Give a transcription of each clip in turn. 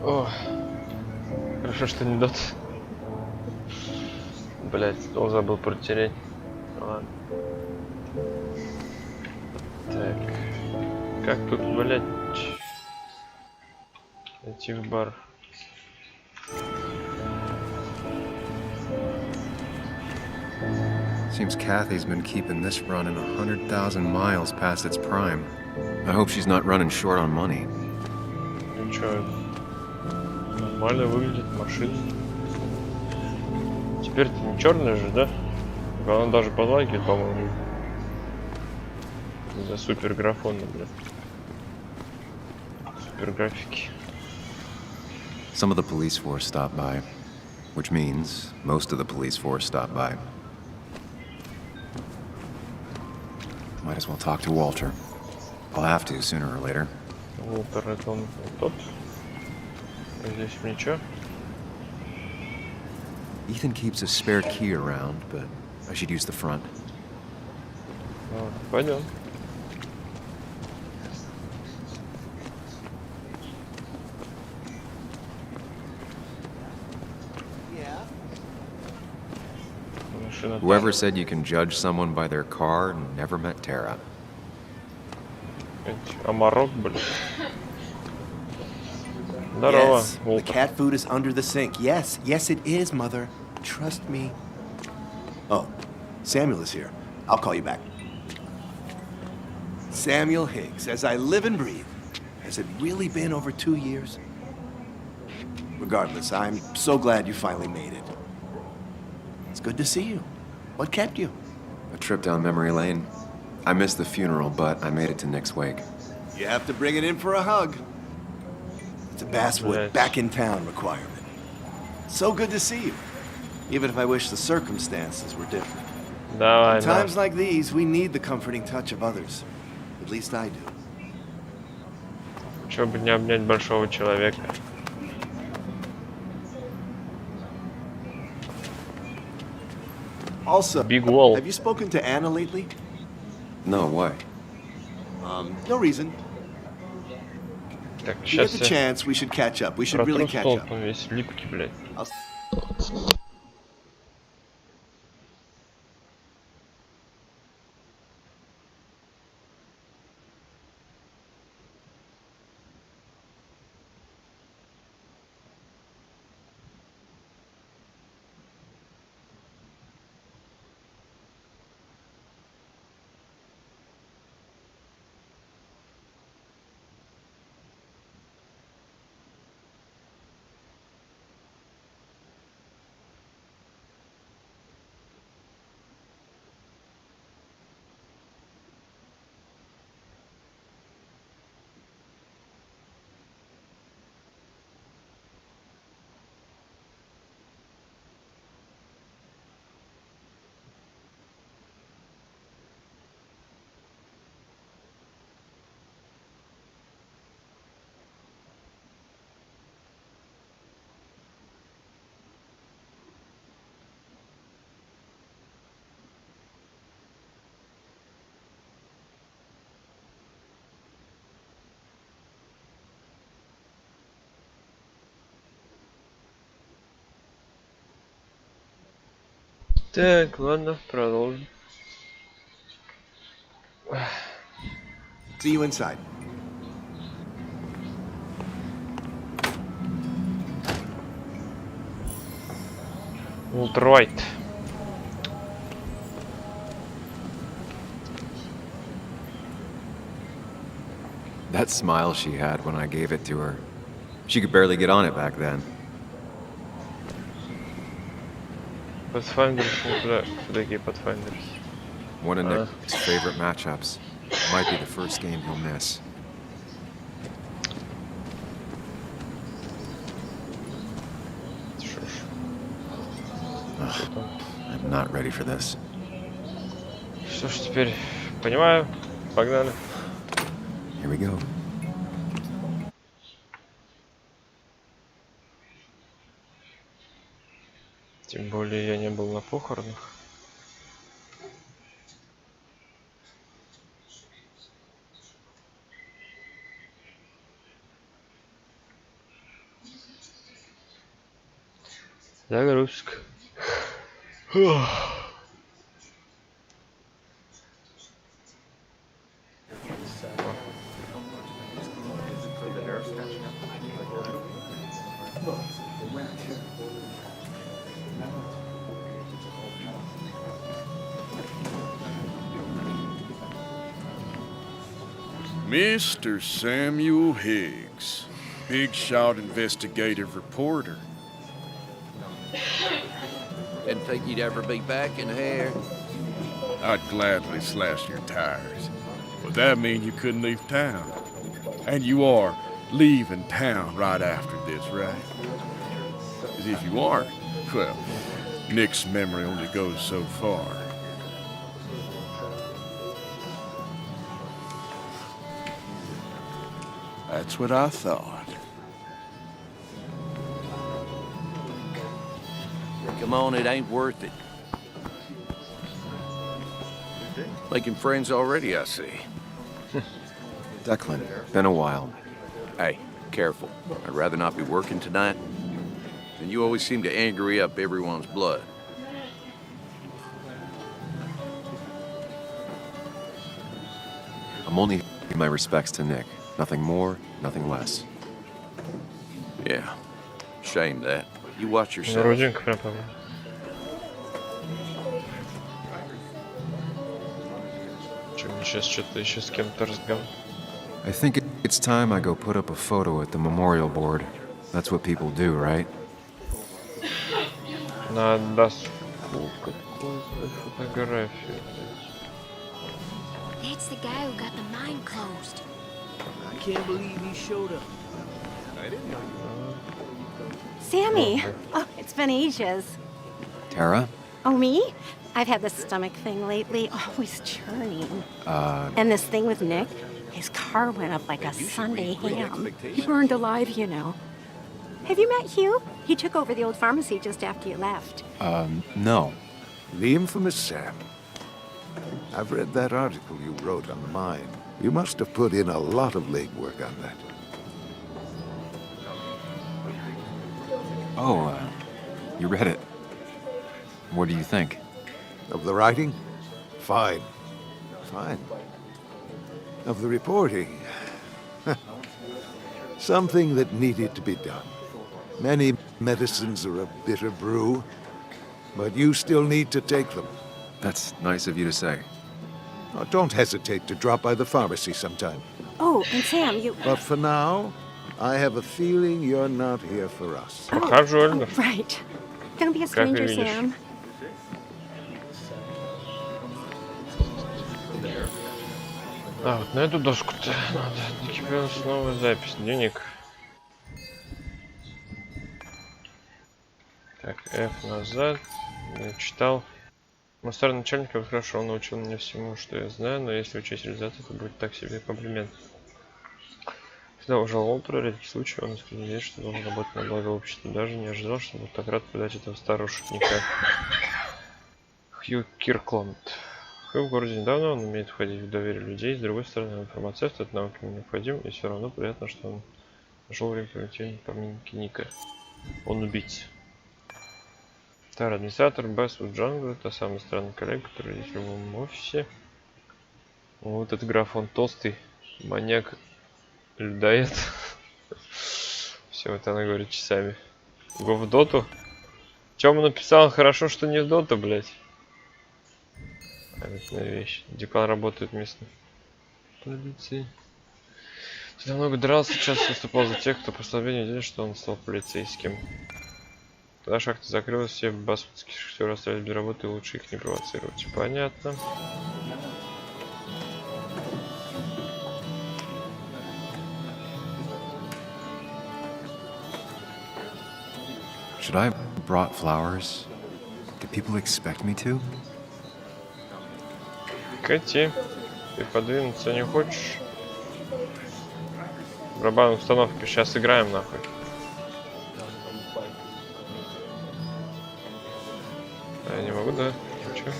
О, хорошо, что не дот. Блять, стол забыл протереть. Ладно. Так. Как тут, блять, идти в бар? Seems Kathy's been keeping this running 100,000 miles past its prime. I hope she's not running short on money. Ну чё, нормально выглядит машина. Теперь-то не черная же, да? Она даже подлагивает, по-моему. За супер графоны, блядь. Супер графики. Some of the police force stopped by, which means most of the police force stopped by. Might as well talk to Walter. I'll have to sooner or later. Волтер, это он вот тот. Здесь ничего. Ethan keeps a spare key around, but I should use the front. Пойдем. Whoever said you can judge someone by their car never met Tara. Амарок, блин. Здорово, Yes, the Волтер. cat food is under the sink. Yes, yes it is, Mother. Trust me. Oh, Samuel is here. I'll call you back. Samuel Higgs, as I live and breathe. Has it really been over 2 years? Regardless, I'm so glad you finally made it. It's good to see you. What kept you? A trip down memory lane. I missed the funeral, but I made it to Nick's wake. You have to bring it in for a hug. It's a Basswood back in town requirement. So good to see you. Even if I wish the circumstances were different. Давай, In times like these, we need the comforting touch of others. At least I do. Чё бы не обнять большого человека. Also, Big wall. have you spoken to Anna lately? No, why? No reason. Так, If you get сейчас the я chance, we should catch up. We should really протру catch стол, up. он весь липкий, блядь. I'll- Так, ладно, продолжим. See you inside. Ультрайт. That smile she had when I gave it to her. She could barely get on it back then. Pathfinders, куда такие Pathfinders? One of Nick's favorite matchups. Might be the first game he'll miss. Что ж, I'm not ready for this. что ж теперь, понимаю, погнали. Here we go. Тем более я не был на похоронах. Загрузка. Mr. Samuel Higgs, big shot investigative reporter. Didn't think you'd ever be back in here. I'd gladly slash your tires. Would that mean you couldn't leave town? And you are leaving town right after this, right? As if you aren't, well, Nick's memory only goes so far. That's what I thought. Come on, it ain't worth it. Making friends already, I see. Declan, been a while. Hey, careful. I'd rather not be working tonight. And you always seem to angry up everyone's blood. I'm only giving my respects to Nick. Nothing more, nothing less. Yeah, shame that. You watch yourself. Родинка прям по мне. Че, мне сейчас что-то еще с кем-то разговаривать? I think it's time I go put up a photo at the memorial board. That's what people do, right? На доску какую-то фотографию. That's the guy who got the mine closed. I can't believe he showed up. Sammy! Oh, it's been ages. Tara? Oh, me? I've had this stomach thing lately, always churning. And this thing with Nick, his car went up like a Sunday ham. He burned alive, you know. Have you met Hugh? He took over the old pharmacy just after you left. No. The infamous Sam. I've read that article you wrote on the mine. You must have put in a lot of legwork on that. Oh, you read it. What do you think? Of the writing? Fine. Fine. Of the reporting? Something that needed to be done. Many medicines are a bitter brew, but you still need to take them. That's nice of you to say. Oh, don't hesitate to drop by the pharmacy sometime. Oh, and Sam, you... But for now, I have a feeling you're not here for us. Похожу, Right. Don't be a stranger, видишь. Sam. А, вот на эту доску-то надо. Накипела снова запись. Дневник. Так, F назад. Я читал. Мой старый начальник хорошо научил меня всему, что я знаю, но если учесть реализацию, это будет так себе комплимент. Всегда уважал Уолтера, редкий случай, он искренне верит, что должен работать на благо общества. Даже не ожидал, что буду так рад продать этого старого шутника. Хью Киркланд. Хью в городе недавно, он умеет входить в доверие людей. С другой стороны, он фармацевт, этот навык ему необходим, и все равно приятно, что он нашел время провести поминки Ника. Он убийца. Старый администратор Бэсвуд Джангла, та самая странная коллега, которая есть в любом офисе. Вот этот граф, он толстый, маньяк, людоед. Все это она говорит часами. Го в доту. Чем он написал? Хорошо, что не в доту, блять. Памятная вещь. Декан работает местно. Полиции. Всегда много дрался, часто выступал за тех, кто послабее неделю, что он стал полицейским. Когда шахта закрылась, все басфудские шахтеры остались без работы, и лучше их не провоцировать. Понятно. Should I have brought flowers? Do people expect me to? Кэти, ты подвинуться не хочешь? Барабан установки, сейчас играем нахуй. Я не могу, да? Хочу.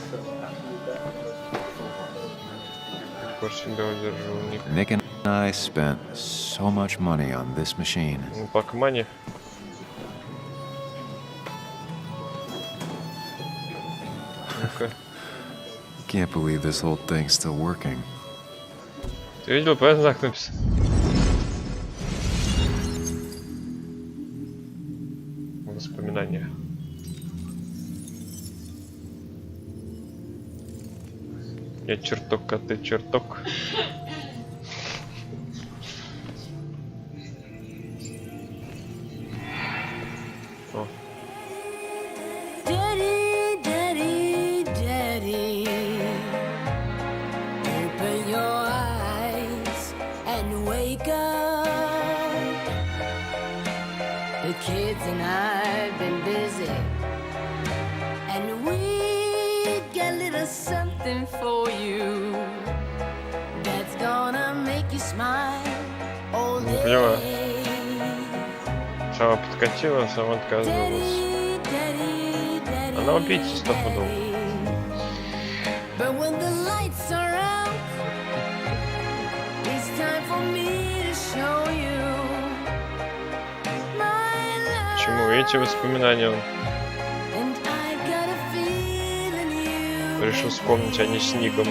Себя удержу. Nick and I spent so much money on this machine. Ну, по команде. коробка. Can't believe this whole thing's still working. Ты видел, правильно знак написан? Воспоминания. Я черток, а ты черток. О. Daddy, daddy, daddy, open your eyes and wake up. The kids and I've been busy, and we got a little something for you that's gonna make you smile all Не понимаю. day. Сама подкатила, сама отказывалась. Она убийца стопудово. But when the lights are out, it's time for me to show you my love. Почему эти воспоминания он And I got a feeling you решил вспомнить, а не с Ником?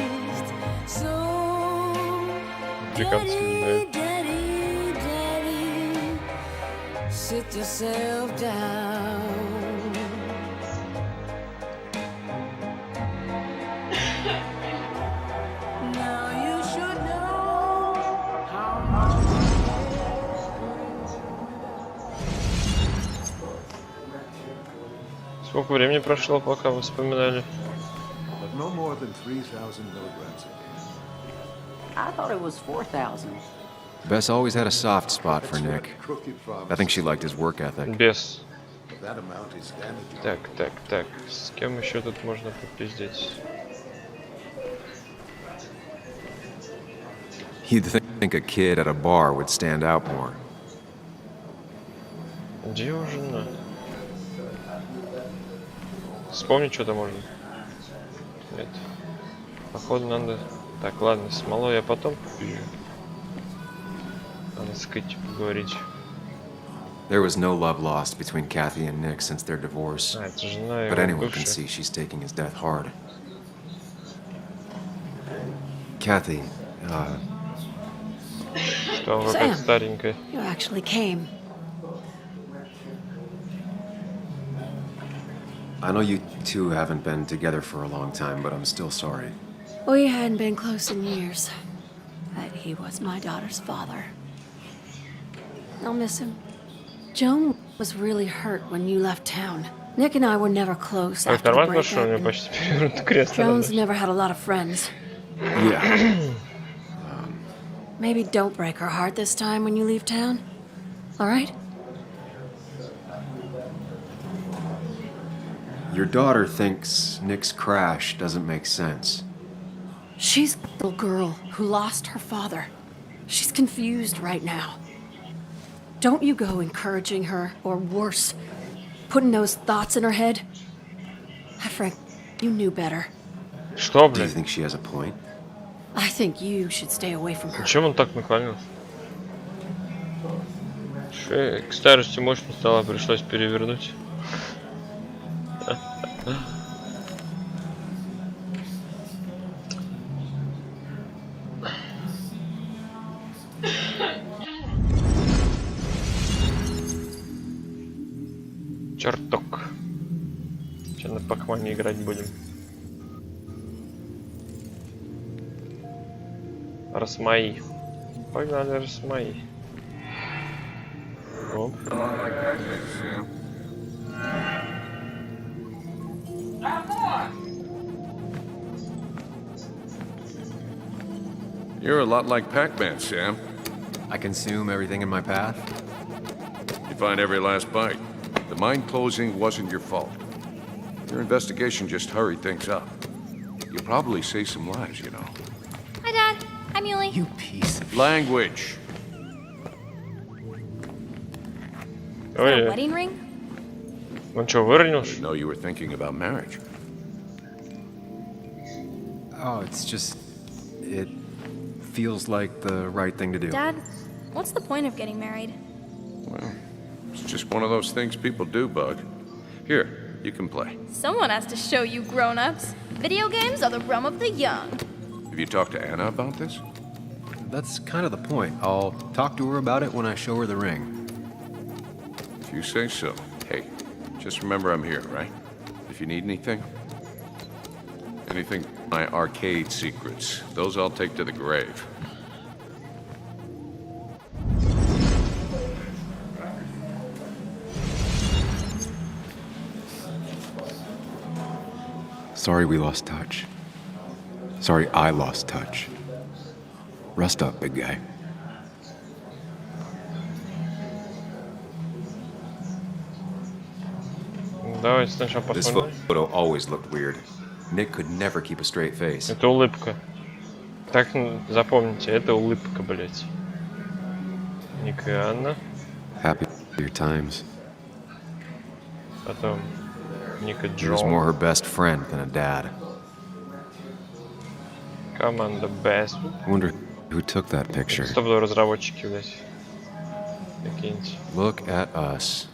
so Африканскими, да? daddy, daddy, sit yourself down. Now you should know how much Сколько времени прошло, пока вы вспоминали? But no more than 3,000 milligrams a day. I thought it was 4,000. Bess always had a soft spot for Nick. Crooked I think she liked his work ethic. Без. That amount is damaging. Так. С кем еще тут можно попиздеть? You'd think a kid at a bar would stand out more. Где его жена? Вспомнить что-то можно? Нет. Походу надо... Так, ладно, смолой я потом попью. Надо с Кэти поговорить. There was no love lost between Kathy and Nick since their divorce. А, это жена его But anyone can бывшая. see she's taking his death hard. Kathy, Что она какая-то старенькая. You actually came. I know you two haven't been together for a long time, but I'm still sorry. We hadn't been close in years, but he was my daughter's father. I'll miss him. Joan was really hurt when you left town. Nick and I were never close А after the нормально, что у breakup. него and почти перевернутый крест. Joan's never had a lot of friends. Yeah. Maybe don't break her heart this time when you leave town. All right? Your daughter thinks Nick's crash doesn't make sense. She's a little girl who lost her father. She's confused right now. Don't you go encouraging her, or worse, putting those thoughts in her head. Frank, you knew better. Что, Do you блин? think she has a point? I think you should stay away from her. Зачем он так наклонился? Шея к старости мощно стала, пришлось перевернуть. Черток. Сейчас на пахмане играть будем. Расмаи. Погнали, расмаи. Оп. You're a lot like Pac-Man, Sam. I consume everything in my path? You find every last bite. The mine closing wasn't your fault. Your investigation just hurried things up. You'll probably save some lives, you know. Hi, Dad. Hi, Muley. You piece of... Language. Ой, Wedding ring? он что, выронил? I know you were thinking about marriage. Oh, it's just... It feels like the right thing to do. Dad, what's the point of getting married? Well, it's just one of those things people do, Bug. Here, You can play. Someone has to show you grown-ups. Video games are the realm of the young. Have you talked to Anna about this? That's kind of the point. I'll talk to her about it when I show her the ring. If you say so. Hey, just remember I'm here, right? If you need anything. Anything, my arcade secrets. Those I'll take to the grave. Sorry we lost touch. Sorry I lost touch. Rest up, big guy. Давайте сначала This посмотрим. photo always looked weird. Nick could never keep a straight face. Это улыбка. Так, запомните, это улыбка, блять. Ник и Анна. Happy times. Потом Ник и He was more Джон. her best friend than a dad. Команда Best. I wonder who took that picture. Стопудово разработчики, блять. Прикиньте. Look at us.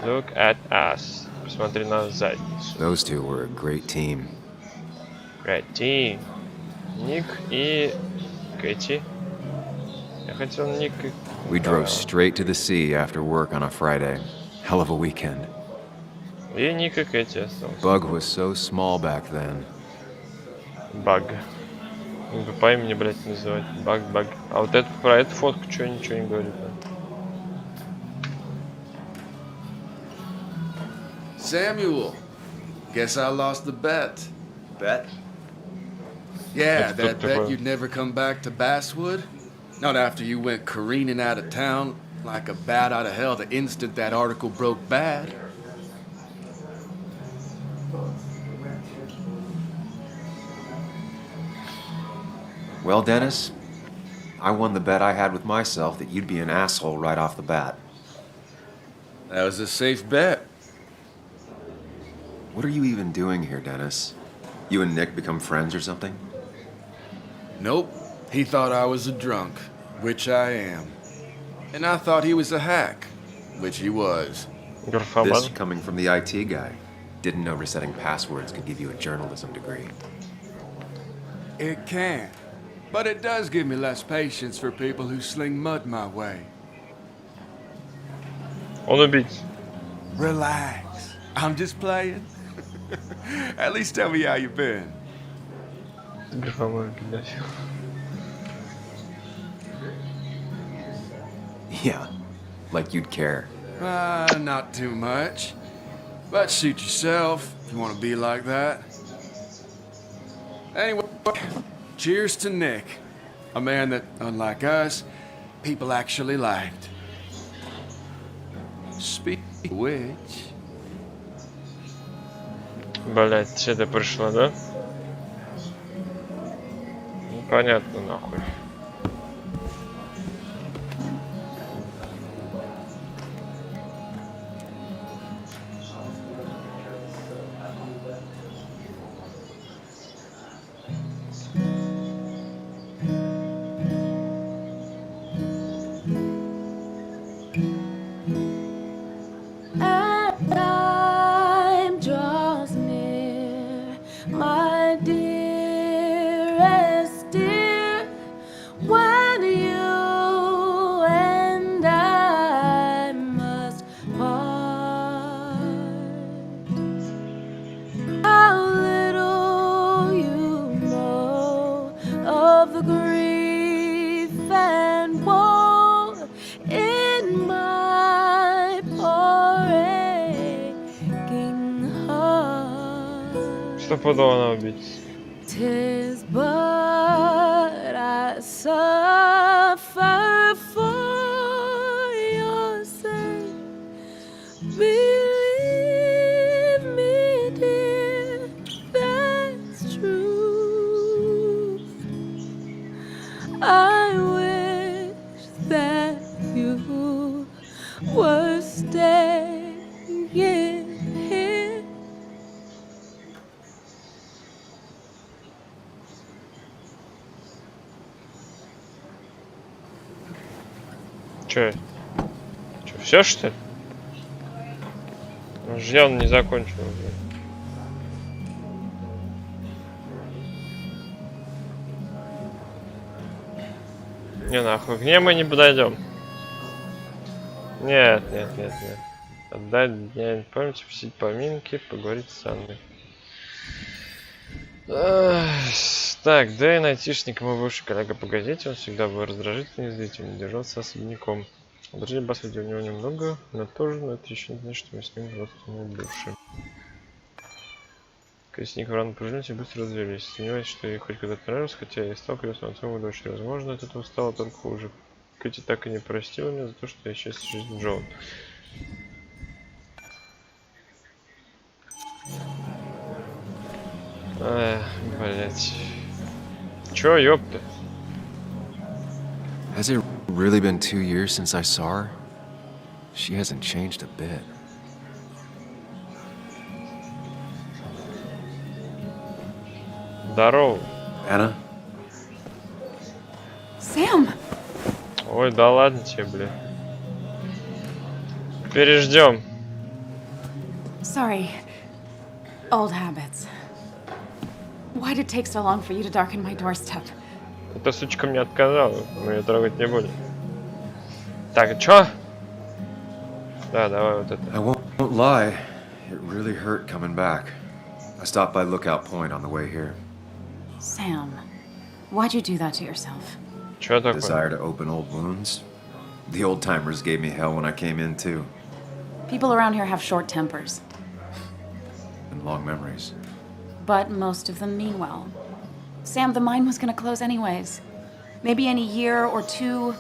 Look at us. Посмотри на задницу. Those two were a great team. Great team. Ник и Кэти. Я хотел Ник и... We drove straight to the sea after work on a Friday. Hell of a weekend. И Ник и Кэти остался. Bug was so small back then. Баг. По имени, блядь, называть. Баг. А вот это, про эту фотку ничего не говорит. Samuel, guess I lost the bet. Bet? Yeah, That's that the bet one. you'd never come back to Basswood? Not after you went careening out of town like a bat out of hell the instant that article broke bad. Well, Dennis, I won the bet I had with myself that you'd be an asshole right off the bat. That was a safe bet. What are you even doing here, Dennis? You and Nick become friends or something? Nope. He thought I was a drunk, which I am. And I thought he was a hack, which he was. This Графоман. coming from the IT guy. Didn't know resetting passwords could give you a journalism degree. It can. But it does give me less patience for people who sling mud my way. Он убийца. Relax. I'm just playing. At least tell me how you been. Графоман, пидофил. Yeah, like you'd care. Not too much. But suit yourself if you want to be like that. Anyway, cheers to Nick. A man that, unlike us, people actually liked. Speaking of which... Блять, это пришло, да? Непонятно, нахуй. As time draws near, my dearest dear, when you and I must part, how little you know of the grief and woe in my poor aching heart. Стопудово она убийца. 'Tis but I suffer for your sake. Believe me, dear, that's true. I wish that you were staying here. Че, все что ли? Он же явно не закончил уже. Не нахуй, к ней мы не подойдем. Нет, нет, нет, нет. Отдать дня памяти, посетить поминки, поговорить с Анной. Так, да и айтишник, мой бывший коллега по газете, он всегда был раздражительный, язвительный, держался особняком. Друзей Басфеда у него немного, но это еще не значит, что мы с ним родственные души. Крестник рано поженились и быстро развелись. Сомневаюсь, что ей хоть когда-то нравилось, хотя я и стал крестным отцом его дочери. Возможно, от этого стало только хуже. Кэти так и не простила меня за то, что я часть жизни Джоан. Блять. Чё, ёпта? Has it really been 2 years since I saw her? She hasn't changed a bit. Здорово. Anna? Sam! Ой, да ладно тебе, бля. Переждем. Sorry. Old habits. Why'd it take so long for you to darken my doorstep? Эта сучка мне отказала, мы ее трогать не будем. Так, чё? Да, давай вот это. I won't lie, it really hurt coming back. I stopped by Lookout Point on the way here. Sam, why'd you do that to yourself? Чё такое? Desire to open old wounds? The old timers gave me hell when I came in too. People around here have short tempers, And long memories. but most of them mean well. Sam, the mine was gonna close anyways. Maybe in a year or 2,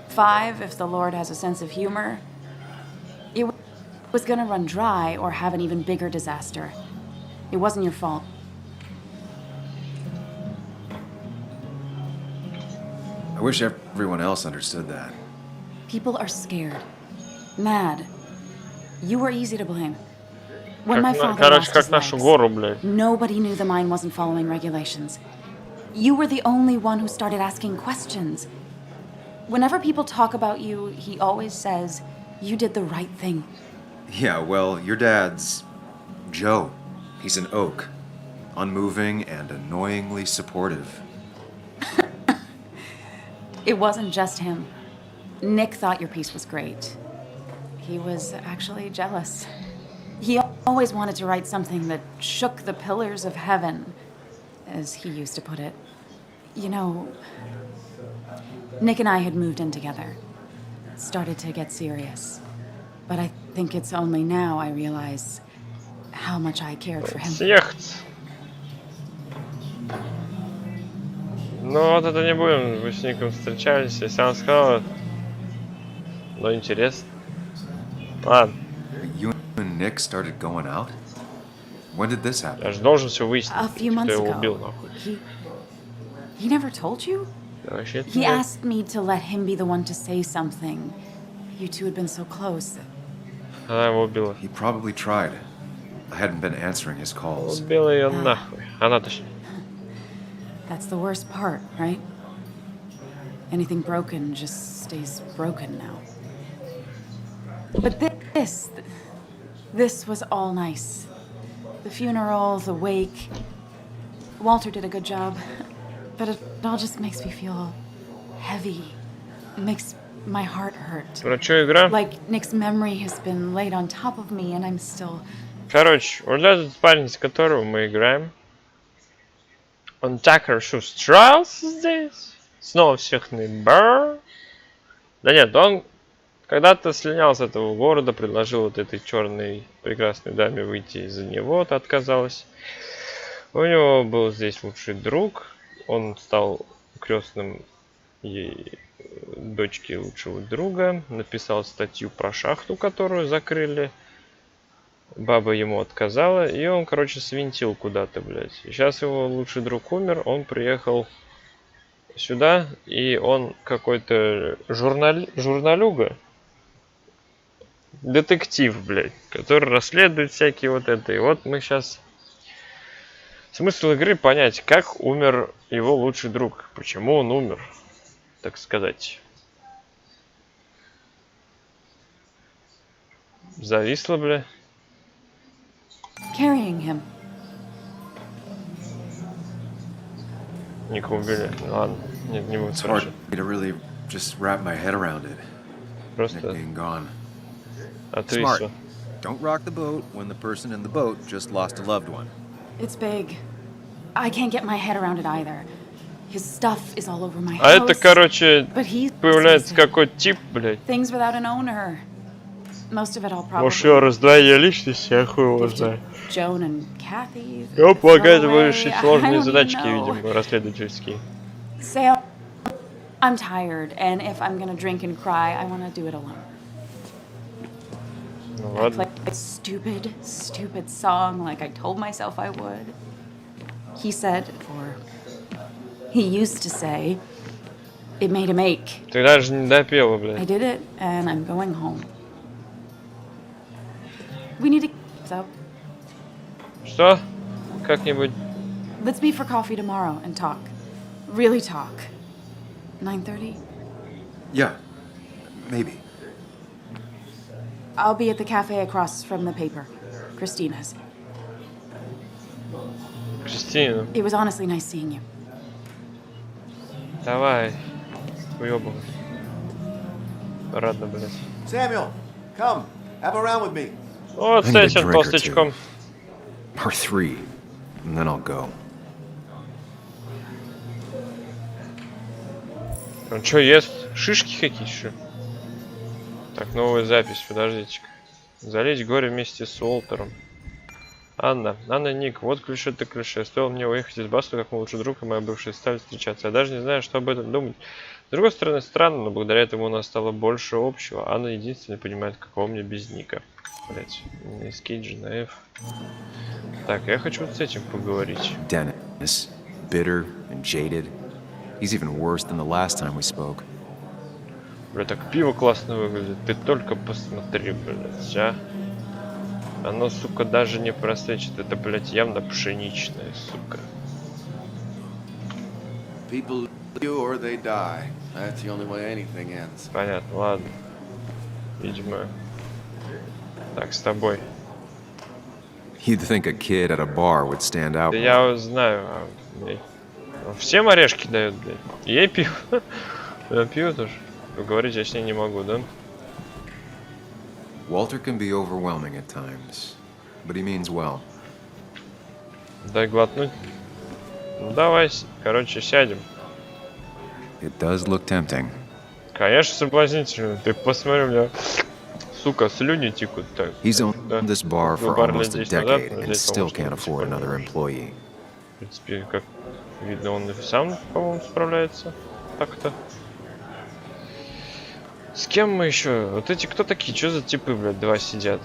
5, if the Lord has a sense of humor. It was gonna run dry or have an even bigger disaster. It wasn't your fault. I wish everyone else understood that. People are scared. Mad. You were easy to blame. When my father Короче, lost как his нашу legs, гору, блядь. nobody knew the mine wasn't following regulations. You were the only one who started asking questions. Whenever people talk about you, he always says, you did the right thing. Yeah, well, your dad's Joe. He's an oak. Unmoving and annoyingly supportive. It wasn't just him. Nick thought your piece was great. He was actually jealous. He always wanted to write something that shook the pillars of heaven, as he used to put it. You know, Nick and I had moved in together. Started to get serious. But I think it's only now I realize how much I cared for him. Съехаться. Ну вот это не будем, вы с Ником встречались, если она сказала. Но интересно. Ладно. You and Nick started going out? When did this happen? Я же должен все выяснить, A few кто months его убил, ago, нахуй. he never told you? Да, вообще He asked me to let him be the one to say something. You two had been so close. Она его убила. He probably tried. I hadn't been answering his calls. Убила ее нахуй. Она точнее. That's the worst part, right? Anything broken just stays broken now. But this was all nice. The funeral, the wake. Walter did a good job. But it all just makes me feel heavy. It makes my heart hurt. Про что игра? Like Nick's memory has been laid on top of me and I'm still... Короче, вот этот парень, с которого мы играем, он так хорошо устроился здесь. Снова всех наебал. Да нет, он когда-то слинял с этого города, предложил вот этой черной прекрасной даме выйти из-за него, та отказалась. У него был здесь лучший друг. Он стал крестным ей дочки лучшего друга. Написал статью про шахту, которую закрыли. Баба ему отказала, и он, короче, свинтил куда-то, блядь. И сейчас его лучший друг умер, он приехал сюда, и он какой-то журналюга, детектив, блядь, который расследует всякие вот это. И вот мы сейчас... Смысл игры понять, как умер его лучший друг, почему он умер, так сказать. Зависло, бля. carrying him. Ника убили. Ладно, нет, не буду It's hard спрашивать. to really just wrap my head around it. Nick Просто being gone. ответь. Smart. Don't rock the boat when the person in the boat just lost a loved one. It's big. I can't get my head around it either. His stuff is all over my А house. это, короче, But he's появляется какой-то тип, блядь. things without an owner. Most of it I'll probably Может, его раздвоение личности, я хуй его give to знаю. Joan and Kathy. Его помогает throw ему away. решить I сложные don't even задачки, know. видимо, расследовательские. Sam, I'm tired, and if I'm gonna drink and cry, I want to do it alone. Ну I ладно. play a stupid song like I told myself I would. He said, or he used to say, it made him ache. Ты даже не допела, I блядь. did it, and I'm going home. We need to. So, Что? Как-нибудь. let's meet for coffee tomorrow and talk. Really talk. 9:30? Yeah, maybe. I'll be at the cafe across from the paper. Christina's. Кристина, It was honestly nice seeing you. давай. Уёбывай. Радно, блядь. Samuel, come. Have a round with me. Вот I с need a этим drink or толстячком. Or 3, and then I'll go. Он что ест? Шишки какие еще? Так, новая запись, подождите-ка. Залить горе вместе с Уолтером. Анна, Ник, вот клише-то клише. Стоило мне уехать из Баста, как мой лучший друг и моя бывшая стали встречаться. Я даже не знаю, что об этом думать. С другой стороны, странно, но благодаря этому у нас стало больше общего. Анна единственная понимает, какого мне без Ника. Блять, из Кейджа на F. Так, я хочу вот с этим поговорить. Dennis, bitter and jaded. He's even worse than the last time we spoke. Бля, так пиво классно выглядит. Ты только посмотри, блять, а. Оно, сука, даже не просвечит. Это, блять, явно пшеничное, сука. People you or they die. That's the only way anything ends. Понятно, ладно. Видимо. Так, с тобой. You'd think a kid at a bar would stand out. Да я знаю, блядь. Всем орешки дают, блядь. Ей пиво. Я пью тоже. Поговорить я с ней не могу, да? Walter can be overwhelming at times, but he means well. Дай глотнуть. Ну давай, короче, сядем. It does look tempting. Конечно, соблазнительно. Ты посмотри, у меня, сука, слюни текут. Так. He's owned Да. this bar for Бар almost a лет 10 назад, decade но and здесь, still по-моему, can't afford another employee. В принципе, как видно, он и сам, по-моему, справляется. Так-то. С кем мы еще? Вот эти кто такие? Что за типы, блядь, два сидят?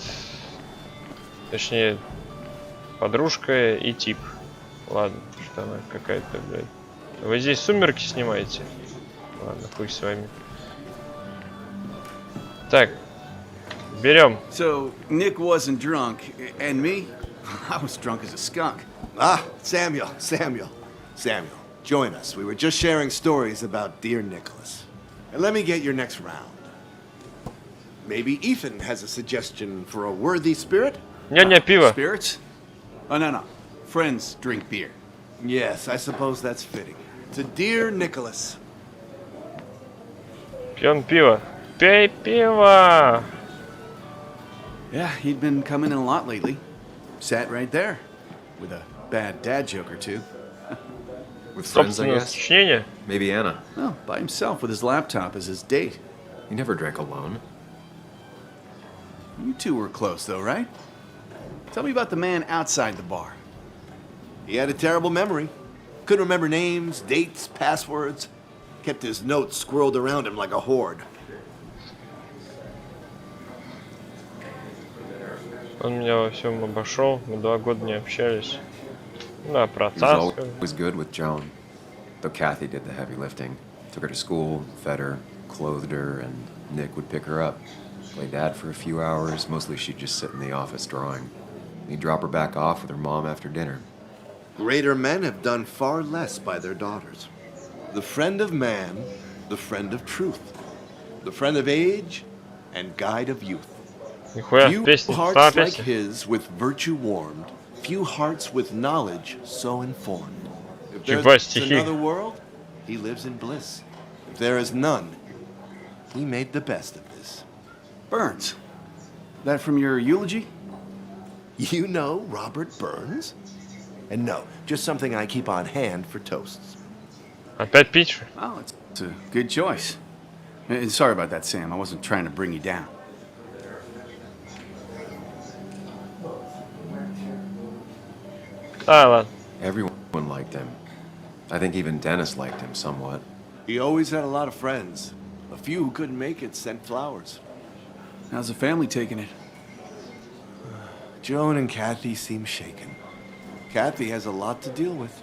Точнее, подружка и тип. Ладно, что она какая-то, блядь. Вы здесь сумерки снимаете? Ладно, хуй с вами. Так, берем. So, Nick wasn't drunk, and me? I was drunk as a skunk. Ah, Samuel, join us. We were just sharing stories about dear Nicholas. And let me get your next round. Maybe Ethan has a suggestion for a worthy spirit? Не-не, пиво. Spirits? Oh, no. Friends drink beer. Yes, I suppose that's fitting. To dear Nicholas. Пьем пиво. Пей пиво! Yeah, he'd been coming in a lot lately. Sat right there. With a bad dad joke or two. With friends, I Собственное guess. сочинение. Maybe Anna. Oh, by himself with his laptop as his date. He never drank alone. You two were close, though, right? Tell me about the man outside the bar. He had a terrible memory. Couldn't remember names, dates, passwords. Kept his notes squirreled around him like a hoard. Он меня во всем обошел. Мы 2 года не общались. Да, про He was отца. always good with Joan, though Kathy did the heavy lifting. Took her to school, fed her, clothed her, and Nick would pick her up. Play dad for a few hours. Mostly she'd just sit in the office drawing. He'd drop her back off with her mom after dinner. Greater men have done far less by their daughters. The friend of man, the friend of truth, the friend of age, and guide of youth. Нихуя, Few песня. hearts Та like песня. his, with virtue warmed, Few hearts with knowledge so informed. If Ебать, there's стихи. another world, he lives in bliss. If there is none, he made the best of this. Burns. That from your eulogy? You know Robert Burns? And no, just something I keep on hand for toasts. Опять пить? Oh, it's a good choice. And sorry about that, Sam. I wasn't trying to bring you down. А, ладно. Everyone liked him. I think even Dennis liked him somewhat. He always had a lot of friends. A few who couldn't make it sent flowers. How's the family taking it? Joan and Kathy seem shaken. Kathy has a lot to deal with,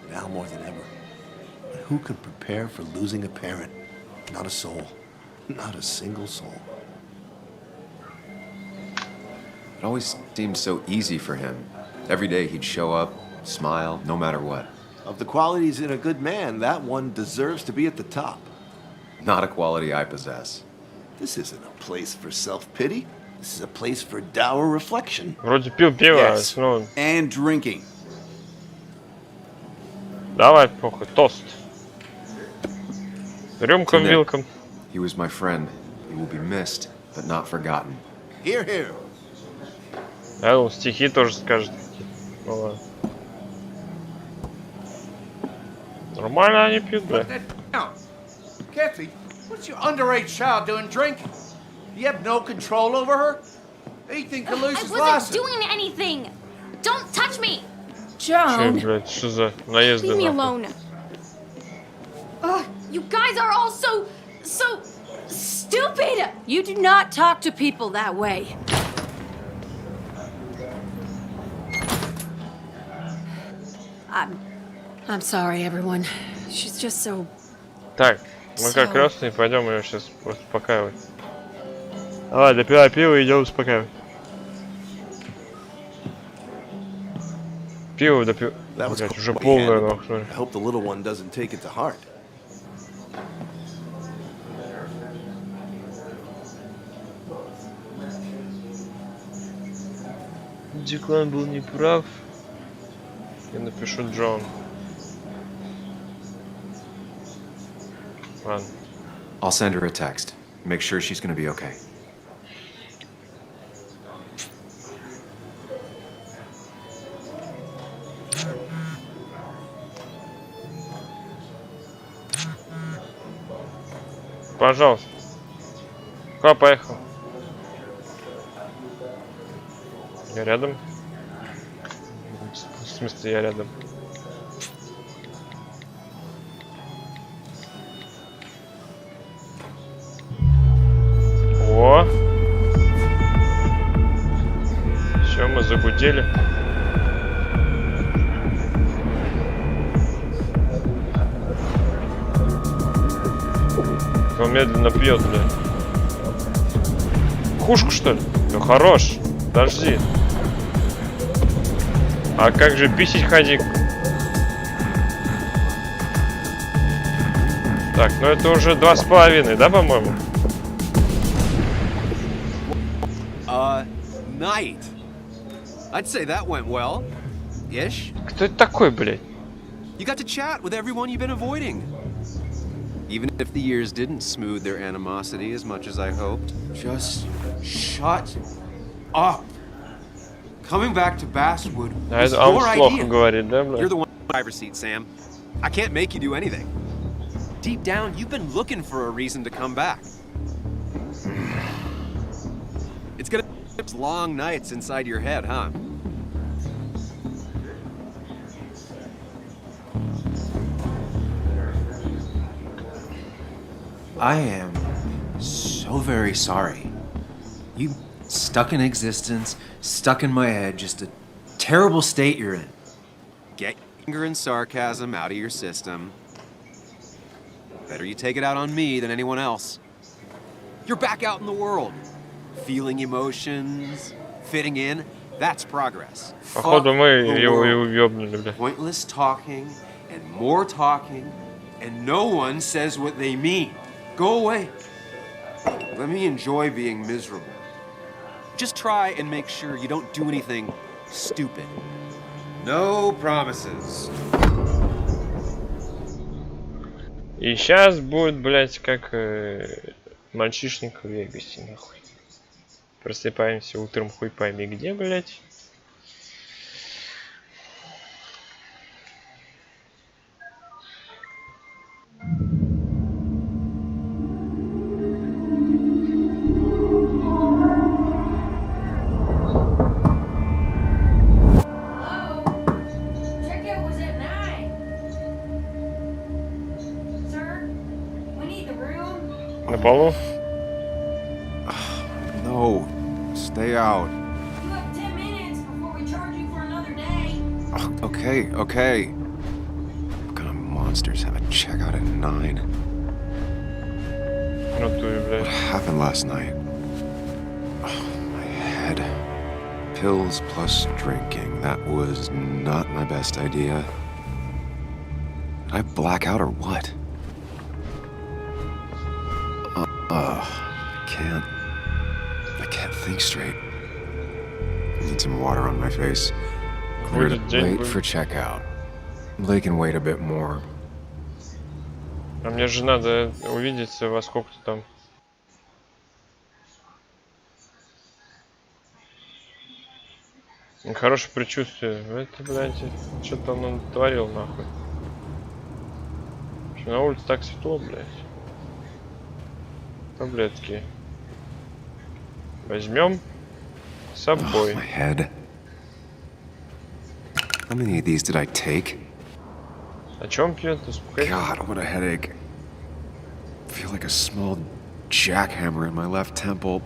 now more than ever. But who could prepare for losing a parent? Not a soul. Not a single soul. It always seemed so easy for him. Every day he'd show up, smile, no matter what. Of the qualities in a good man, that one deserves to be at the top. Not a quality I possess. This isn't a place for self-pity. This is a place for dour reflection. Вроде пил пиво, Yes. ну, And drinking. давай, похуй, тост. Рюмкам, To Nick. вилкам. He was my friend. He will be missed, but not forgotten. Here, here. Я думал, стихи тоже скажет. Ну ладно. Нормально они пьют, бля. Now, Kathy, what's your underage child doing drinking? You have no control over her? Anything could lose I his wasn't license. doing anything. Don't touch me. Че, Joan, блядь, что за наезды leave me нахуй? alone. Ugh, you guys are all so stupid. You do not talk to people that way. I'm sorry, everyone. She's just so... Так, мы как крестные пойдем ее сейчас успокаивать. Давай, допивай пиво и идем успокаивать. Пиво допивай. That was Блять, уже quickly полное, handled. нахуй. I hope the little one doesn't take it to heart. Диклан был неправ. Я напишу Джон. Ладно. I'll send her a text. Make sure she's gonna be okay. Пожалуйста. Куда поехал? Я рядом. В смысле, я рядом. О! Все, мы загудели. Он медленно пьет, бля. Хушку, что ли? Ну хорош. Подожди. А как же писить ходик? Так, ну это уже 2,5, да, по-моему? Night. I'd say that went well. Ish. Кто это такой, блядь? You got to chat with everyone you've been avoiding. Even if the years didn't smooth their animosity as much as I hoped. Just shut up. Coming back to Basswood А was это он your плохо idea. говорит, да, You're блядь? the one in the driver's seat, Sam. I can't make you do anything. Deep down, you've been looking for a reason to come back. It's gonna be long nights inside your head, huh? I am so very sorry. You stuck in existence, stuck in my head, just a terrible state you're in. Get anger and sarcasm out of your system. Better you take it out on me than anyone else. You're back out in the world. Feeling emotions, fitting in, that's progress. Походу мы the его и world. уёбнули, бля. Pointless talking and more talking, and no one says what they mean. Go away. Let me enjoy being miserable. Just try and make sure you don't do anything Stupid. No promises. И сейчас будет, блядь, как мальчишник в Вегасе, нахуй. Просыпаемся утром хуй пойми где, блядь. На полу? No. Stay out. Okay, okay. What kind of monsters have a checkout at 9? What happened last night? Oh, my head. Pills plus drinking. That was not my best idea. Did I black out or what? I can't think straight. I need some water on my face. Cleared it late for checkout. They can wait a bit more. А мне же надо увидеться во сколько-то там. Хорошее предчувствие. Это, блядь, что-то он натворил, нахуй. На улице так светло, блядь. Таблетки. Возьмем с собой. My head. How many of these did I take? О чем пьет? God, what a headache. I feel like a small jackhammer in my left temple.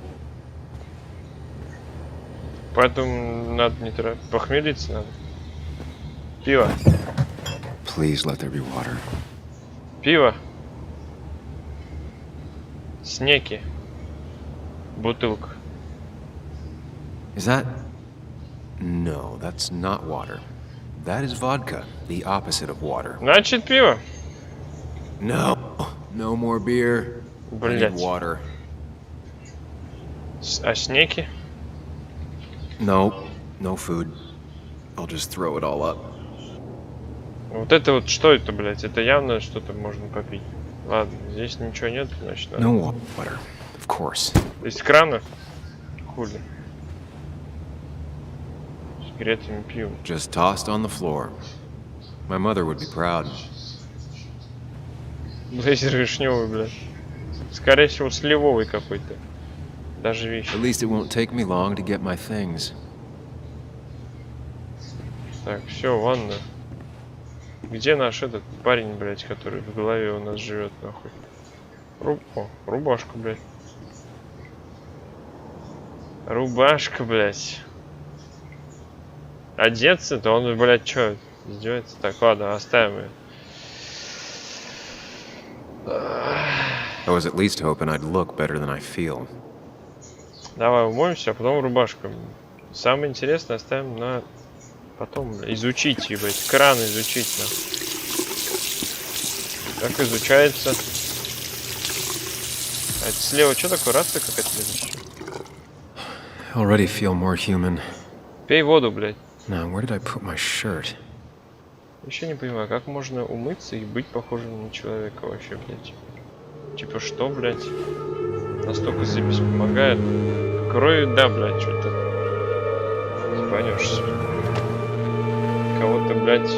Поэтому надо не похмелиться надо. Пиво. Please let there be water. Пиво. Снеки. Бутылка. Is that... No, that's not water. That is vodka, the opposite of water. Значит, пиво. No. No more beer. I need water. А снеки? No. No food. I'll just throw it all up. Вот это вот что это, блядь? Это явно что-то можно попить. Ладно, здесь ничего нет, значит надо. No water. Of course. Из крана? Хули. С гретым пивом. Just tossed on the floor. My mother would be proud. Блейзер вишневый, блядь. Скорее всего, сливовый какой-то. Даже вещь. At least it won't take me long to get my things. Так, все, ванна. Где наш этот парень, блядь, который в голове у нас живет, нахуй? О, рубашка, блядь. Рубашка, блядь. Одеться, то он, блядь, чё, издевается? Так, ладно, оставим ее. I was at least hoping I'd look better than I feel. Давай умоемся, а потом рубашка. Самое интересное оставим на потом, бля. Изучить, ебать, кран изучить, на. Как изучается? А это слева что такое? Рация какая-то лежит? Already feel more human. Пей воду, блядь. Now, where did I put my shirt? Вообще не понимаю, как можно умыться и быть похожим на человека вообще, блядь. Типа что, блядь? Настолько запись помогает. Крови, да, блядь, что-то. Ебанешься. Кого-то, блядь.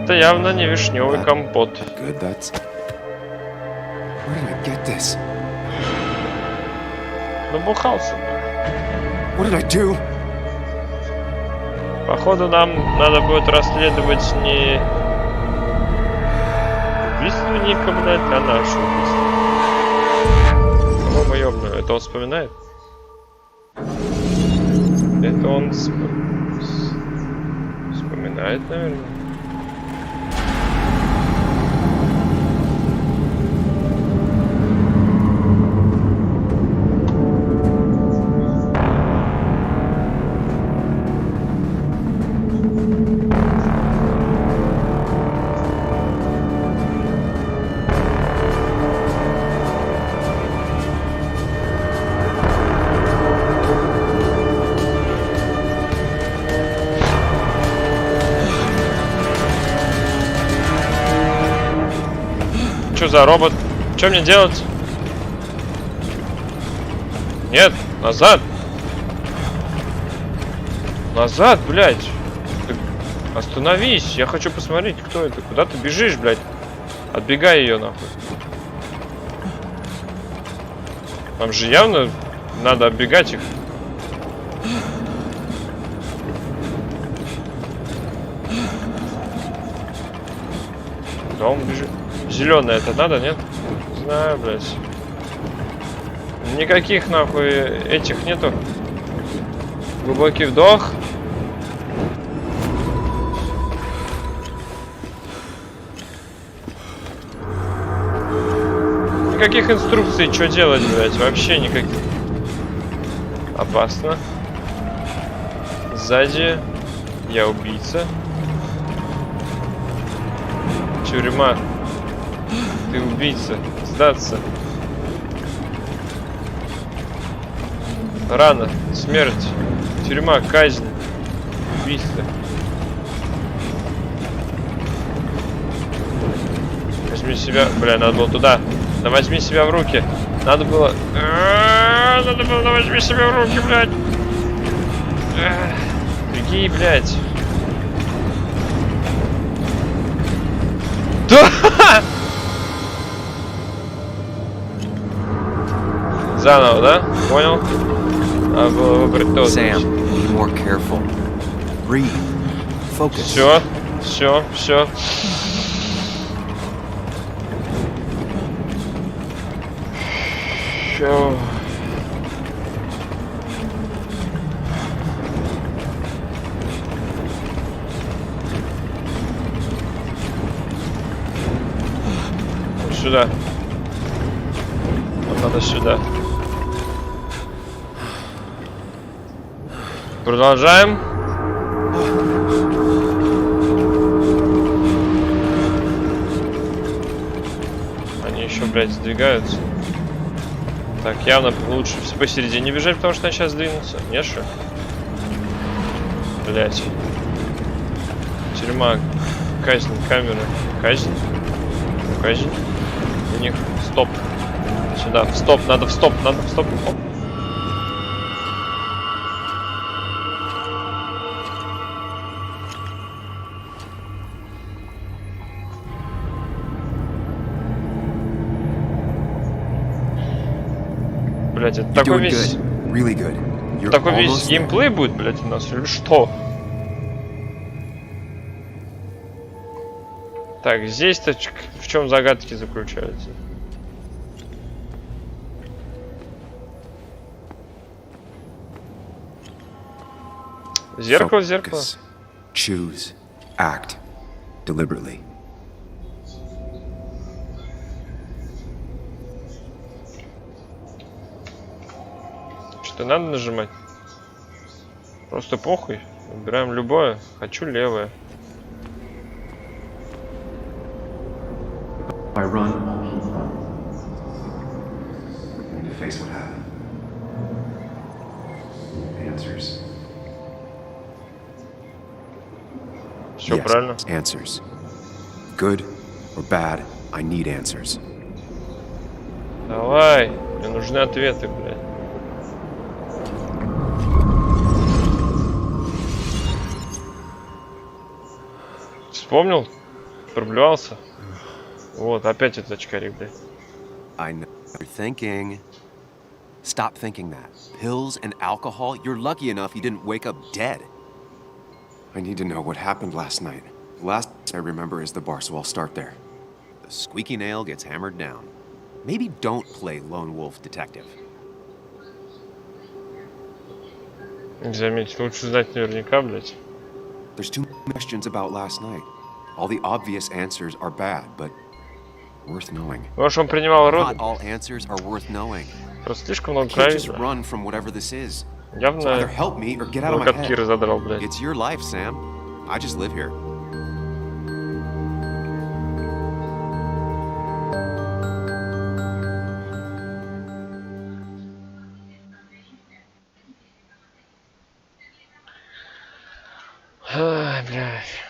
Это явно не вишневый компот. Good, that's... Where did I get this? Набухался. What did I do? Походу нам надо будет расследовать не убийство Ника, блядь, а наше убийство. Оба ёбаную. Это он вспоминает? Это он вспоминает, наверное. что за робот? Что мне делать? Нет, назад. Назад, блядь. Ты остановись. Я хочу посмотреть, кто это. Куда ты бежишь, блядь? Отбегай ее, нахуй. Там же явно надо оббегать их. Да он бежит. Зеленая это надо, нет? Не знаю, блядь. Никаких нахуй этих нету. Глубокий вдох. Никаких инструкций, что делать, блядь. Вообще никаких. Опасно. Сзади я убийца. Тюрьма. Ты убийца. Сдаться. Рана. Смерть. Тюрьма. Казнь. Убийство. Возьми себя. Бля, надо было туда. Да возьми себя в руки. Надо было... Надо было, да возьми себя в руки, блядь. Беги, блядь. Да! Заново, да? Понял? Надо было выбрать тот. Sam, be more careful. Breathe. Focus. Все, все, все. Все. Сюда. Вот надо сюда. Продолжаем. Они еще, блядь, сдвигаются. Так, явно лучше посередине бежать, потому что они сейчас двинутся. Нет, что? Блядь. Тюрьма. Казнь, камера. Казнь. Казнь. У них стоп. Сюда, в стоп, надо в стоп, надо в стоп. Оп. Блять, это такой весь... Really good. You're такой весь almost геймплей будет, блять, у нас, или что? Так, здесь-то в чем загадки заключаются? Зеркало, зеркало. Focus. Choose. Act. Deliberately. Что надо нажимать? Просто похуй. Выбираем любое. Хочу левое. I run. I need to face what happened. Answers. Все Yes, правильно. Answers. Good or bad, I need answers. Давай. Мне нужны ответы, блядь. Вспомнил? Проблевался? Вот, опять этот очкарик, блядь. I know what you're thinking. Stop thinking that. Pills and alcohol, you're lucky enough you didn't wake up dead. I need to know what happened last night. The last I remember is the bar, so I'll start there. The squeaky nail gets hammered down. Maybe don't play lone wolf detective. Заметь, лучше знать наверняка, блядь. There's too many questions about last night. All the obvious answers are bad, but worth knowing. Может, он принимал роды? Not all answers are worth knowing. Просто слишком много Can't крови. just run from whatever this is. So Явно either help me or get out of my локотки head. разодрал, блядь. It's your life, Sam. I just live here. Ай, блядь.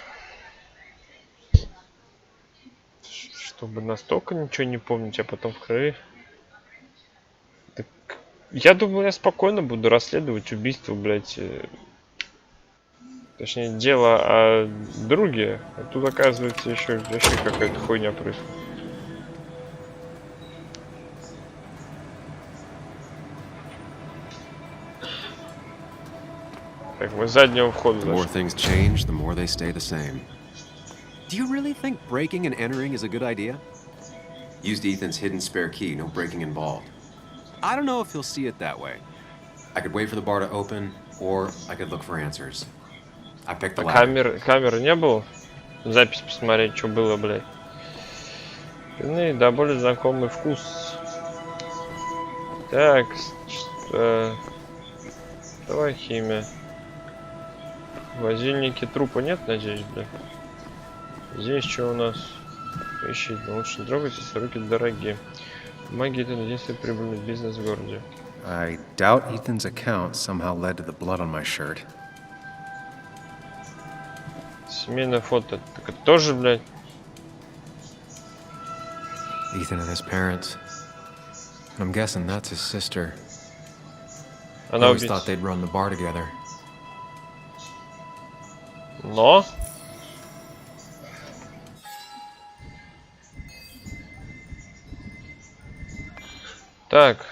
чтобы настолько ничего не помнить, а потом в крови. Так, я думаю, я спокойно буду расследовать убийство, блядь. Точнее, дело о друге. А тут, оказывается, еще вообще какая-то хуйня происходит. Так, мы с заднего входа The more зашли. things change, the more they stay the same. Do you really think breaking and entering is a good idea? Used Ethan's hidden spare key, no breaking involved. I don't know if he'll see it that way. I could wait for the bar to open, or I could look for answers. I picked the А latter. камеры не было? Запись посмотреть, что было, блядь. Да, более знакомый вкус. Так, давай химия. В морозильнике трупа нет, надеюсь, блядь. Здесь что у нас? Ищи, лучше не трогать, если руки дорогие. Магия — это единственный прибыльный бизнес в городе. I doubt Ethan's account somehow led to the blood on my shirt. Семейное фото. Так это тоже, блядь. Ethan and his parents. I'm guessing that's his sister. I Она always убийца. thought they'd run the bar together. Но... Так.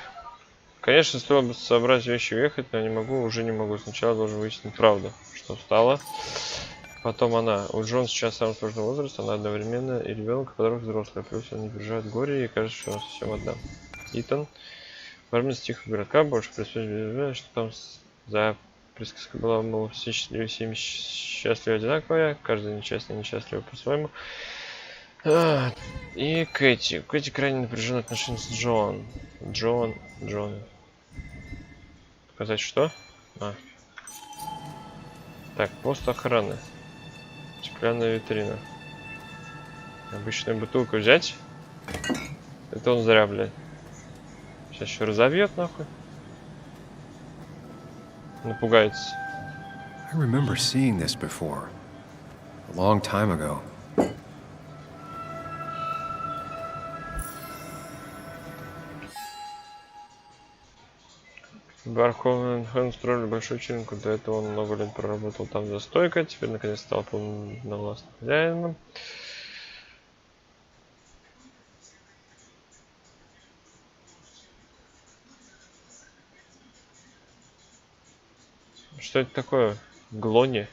Конечно, стоило бы собрать вещи и уехать, но уже не могу. Сначала должен выяснить правду, что стало. Потом она. У Джон сейчас самый сложный возраст, она одновременно и ребенок, и подросток взрослый. Плюс он не переживает горе и кажется, что она совсем одна. Итан. Во тихого городка больше присутствует, что там за присказка была, мол, все счастливы, семьи счастливы одинаковые, каждый несчастливый по-своему. И Кэти. У Кэти крайне напряженные отношения с Джон. Показать что? Так, пост охраны. Стеклянная витрина. Обычную бутылку взять. Это он зря, блядь. Сейчас еще разобьет, нахуй. Напугается. I remember seeing this before. A long time ago. Барховен устроили большую вечеринку. До этого он много лет проработал там за стойкой. Теперь наконец стал полновластным хозяином. Что это такое? Глони?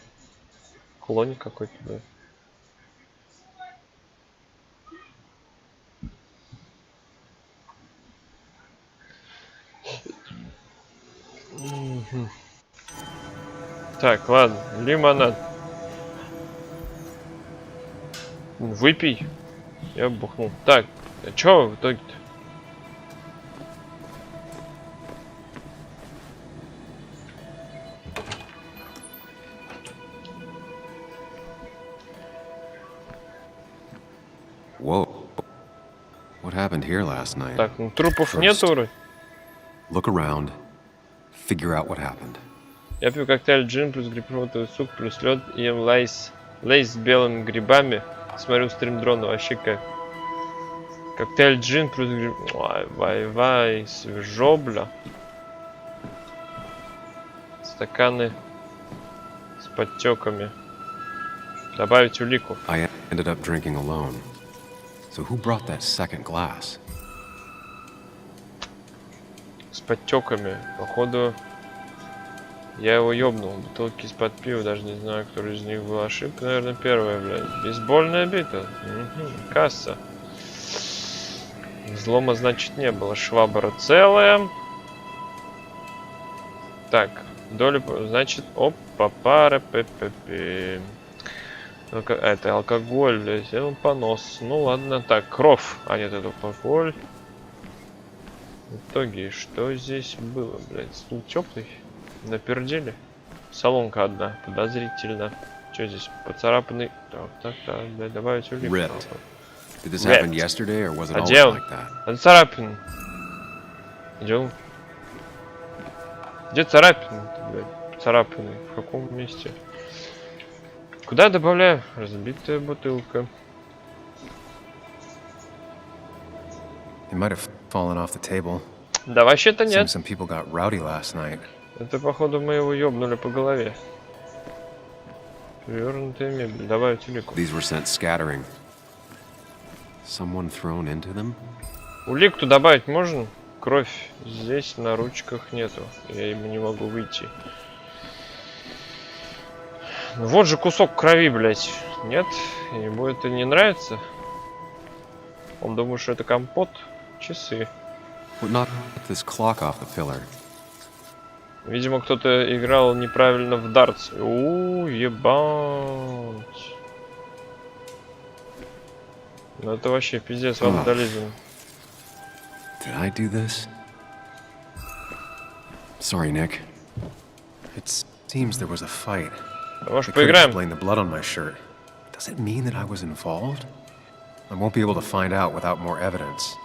Клони какой-то, да. Так, ладно, лимонад. Выпей. Я бухнул. Так, а чё в итоге-то? Whoa. What happened here last night? Так, ну трупов нету вроде. Look around. Figure out what happened. Я пью коктейль джин плюс грейпфрутовый сок плюс лед и ем лейс с белыми грибами. Смотрю стрим дрона, вообще кайф. Коктейль джин плюс гриб... Вай, свежо, бля. Стаканы с подтеками. Добавить улику. I ended up drinking alone. So who brought that second glass? С подтеками. Походу, я его ёбнул. Бутылки из-под пива, даже не знаю, который из них был ошибка. Наверное, первая, блядь. Бейсбольная бита. Угу. Касса. Взлома, значит, не было. Швабра целая. Так, доля, значит, опа, пара, ппп. Это алкоголь, блядь, это понос. Ну ладно, так, кровь. А нет, это алкоголь. В итоге, что здесь было, блядь? Стул теплый. Напердели. Салонка одна, подозрительно. Что здесь? Поцарапанный. Так, блядь, добавить улик. Did this happen yesterday, or was it always Где он? like that? А царапин. Где он? Где царапин, блядь? Царапины. В каком месте? Куда добавляю? Разбитая бутылка. It might have fallen off the table. Да вообще-то Seems нет. some people got rowdy last night. Это походу мы его ёбнули по голове. Перевернутая мебель. Добавить улику. These were sent scattering. Someone thrown into them? Улик-то добавить можно? Кровь здесь на ручках нету. Я ему не могу выйти. Ну вот же кусок крови, блядь. Нет? Ему это не нравится? Он думает, что это компот. Часы. Would not this clock off the pillar. Видимо, кто-то играл неправильно в дартс. Ебать. Ну это вообще пиздец, вандализм. Did I do this? Sorry, Nick. It seems there was a fight. Может, I couldn't поиграем? explain the blood on my shirt. Does it mean that I was involved? I won't be able to find out without more evidence.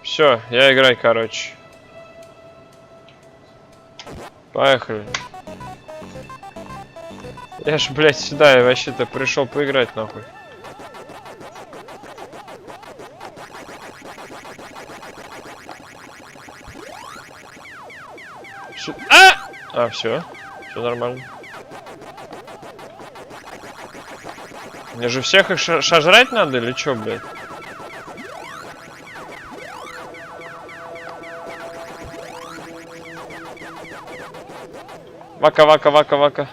Все, я играю, короче. Поехали. Я ж, блядь, сюда я вообще-то пришел поиграть, нахуй. А, все нормально. Мне же всех их шажрать надо или чё, блядь? Вака, вака, вака, вака.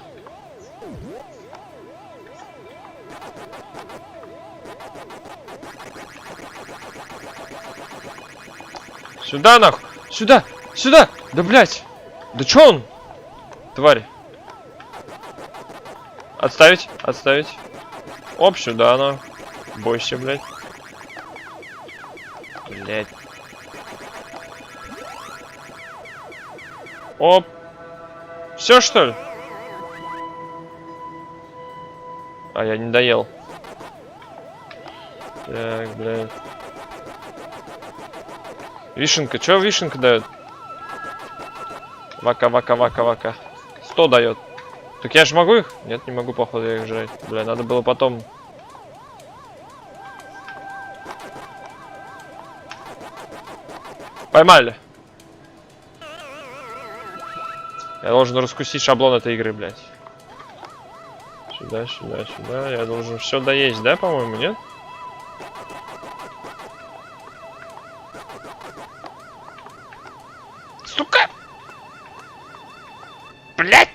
Сюда, нахуй! Сюда! Сюда! Да, блядь! Да чё он? Тварь. Отставить, отставить. Оп, сюда, на. Бойся, блядь. Блядь. Оп. Все, что ли? А, я не доел. Так, блядь. Вишенка. Чё вишенка дает? Вака, вака, вака, вака. 100 дает. Так я же могу их? Нет, не могу, походу, я их жрать. Бля, надо было потом. Поймали. Я должен раскусить шаблон этой игры, блядь. Сюда, сюда, сюда. Я должен все доесть, да, по-моему, нет? Сука! Блядь!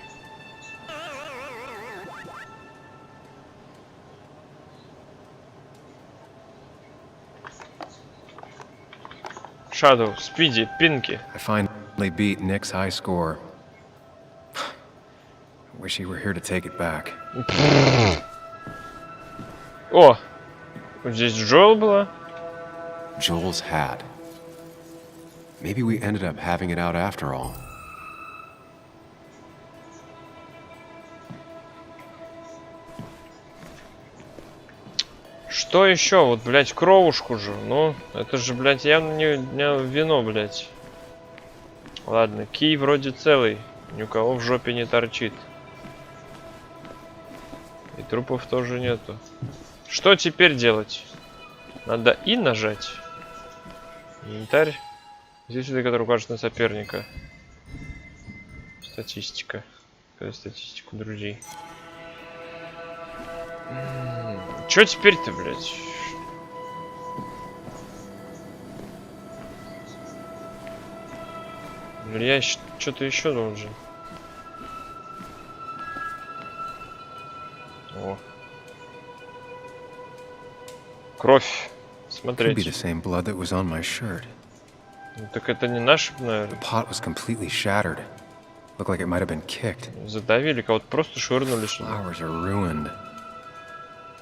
Shadow, Speedy, Pinky. I finally beat Nick's high score. Wish he were here to take it back. О! Здесь Джоэл была. Joel's hat. Maybe we ended up having it out after all. Что еще? Вот, блядь, кровушку же. Ну, это же, блядь, явно не вино, блядь. Ладно, кий вроде целый. Ни у кого в жопе не торчит. И трупов тоже нету. Что теперь делать? Надо И нажать. Инвентарь. Здесь это, который укажет на соперника. Статистика. Статистику друзей. Чё теперь-то, блядь? Или я что-то еще должен? О. Кровь. Смотреть. Ну, так это не наш, наверное. Задавили, кого-то просто швырнули сюда.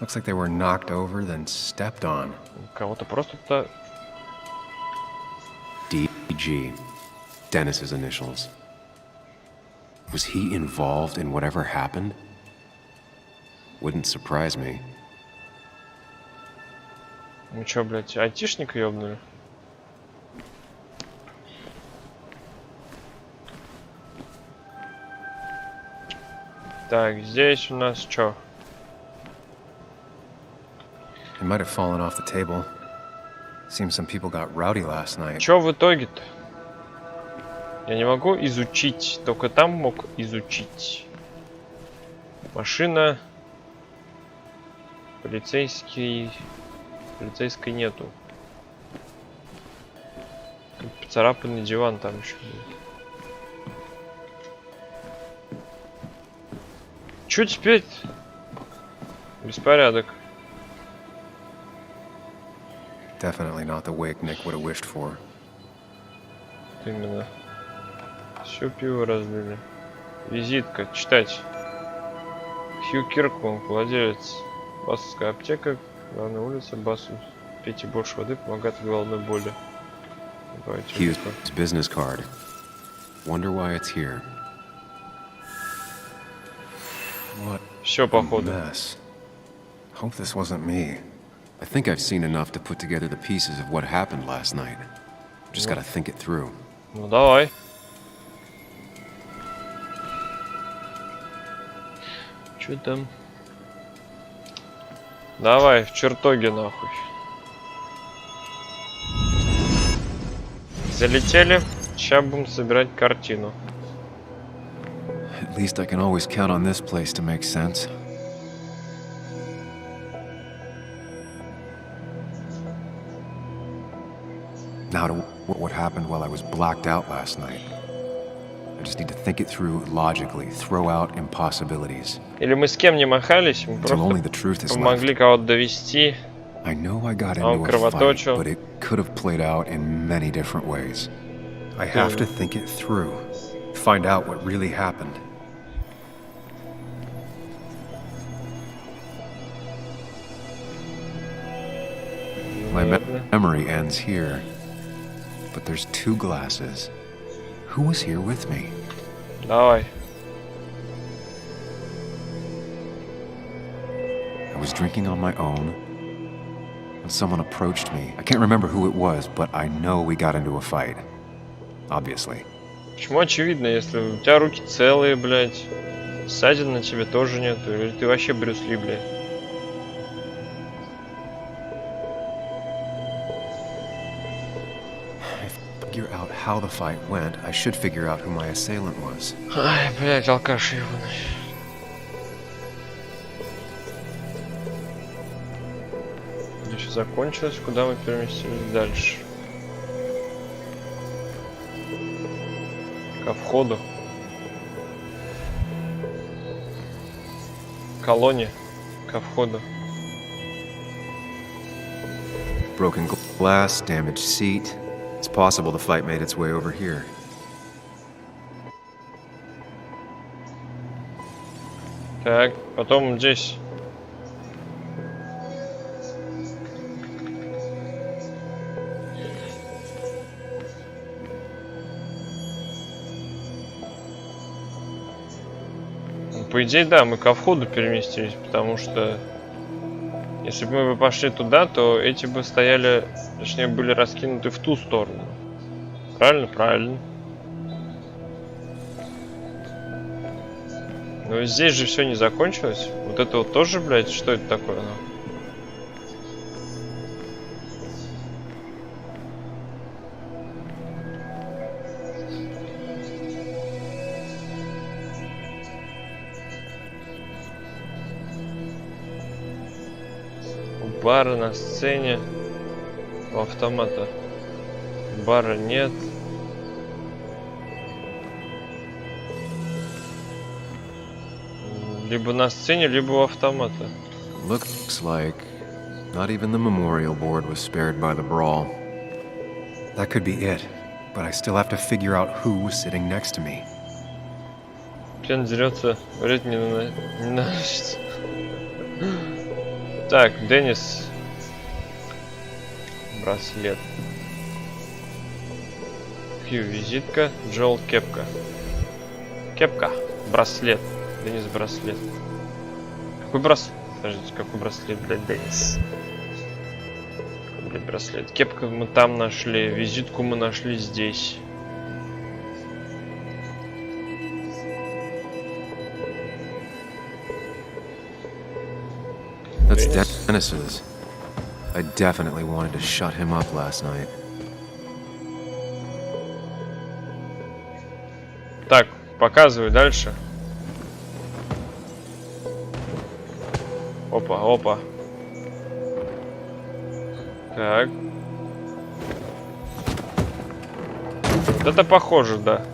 Looks like they were knocked over, then stepped on. Кого-то просто-то... DG. Dennis's initials. Was he involved in whatever happened? Wouldn't surprise me. Ну чё, блядь, айтишник ёбнули? Так, здесь у нас чё? It might have fallen off the table. Seems some people got rowdy last night. Чё в итоге-то? Я не могу изучить, только там мог изучить. Машина. Полицейской нету. Поцарапанный диван там еще будет. Чё теперь? Беспорядок. Definitely not the wake Nick would have wished for. Именно. Все пиво разлили. Визитка. Читать. Хью Киркман, владелец Басовская аптека, главная улица, Басу. Пейте больше воды, помогает от головной боли. Hugh's business card. Wonder why it's here. What Все походу. mess. Hope this wasn't me. I think I've seen enough to put together the pieces of what happened last night. Just gotta think it through. Ну давай. Чё там? Давай, в чертоге нахуй. Залетели. Сейчас будем собирать картину. At least I can always count on this place to make sense. Now to what happened while I was blacked out last night. I just need to think it through logically, throw out impossibilities. Или мы с кем не махались, мы Till only the просто truth is помогли left. кого-то довести. I know I got А он into a fight, кровоточил. but it could have played out in many different ways. I have to think it through, find out what really happened. My memory ends here, but there's two glasses. Who was here with me? Давай. I was drinking on my own when someone approached me. I can't remember who it was, but I know we got into a fight. Obviously. Почему очевидно, если у тебя руки целые, блядь, ссадин на тебе тоже нету, или ты вообще Брюс Ли, блядь? Figure out how the fight went, I should figure out who my assailant was. Ай, блядь, алкаш ебаный. Здесь закончилось, куда мы переместились дальше? Ко входу. Колонне. Ко входу. Broken glass, damaged seat. It's possible the fight made its way over here. Так, потом здесь. Ну, по идее, да, мы ко входу переместились, потому что если бы мы пошли туда, то эти бы стояли, точнее, были раскинуты в ту сторону. Правильно? Правильно. Но здесь же все не закончилось. Вот это вот тоже, блядь, что это такое? Ну? У бара на сцене, у автомата бара нет. Либо на сцене, либо у автомата. Looks like not even the memorial board was spared by the brawl. That could be it, but I still have to figure out who was sitting next to me. Член дерется, вред не наносится. Так, Деннис. Браслет. Хью, визитка. Джоэл, кепка. Кепка. Браслет. Деннис, браслет. Какой браслет? Подождите, какой браслет, блядь, Деннис? Какой, блядь, браслет? Кепку мы там нашли, визитку мы нашли здесь. That's Dennis's. I definitely wanted to shut him up last night. Так, показывай дальше. Опа, опа. Так. Это похоже, да.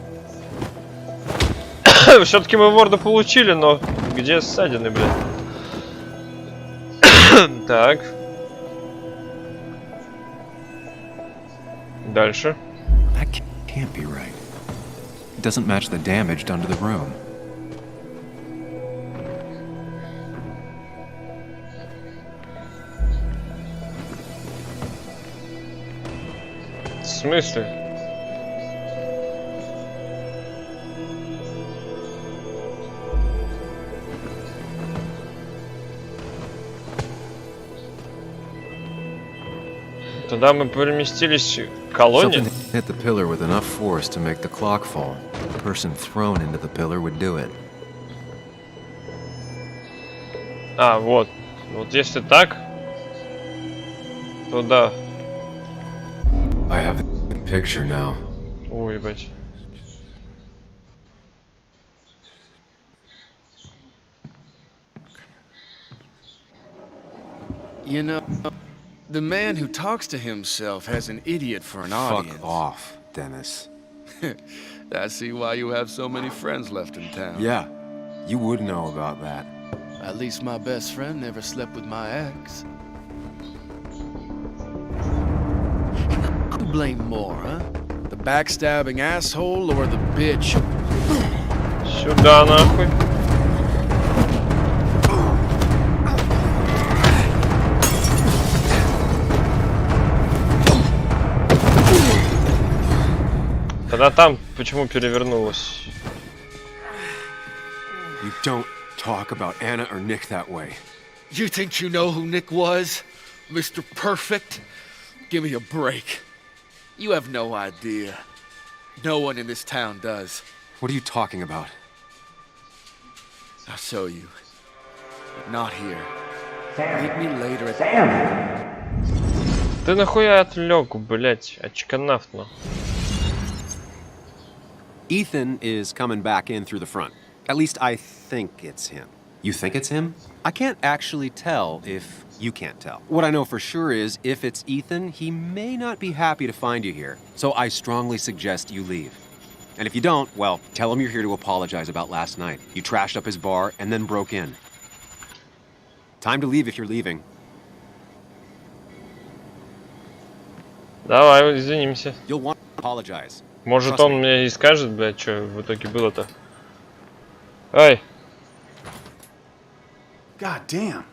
Все-таки мы ворда получили, но где ссадины, блядь? Так. Дальше. That can't be right. It doesn't match the damage done to the room. В смысле? Туда мы переместились к колонне. Something hit the pillar with enough force to make the clock fall. The person thrown into the pillar would do it. А, вот. Вот если так, то да. I have the picture now. Ой, ебать. You know, the man who talks to himself has an idiot for an audience. Fuck off, Dennis. I see why you have so many friends left in town. Yeah, you would know about that. At least my best friend never slept with my ex. Who blame more, huh? The backstabbing asshole or the bitch? Сюда нахуй. Тогда там почему перевернулось? You don't talk about Anna or Nick that way. You think you know who Nick was? Mr. Perfect? Give me a break. You have no idea. No one in this town does. What are you talking about? I'll show you. But not here. Meet me later at... Ты нахуя отвлек, блять, очканавт, ну. Ethan is coming back in through the front. At least I think it's him. You think it's him? I can't actually tell if you can't tell. What I know for sure is, if it's Ethan, he may not be happy to find you here. So I strongly suggest you leave. And if you don't, well, tell him you're here to apologize about last night. You trashed up his bar and then broke in. Time to leave if you're leaving. Давай, извинимся. You'll want to apologize. Может, он мне и скажет, блядь, что в итоге было-то. Ай! God damn.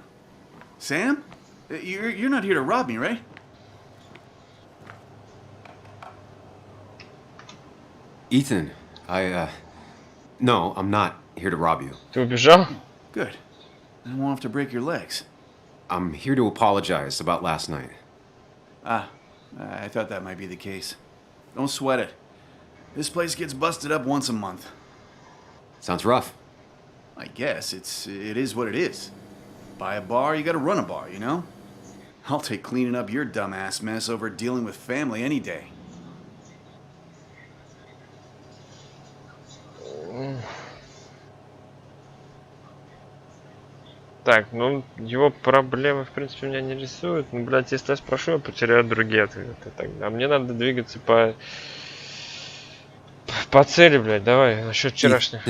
Sam? You're not here to rob me, right? Ethan, no, I'm not here to rob you. Ты убежал? Good. I won't have to break your legs. I'm here to apologize about last night. Ah, I thought that might be the case. Don't sweat it. This place gets busted up once a month. Sounds rough. I guess it is what it is. Buy a bar, you gotta run a bar, you know? I'll take cleaning up your dumbass mess over dealing with family any day. Так, ну, его проблемы, в принципе, меня не рисуют. Ну, блядь, если я спрошу, я потеряю другие ответы. Тогда мне надо двигаться по цели, блядь. Давай, насчет вчерашнего.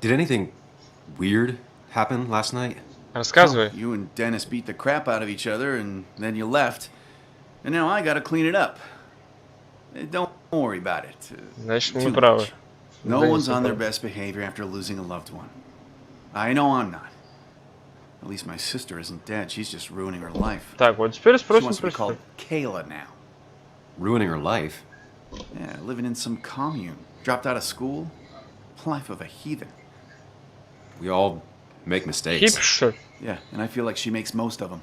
Did anything weird happen last night? Рассказывай. You and Dennis beat the crap out of each other, and then you left. And now I gotta clean it up. Don't worry about it. Значит, мы правы. No one's on their best behavior after losing a loved one. I know I'm not. At least my sister isn't dead. She's just ruining her life. Так, вот теперь She спросим wants to be про called Kayla now. Ruining her life? Yeah, living in some commune. Dropped out of school. Life of a heathen. We all make mistakes. Hipster. Yeah, and I feel like she makes most of them.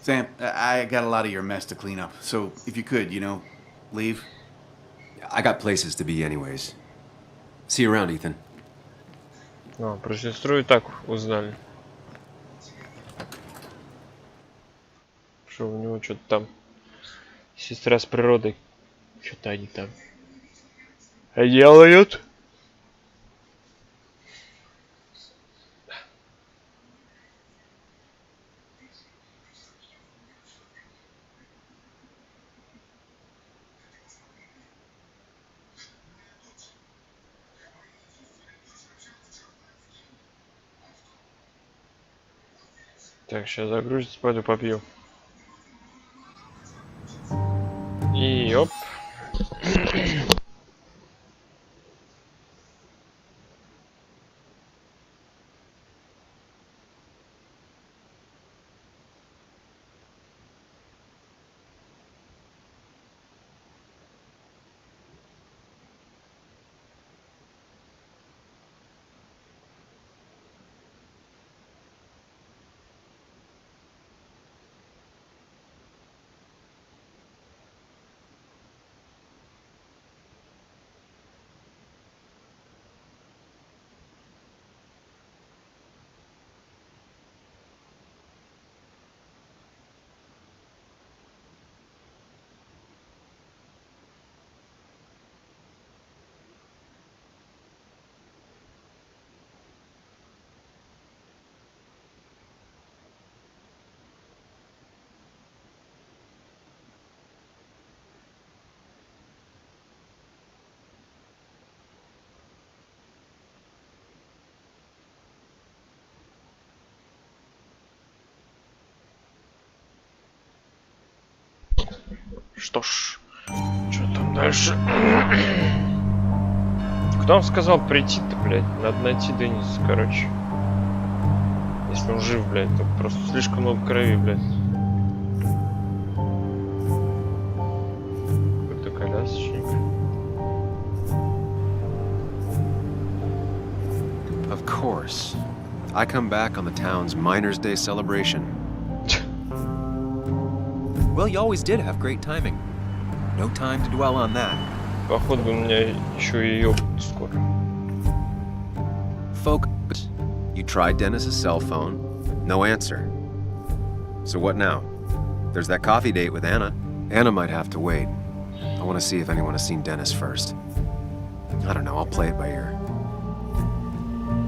Sam, I got a lot of your mess to clean up. So if you could, leave. I got places to be anyways. See you around, Ethan. А, про сестру и так узнали. Что у него что-то там. Сестра с природой. Что-то они там делают. Так, сейчас загрузится, пойду попью. И оп. Что ж, что там дальше? Кто вам сказал прийти-то, блядь? Надо найти Денниса, короче. Если он жив, блядь, то просто слишком много крови, блядь. Какой-то колясочник. Of course. I come back on the town's Miners' Day celebration. Well, you always did have great timing. No time to dwell on that. Походу у меня еще и ёбнут скоро. Focus. You tried Dennis's cell phone. No answer. So what now? There's that coffee date with Anna. Anna might have to wait. I want to see if anyone has seen Dennis first. I don't know, I'll play it by ear.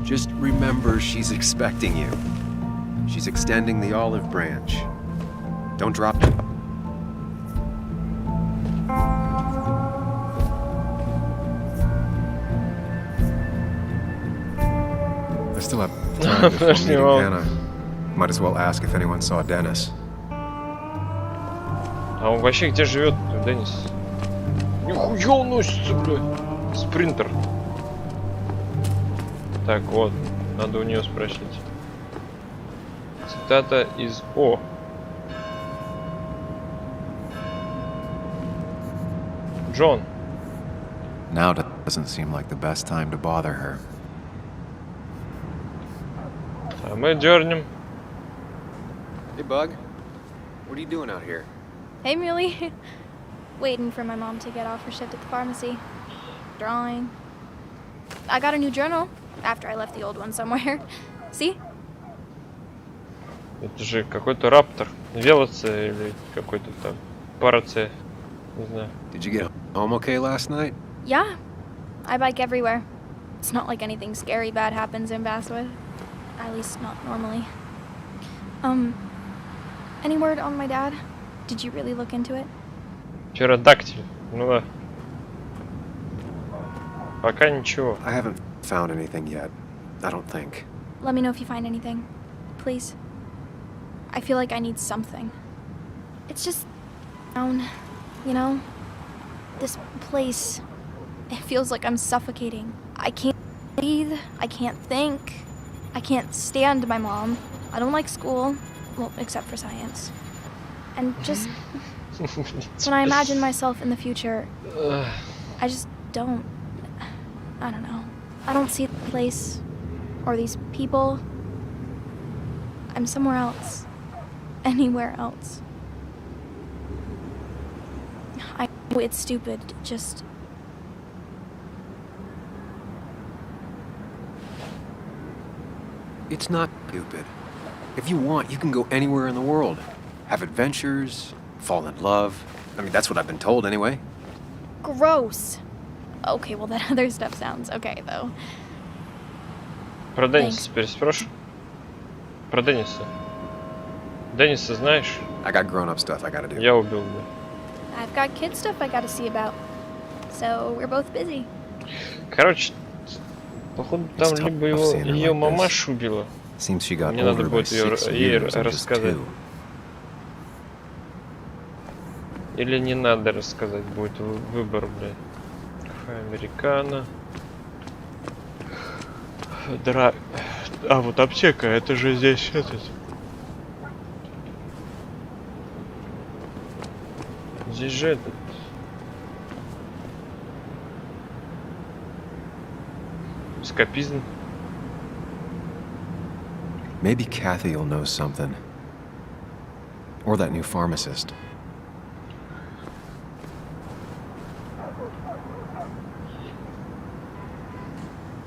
Just remember she's expecting you. She's extending the olive branch. Don't drop it. I still have time before meeting Anna. Might as well ask if anyone saw Dennis. А он вообще где живет, Деннис? Нихуя он носится, блядь. Спринтер. Так, вот. Надо у нее спросить. Цитата из О. Джон. Now doesn't seem like the best time to bother her. А мы дернем. Hey, Bug. What are you doing out here? Hey, Muley. Waiting for my mom to get off her shift at the pharmacy. Drawing. I got a new journal after I left the old one somewhere. See? Это же какой-то раптор. Велоце или какой-то там параце. Не знаю. Did you get home okay last night? Yeah. I bike everywhere. It's not like anything scary bad happens in Basswood. At least not normally. Any word on my dad? Did you really look into it? Птеродактиль. Ну да. Пока ничего. I haven't found anything yet. I don't think. Let me know if you find anything. Please. I feel like I need something. It's just you know? This place. It feels like I'm suffocating. I can't breathe. I can't think. I can't stand my mom. I don't like school. Well, except for science. And just when I imagine myself in the future, I just don't. I don't know. I don't see the place or these people. I'm somewhere else. Anywhere else. I know it's stupid, just... It's not stupid. If you want, you can go anywhere in the world. have adventures, fall in love. I mean, that's what I've been told anyway. Gross. Okay, well that other stuff sounds okay, though. Про Денниса теперь спрошу. Про Денниса. Денниса знаешь? I got grown-up stuff I gotta do. Я убил, да. I've got kid stuff I gotta see about. So we're both busy. Короче, походу там либо ее мамаша убила. Мне надо будет ей рассказать. Или не надо рассказать, будет выбор, блядь. Кафе американо. А вот аптека, это же здесь этот. Здесь же этот. Эскапизм. Maybe Kathy will know something. Or that new pharmacist.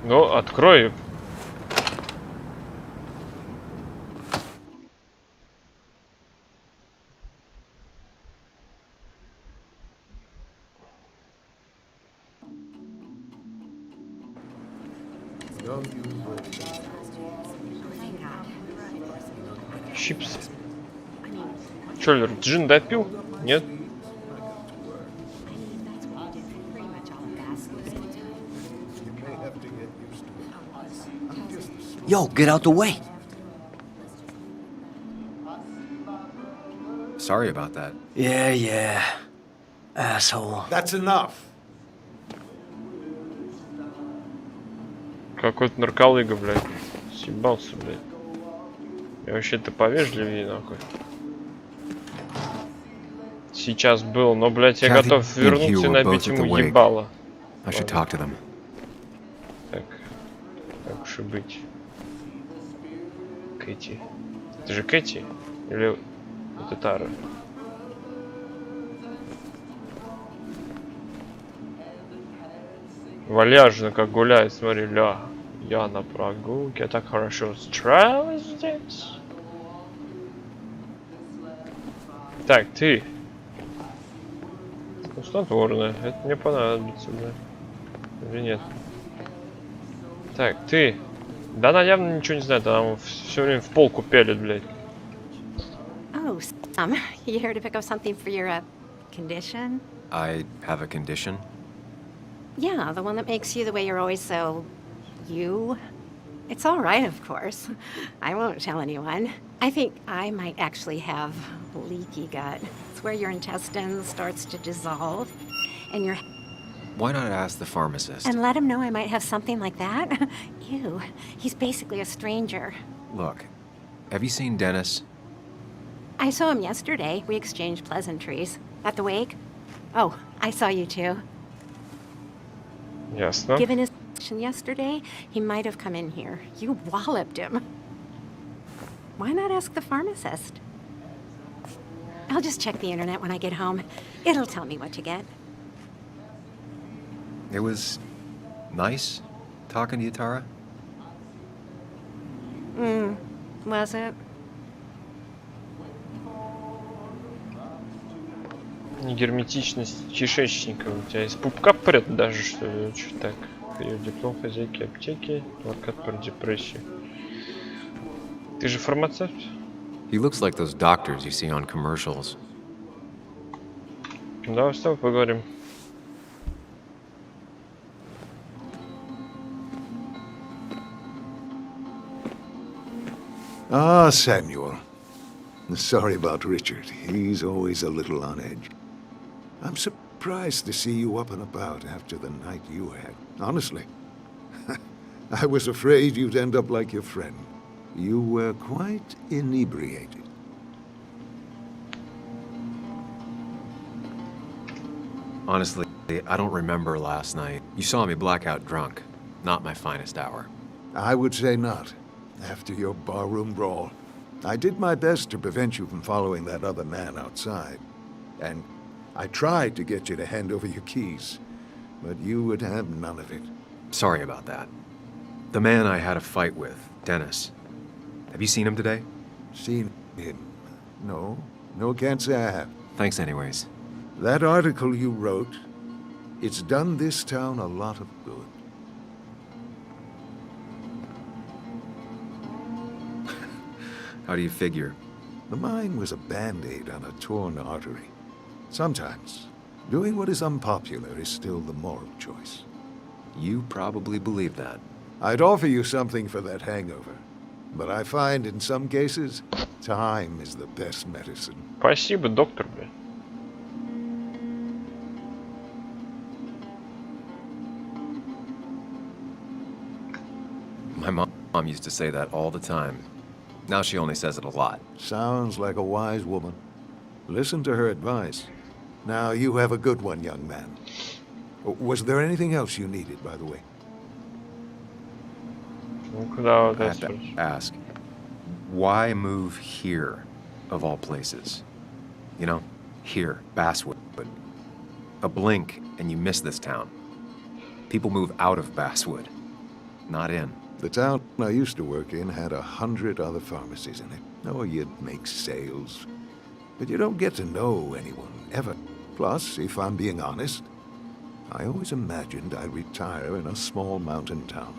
Ну, открой. Чипсы. Чё, джин допил? Нет? Yo, get out the way. Sorry about that. Yeah. Asshole. That's enough. Какой-то нарколыга, блядь. Съебался, блядь. Я вообще-то повежливее, нахуй. Сейчас был, но, блядь, я готов вернуться и набить ему ебало. Так, как уж и быть. Кэти. Это же Кэти? Или это Тара? Вальяжно как гуляет, смотри, ля. Я на прогулке, я так хорошо устроилась здесь. Так, ты. Ну, снотворное. Это мне понадобится, да. Или нет? Так, ты. Да она явно ничего не знает, она все время в пол пелит, блядь. Oh, Sam, you here to pick up something for your condition? I have a condition? Yeah, the one that makes you the way you're always so... you? It's all right, of course. I won't tell anyone. I think I might actually have leaky gut. It's where your intestine starts to dissolve, and your... Why not ask the pharmacist? And let him know I might have something like that? Ew, he's basically a stranger. Look, have you seen Dennis? I saw him yesterday. We exchanged pleasantries. At the wake? Oh, I saw you too. Ясно. Given his action yesterday, he might have come in here. You walloped him. Why not ask the pharmacist? I'll just check the internet when I get home. It'll tell me what to get. It was nice talking to you, Tara. Was it? Негерметичность кишечника. У тебя из пупка прет даже, что ли? Что так? Ее диплом хозяйки аптеки. Плакат про депрессию. Ты же фармацевт? He looks like those doctors you see on commercials. Давай с тобой поговорим. Ah, Samuel. Sorry about Richard. He's always a little on edge. I'm surprised to see you up and about after the night you had. Honestly. I was afraid you'd end up like your friend. You were quite inebriated. Honestly, I don't remember last night. You saw me blackout drunk. Not my finest hour. I would say not. After your barroom brawl. I did my best to prevent you from following that other man outside. And I tried to get you to hand over your keys. But you would have none of it. Sorry about that. The man I had a fight with, Dennis. Have you seen him today? Seen him? No. No, can't say I have. Thanks anyways. That article you wrote, it's done this town a lot of good. How do you figure? The mine was a band-aid on a torn artery. Sometimes, doing what is unpopular is still the moral choice. You probably believe that. I'd offer you something for that hangover, but I find in some cases, time is the best medicine. Спасибо, доктор, блядь. My mom used to say that all the time. Now she only says it a lot. Sounds like a wise woman. Listen to her advice. Now, you have a good one, young man. Was there anything else you needed, by the way? I have to ask, why move here, of all places? You know, here, Basswood. A blink and you miss this town. People move out of Basswood, not in. The town I used to work in had 100 other pharmacies in it. Oh, you'd make sales. But you don't get to know anyone, ever. Plus, if I'm being honest, I always imagined I'd retire in a small mountain town.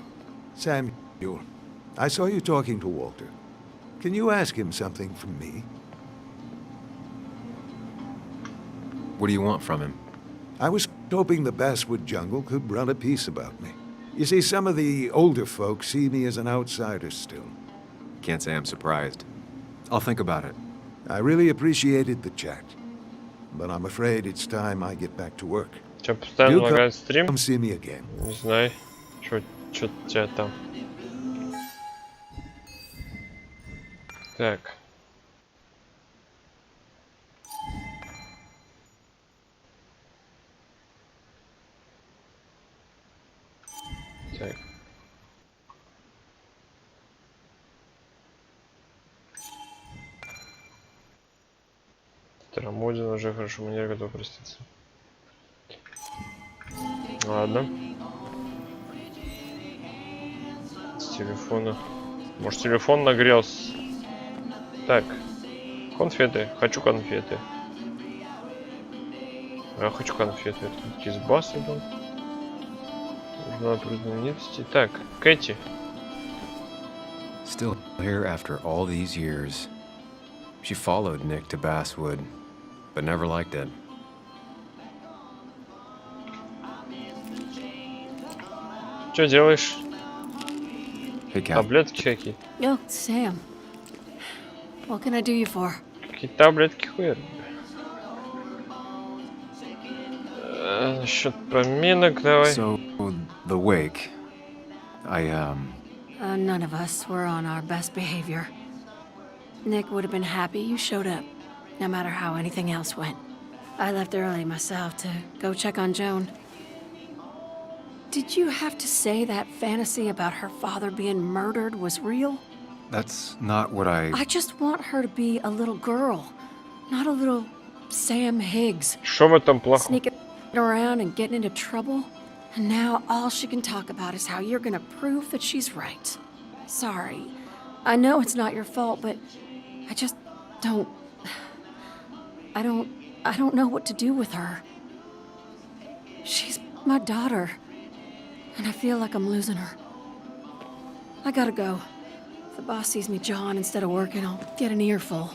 Samuel, I saw you talking to Walter. Can you ask him something from me? What do you want from him? I was hoping the Basswood jungle could run a piece about me. You see, some of the older folks see me as an outsider still. Can't say I'm surprised. I'll think about it. I really appreciated the chat, but I'm afraid it's time I get back to work. Че, постоянно You'll лагает стрим? come see me again. Не знаю. Чё у тебя там? Так. Так. Тарамудин уже хорошо, манера готов проститься. Ладно. С телефона. Может, телефон нагрелся. Так. Конфеты. Хочу конфеты. Я хочу конфеты. Это какие-то из баса был. Нужна знаменитости. Так, Кэти. Still here after all these years. She followed Nick to Basswood, but never liked it. Что делаешь? Hey, Kat. Таблетки какие? Oh, Sam. What can I do you for? Какие таблетки хуя? Насчет поминок давай. So, the wake. None of us were on our best behavior. Nick would have been happy you showed up, no matter how anything else went. I left early myself to go check on Joan. Did you have to say that fantasy about her father being murdered was real? That's not what I just want her to be a little girl, not a little Sam Higgs. Что в этом плохого? Sneaking around and getting into trouble. And now all she can talk about is how you're gonna prove that she's right. Sorry. I know it's not your fault, but I just don't... I don't know what to do with her. She's my daughter. And I feel like I'm losing her. I gotta go. If the boss sees me jawing instead of working, I'll get an earful.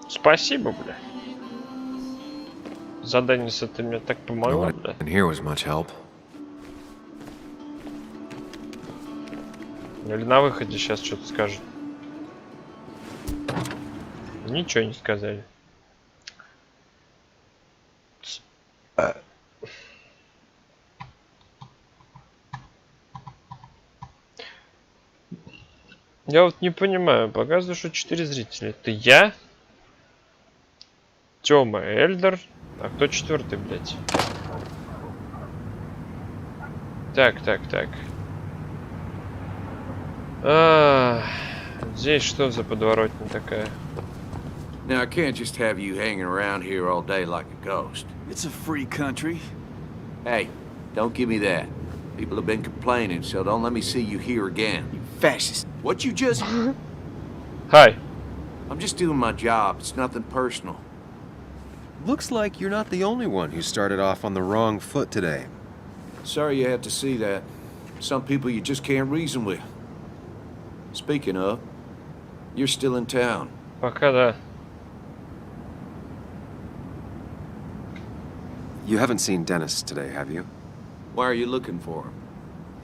Спасибо, бля. Задание, ты мне так no помогла, one бля. in here was much help. Или на выходе сейчас что-то скажет. Ничего не сказали. Я вот не понимаю, показываю, что 4 зрителя. Это я, Тёма, Эльдер. А кто четвертый, блядь? Так. Здесь что за подворотня такая? Now, I can't just have you hanging around here all day like a ghost. It's a free country. Hey, don't give me that. People have been complaining, so don't let me see you here again. Fascist. What you just... Hi. I'm just doing my job. It's nothing personal. Looks like you're not the only one who started off on the wrong foot today. Sorry you had to see that. Some people you just can't reason with. Speaking of, you're still in town. Пока да. You haven't seen Dennis today, have you? Why are you looking for him?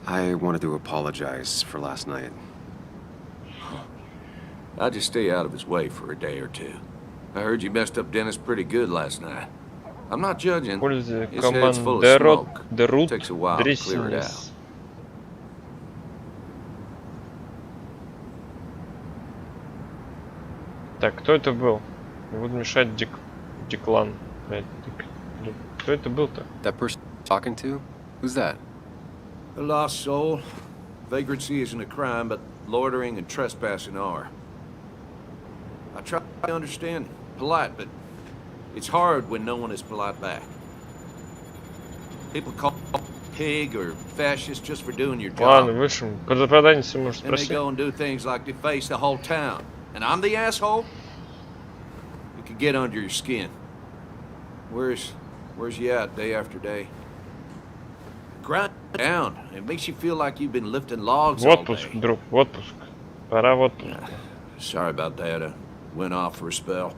I wanted to apologize for last night. I'll just stay out of his way for a day or two. I heard you messed up Dennis pretty good last night. I'm not judging. Пользуйся His head's full of командерот smoke. Дерут Takes a while to clear it out. Дрессинес. Так, кто это был? Не буду мешать Деклан. Блин, кто это был-то? That person talking to? Who's that? A lost soul. Vagrancy isn't a crime, but loitering and trespassing are. I try to understand. Polite, but it's hard when no one is polite back. People call pig or fascist just for doing your job. Ладно, вышел. Продавец может And they спросить. go and do things like deface the whole town. And I'm the asshole? It could get under your skin. Where's you at day after day? Grind down. It makes you feel like you've been lifting logs В all отпуск, day. друг, в отпуск. Пора в отпуск. Sorry about that. I went off for a spell.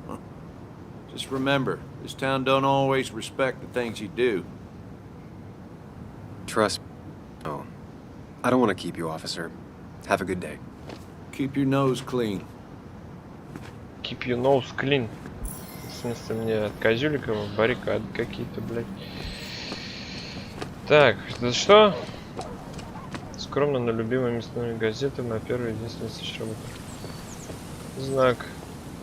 Just remember, this town don't always respect the things you do. Trust me. Oh. I don't want to keep you, officer. Have a good day. Keep your nose clean. Keep your nose clean. В смысле, мне от Козюликова баррикады какие-то, блядь. Так, это что? Скромно, но любимая мясная газета, моя первая единственная работа. Знак.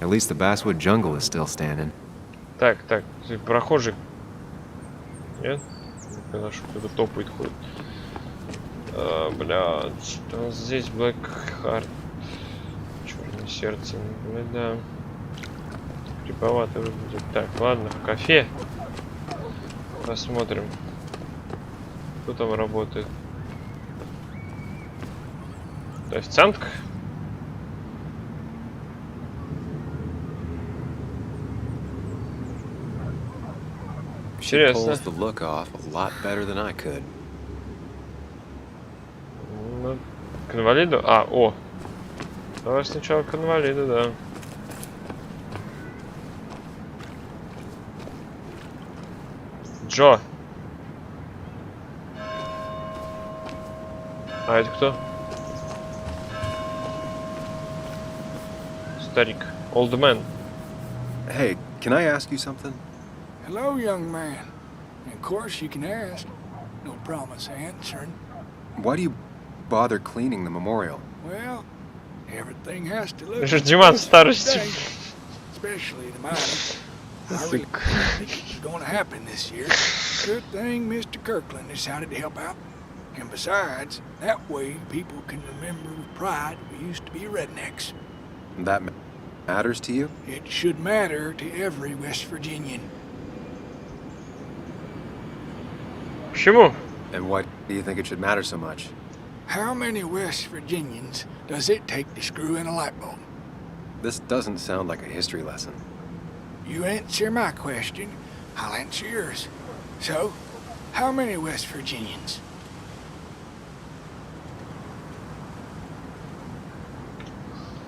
At least the Basswood Jungle is still standing. Так, прохожий. Нет? Когда кто-то топает, ходит. Блядь, что здесь Black Heart. Черное сердце. Ну да. Криповато выглядит. Так, ладно, в кафе. Посмотрим. Кто там работает? Официантка? She Интересно. pulls the look off a lot better than I could. Ну, к инвалиду? А, о. Давай сначала к инвалиду, да. Джо. А это кто? Старик. Old man. Hey, can I ask you something? Hello, young man. Of course you can ask. No promise answering. Why do you bother cleaning the memorial? Well, everything has to look Диман старости. today, especially the minor. I really think it's going to happen this year. Good thing Mr. Kirkland decided to help out. And besides, that way people can remember with pride we used to be rednecks. That matters to you? It should matter to every West Virginian. Почему? And why do you think it should matter so much? How many West Virginians does it take to screw in a light bulb? This doesn't sound like a history lesson. You answer my question, I'll answer yours. So, how many West Virginians?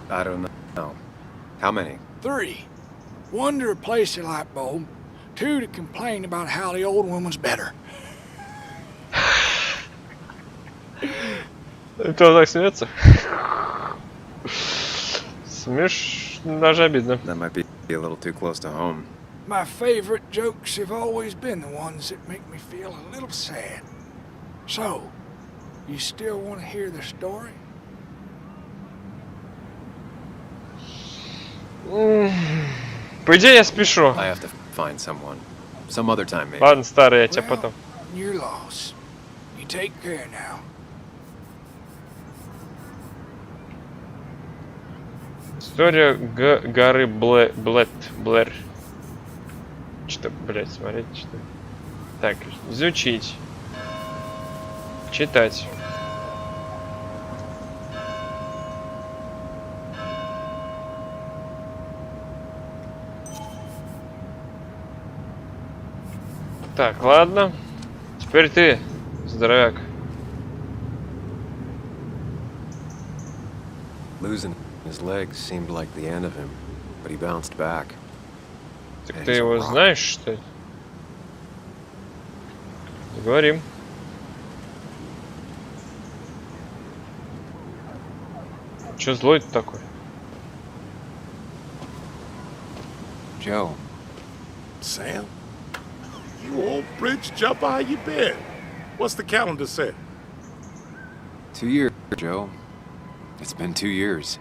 I don't know. How many? 3. 1 to replace a light bulb, 2 to complain about how the old one was better. Кто так смеется? Даже обидно. That might be a little too close to home. My favorite jokes have always been the ones that make me feel a little sad. So, you still want to hear the story? По идее, я спешу. I have to find someone. Some other time, maybe. Ладно, старый, я тебя потом. You're lost. You take care now. История горы Блэр. Что, блять, смотреть, что. Так, изучить. Читать. Так, ладно. Теперь ты, здоровяк. Losing his legs seemed like the end of him, but he bounced back. Так And ты he's a его rock. знаешь, что ли? Говорим. Чё злой-то такой? Joe. Sam? You old bridge jumper, how you been? What's the calendar say? 2 years, Joe. It's been 2 years.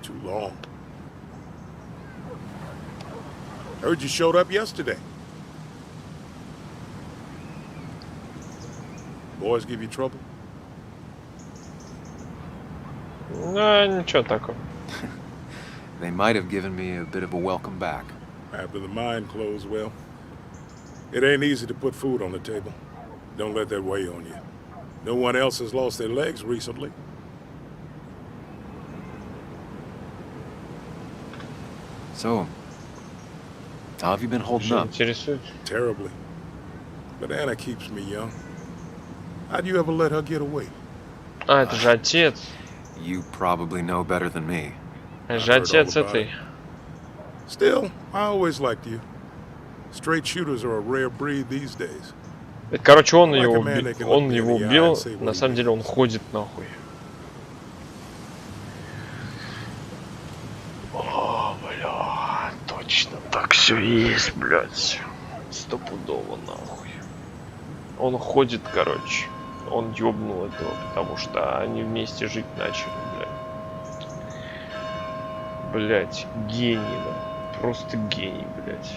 Too long. Heard you showed up yesterday. Boys give you trouble? Ну, ничего такого. They might have given me a bit of a welcome back. After the mine closed, well, it ain't easy to put food on the table. Don't let that weigh on you. No one else has lost their legs recently. So, how have you been holding up? Terribly. But Anna keeps me young. How'd you ever let her get away? А, это же отец. You probably know better than me. Это же отец этой. Still, I always liked you. Straight shooters are a rare breed these days. Короче, он его убил, на самом деле он ходит нахуй. О, бля, точно так все есть, блядь. Стопудово нахуй. Он ходит, короче. Он ёбнул этого, потому что они вместе жить начали, блядь. Блядь, гений, да. Просто гений, блядь.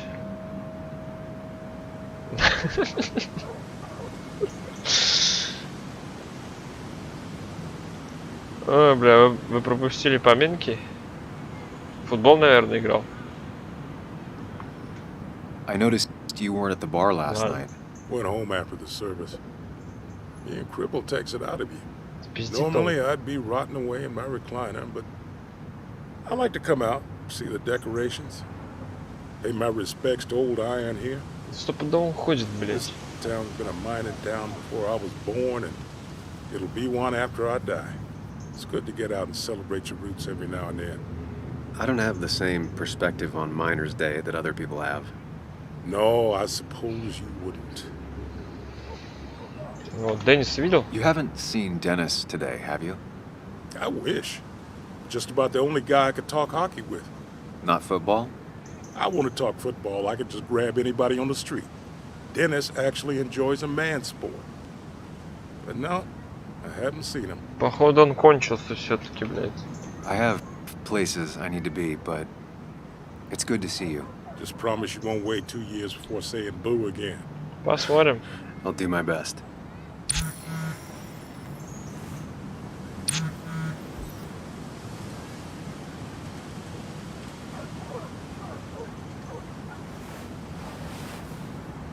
О, бля, вы пропустили поминки? Футбол, наверное, играл. I noticed you weren't at the bar last night. Went home after the service. Being crippled takes it out of you. Пиздец. Normally I'd be rotting away in my recliner, but I like to come out, see the decorations. Pay my respects to old iron here. Стопудово ходит, блядь. This town's been a mining town before I was born, and it'll be one after I die. It's good to get out and celebrate your roots every now and then. I don't have the same perspective on Miners' Day that other people have. No, I suppose you wouldn't. Вот, Деннис видел? You haven't seen Dennis today, have you? I wish. Just about the only guy I could talk hockey with. Not football? I want to talk football. I could just grab anybody on the street. Dennis actually enjoys a man sport. But no, I haven't seen him. Походу он кончился все-таки, блядь. I have places I need to be, but it's good to see you. Just promise you won't wait 2 years before saying boo again. Посмотрим. I'll do my best.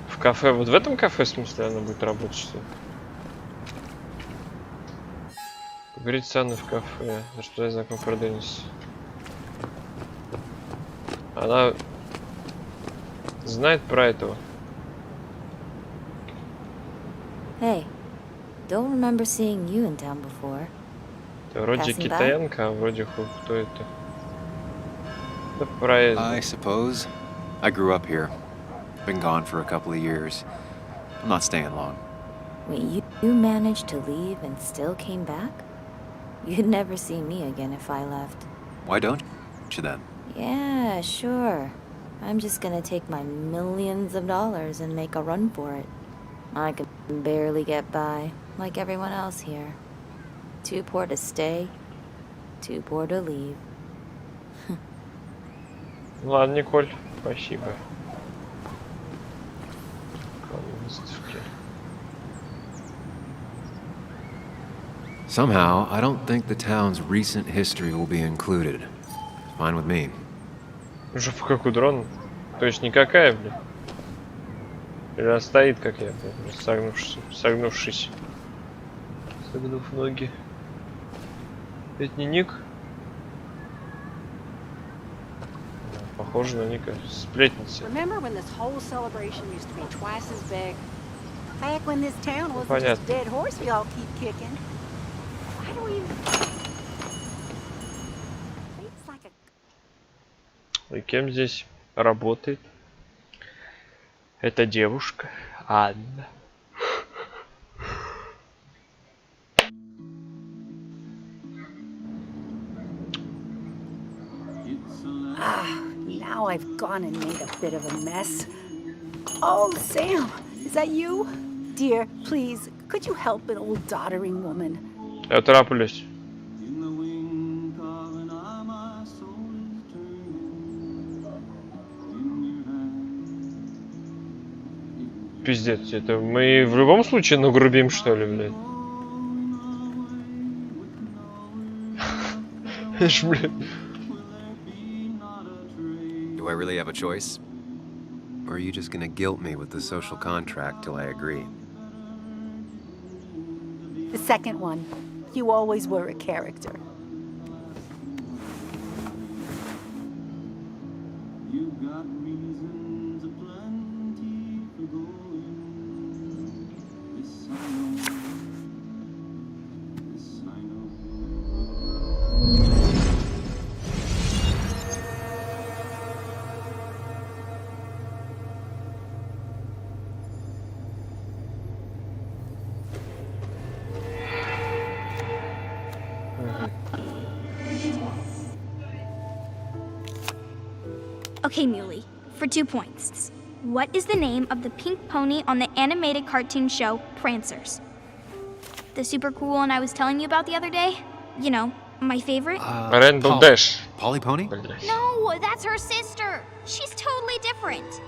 В кафе, вот в этом кафе, в смысле, она будет работать, что ли? Говорить цены в кафе. За что я знаком про Деннис? Она знает про этого. Hey, don't remember seeing you in town before. Это вроде Passing by? китаянка, а вроде кто это? Да про это. I suppose. I grew up here. Been gone for a couple of years. I'm not staying long. Wait, you managed to leave and still came back? You'd never see me again if I left. Why don't you then? Yeah, sure. I'm just gonna take my millions of dollars and make a run for it. I can barely get by, like everyone else here. Too poor to stay, too poor to leave. Ладно, Николь, спасибо. Somehow, I don't think the town's recent history will be included. Fine with me. Жопа как у дрона. То есть никакая, блин. Или она стоит, как я, блин, согнувшись. Согнув ноги. Это не Ник? Да, похоже на Ника. Сплетница. Remember when this whole celebration used to be twice as big? Back when this town wasn't just Понятно. a dead horse we all keep kicking. Why do we... It's like a... И кем здесь работает эта девушка? Анна. Now I've gone and made a bit of a mess. Oh, Sam, is that you? Dear, please, could you help an old doddering woman? Я тороплюсь. Пиздец, это мы в любом случае нагрубим, что ли, блядь? Блядь. Do I really have a choice? Or are you just gonna guilt me with the social contract till I agree? The second one. You always were a character. Okay, Muley, for 2 points. What is the name of the pink pony on the animated cartoon show Prancers? The super cool one I was telling you about the other day? You know, my favorite? Rainbow Dash. Polly Pony? No, that's her sister. She's totally different.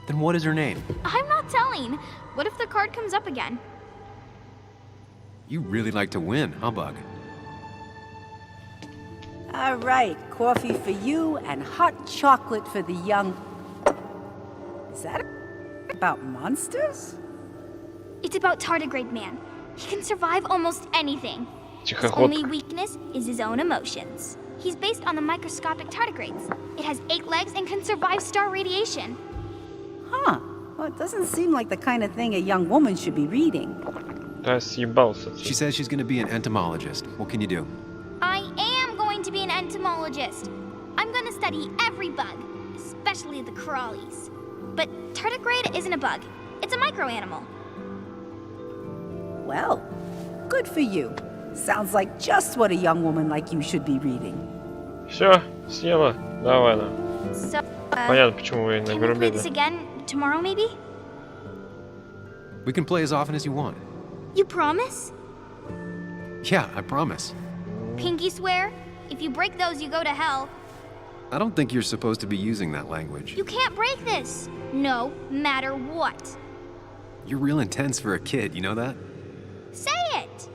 Then what is her name? I'm not telling. What if the card comes up again? You really like to win, huh, Bug? All right, coffee for you and hot chocolate for the young... Is that about monsters? It's about Tardigrade Man. He can survive almost anything. His Тихоход. only weakness is his own emotions. He's based on the microscopic tardigrades. It has 8 legs and can survive star radiation. Huh. Well, it doesn't seem like the kind of thing a young woman should be reading. Да съебался. She says she's gonna be an entomologist. What can you do? I am going to be an entomologist. I'm going to study every bug, especially the crawlies. But tardigrade isn't a bug. It's a microanimal. Well, good for you. Sounds like just what a young woman like you should be reading. Все, съела. Давай, да. So, Понятно, почему вы can we play нагрубили. this again tomorrow, maybe? We can play as often as you want. You promise? Yeah, I promise. Pinky swear? If you break those, you go to hell. I don't think you're supposed to be using that language. You can't break this. No matter what. You're real intense for a kid, you know that? Say it.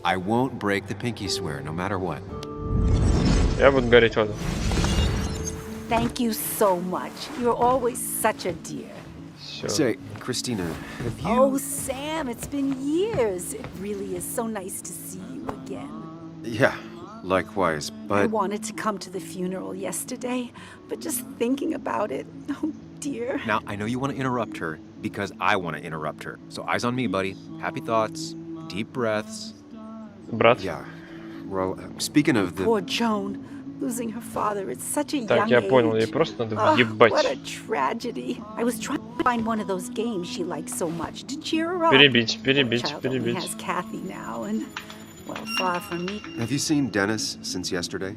I won't break the pinky swear, no matter what. Я буду гореть в аду. Thank you so much. You're always such a dear. Say, Christina, have you... Oh, Sam, it's been years. It really is so nice to see you again. Yeah, likewise, I but... wanted to come to the funeral yesterday, but just thinking about it, oh dear. Now, I know you want to interrupt her because I want to interrupt her. So eyes on me, buddy. Happy thoughts, deep breaths. Брат? Yeah. Well, speaking of the... Poor Joan, losing her father at such a Так, young я age. понял, ей просто надо What a въебать. tragedy. I was trying to find one of those games she likes so much to cheer her up. Перебить, Poor перебить, child only перебить. has Kathy now, and, well, far from me. Have you seen Dennis since yesterday?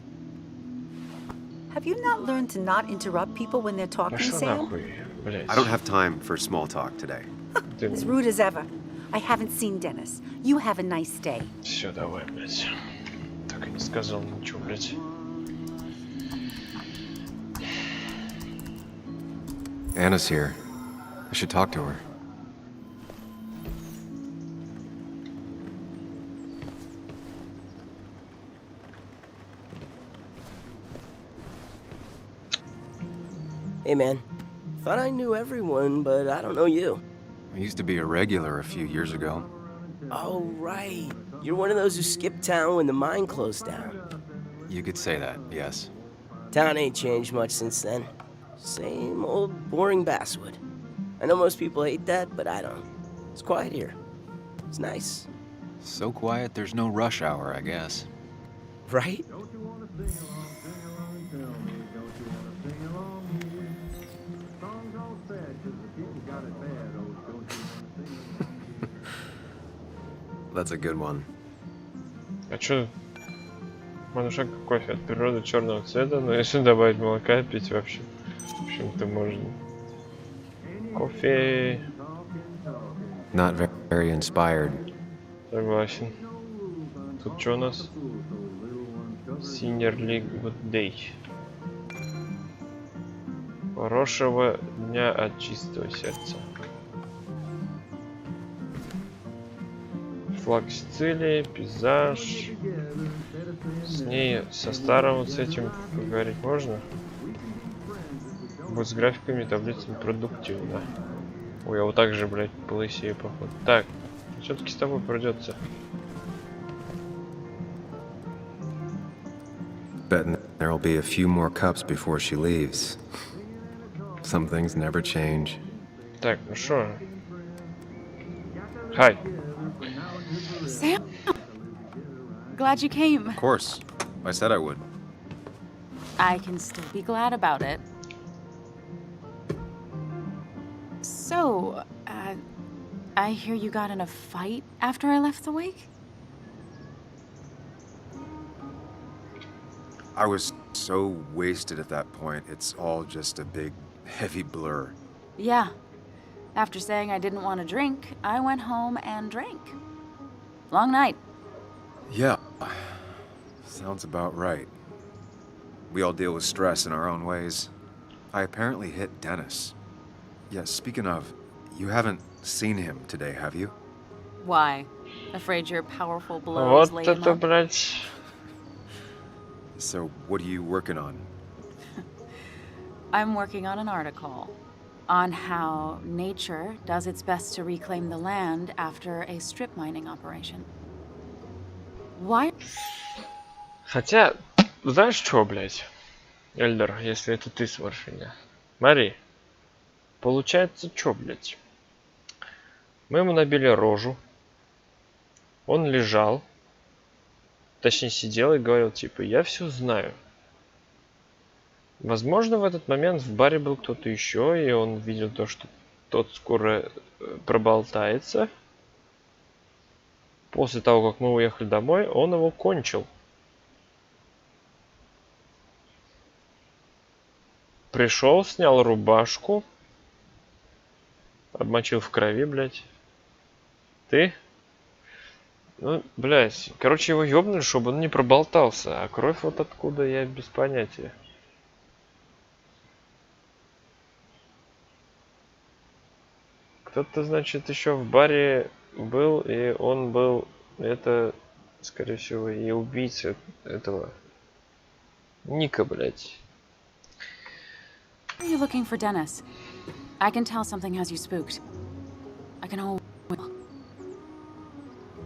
Have you not learned to not interrupt people when they're talking, Пошла Sam? нахуй, блядь. I don't have time for small talk today. As rude as ever. I haven't seen Dennis. You have a nice day. Все, давай, блядь. Так и не сказал ничего, блядь. Anna's here. I should talk to her. Hey, man. Thought I knew everyone, but I don't know you. I used to be a regular a few years ago. Oh, right. You're one of those who skipped town when the mine closed down. You could say that, yes. Town ain't changed much since then. Same old boring basswood. I know most people hate that, but I don't. It's quiet here. It's nice. So quiet, there's no rush hour, I guess. Right? That's a good one. А чё? Манушак кофе от природы черного цвета, но если добавить молока, пить вообще. В общем-то можно. Кофе. Not very inspired. Согласен. Тут что у нас? Senior Good Day. Хорошего дня от чистого сердца. Флаг Сицилии, пейзаж. С ней, со старым вот с этим поговорить можно? Вот с графиками, таблицами продуктивно. Ой, я вот так же, блядь, полысею, походу. Так, все-таки с тобой придется. Betting there'll be a few more cups before she leaves. Some things never change. Так, ну шо? Hi. Sam! Glad you came. Of course. I said I would. I can still be glad about it. So, I hear you got in a fight after I left the wake? I was so wasted at that point, it's all just a big, heavy blur. Yeah. After saying I didn't want to drink, I went home and drank. Long night. Yeah. Sounds about right. We all deal with stress in our own ways. I apparently hit Dennis. Yeah, speaking of, you haven't seen him today, have you? Why? Afraid your powerful blows laid him up? Блять. So, what are you working on? I'm working on an article on how nature does its best to reclaim the land after a strip mining operation. Why? Хотя, знаешь что, блять? Эльдер, если это ты сваришь меня. Смотри. Получается, что, блять? Мы ему набили рожу. Он лежал. Точнее, сидел и говорил, типа, я все знаю. Возможно, в этот момент в баре был кто-то еще, и он видел то, что тот скоро проболтается. После того, как мы уехали домой, он его кончил. Пришел, снял рубашку. Обмочил в крови, блядь. Ты? Ну, блядь. Короче, его ёбнули, чтобы он не проболтался. А кровь вот откуда, я без понятия. Кто-то, значит, еще в баре был, и он был, это, скорее всего, и убийца этого Ника, блядь. Why are you looking for Dennis? I can tell something has you spooked. I can hold.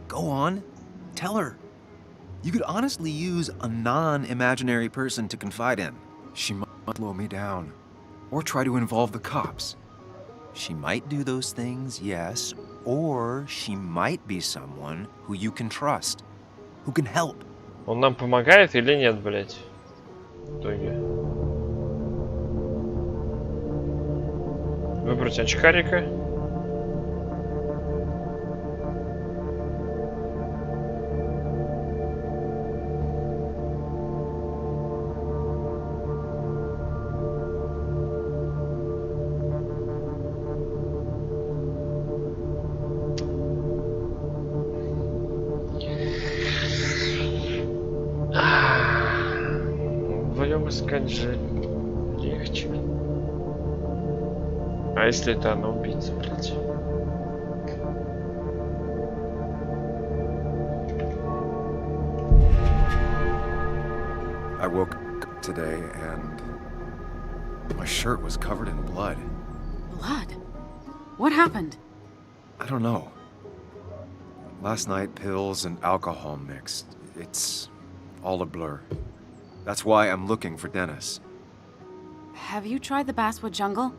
Go on. Tell her. You could honestly use a non-imaginary person to confide in. She might blow me down. Or try to involve the cops. She might do those things, yes. Or she might be someone who you can trust. Who can help. Он нам помогает или нет, блядь? В итоге. Выбрать очкарика. Вдвоем искать же легче. А если это она убийца, блядь? I woke up today and my shirt was covered in blood. Blood? What happened? I don't know. Last night, pills and alcohol mixed. It's all a blur. That's why I'm looking for Dennis. Have you tried the Basswood Jungle?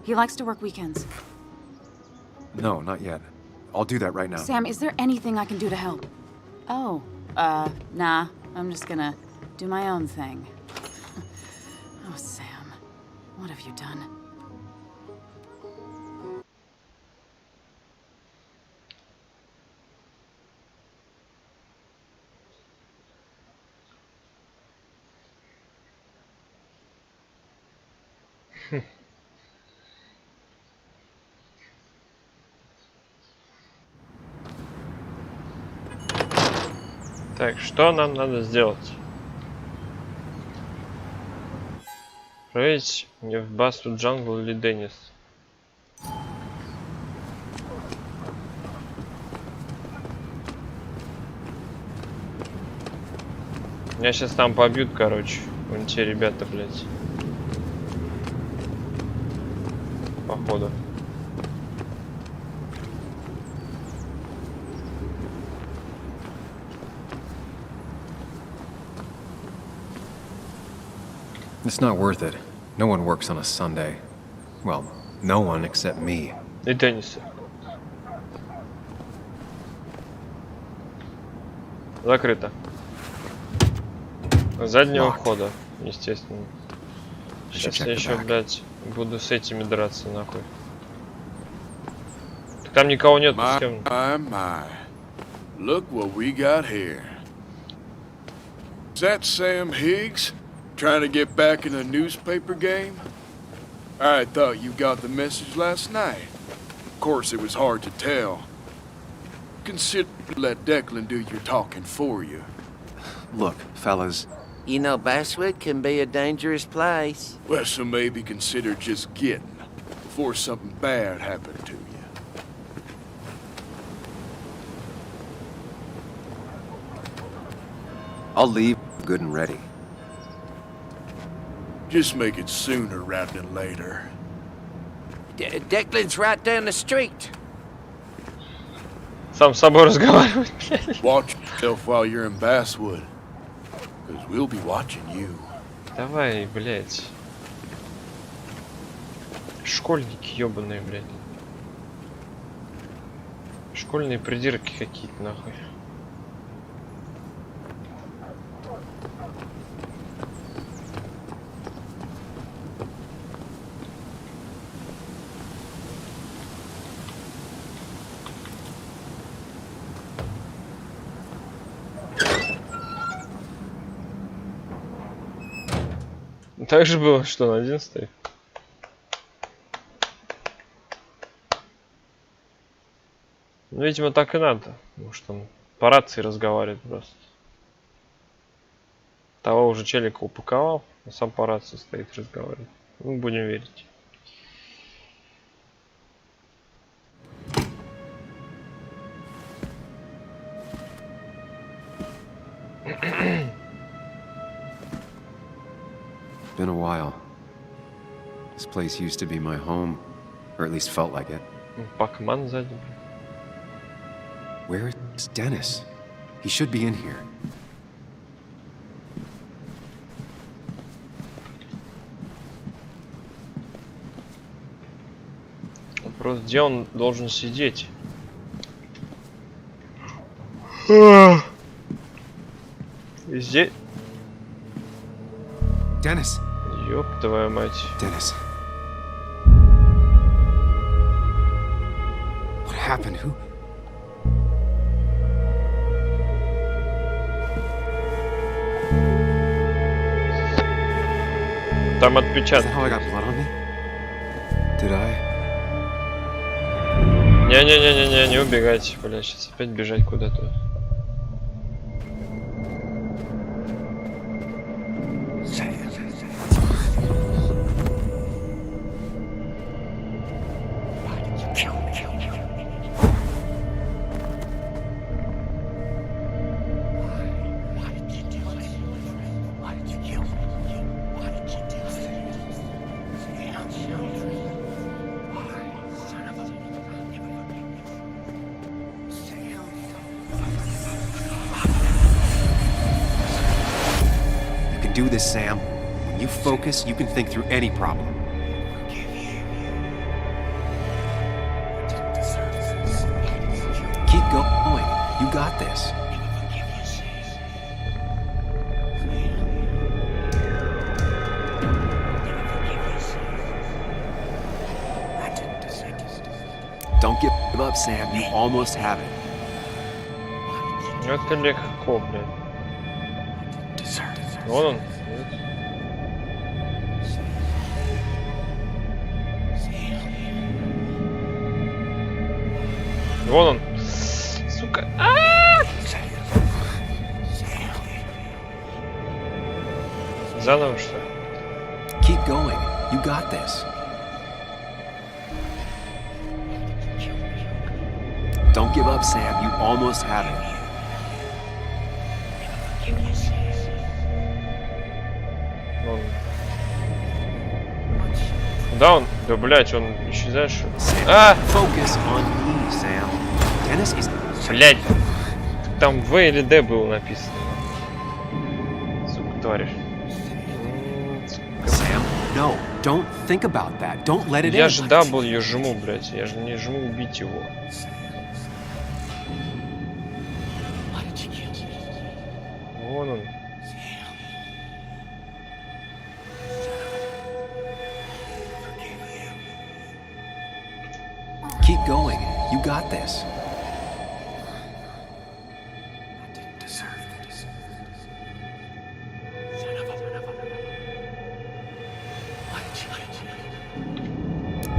He likes to work weekends. No, not yet. I'll do that right now. Sam, is there anything I can do to help? Oh, nah. I'm just gonna do my own thing. Oh, Sam. What have you done? Так, что нам надо сделать? Проверить, не в Basswood Jungle или Деннис. Меня сейчас там побьют, короче. Вон те ребята, блядь. Походу. It's not worth it. No one works on a Sunday. Well, no one except me. И Денниса. Закрыто. Заднего хода, естественно. Сейчас я еще, блядь, буду с этими драться, нахуй. Так там никого нет, с кем. My. Look what we got here. Is that Sam Higgs? Trying to get back in the newspaper game? I thought you got the message last night. Of course, it was hard to tell. Consider let Declan do your talking for you. Look, fellas. You know, Basswood can be a dangerous place. Well, so maybe consider just getting before something bad happened to you. I'll leave good and ready. Just make it sooner rather than later. Declan's right down the street. Сам с собой разговаривать. Watch yourself while you're in Basswood, because we'll be watching you. Давай, блядь. Школьники ёбаные, блядь. Школьные придирки какие-то, нахуй. Так же было, что на 11-й. Ну, видимо, так и надо. Потому что он по рации разговаривает просто. Того уже челика упаковал, а сам по рации стоит и разговаривает. Ну, будем верить. Been a while. This place used to be my home, or at least felt like it. Пакман сзади. Where is Dennis? He should be in here. Вопрос, где он должен сидеть? Здесь. Dennis. Ёб твою мать. Dennis. What happened? Who? Там отпечатки. How I got blood on me? Did I? Не-не-не-не-не, не убегайте, бля, сейчас опять бежать куда-то. can do this, Sam. When you focus, you can think through any problem. Keep going. You got this. Don't give up, Sam. You almost have it. Это легко, блядь. Вон он. Вон он. Сука. Заново что? Keep going. You got this. Don't give up, Sam. You almost have it. Вон. Куда он? Да, блять, он исчезает, что ли? Focus on me, Sam. Dennis is... Блять. Там В или Д было написано. Сука, тварь. Sam, no. Don't think about that. Don't let it Я in. же W жму, блять. Я же не жму убить его. Вон он. Keep going. You got this.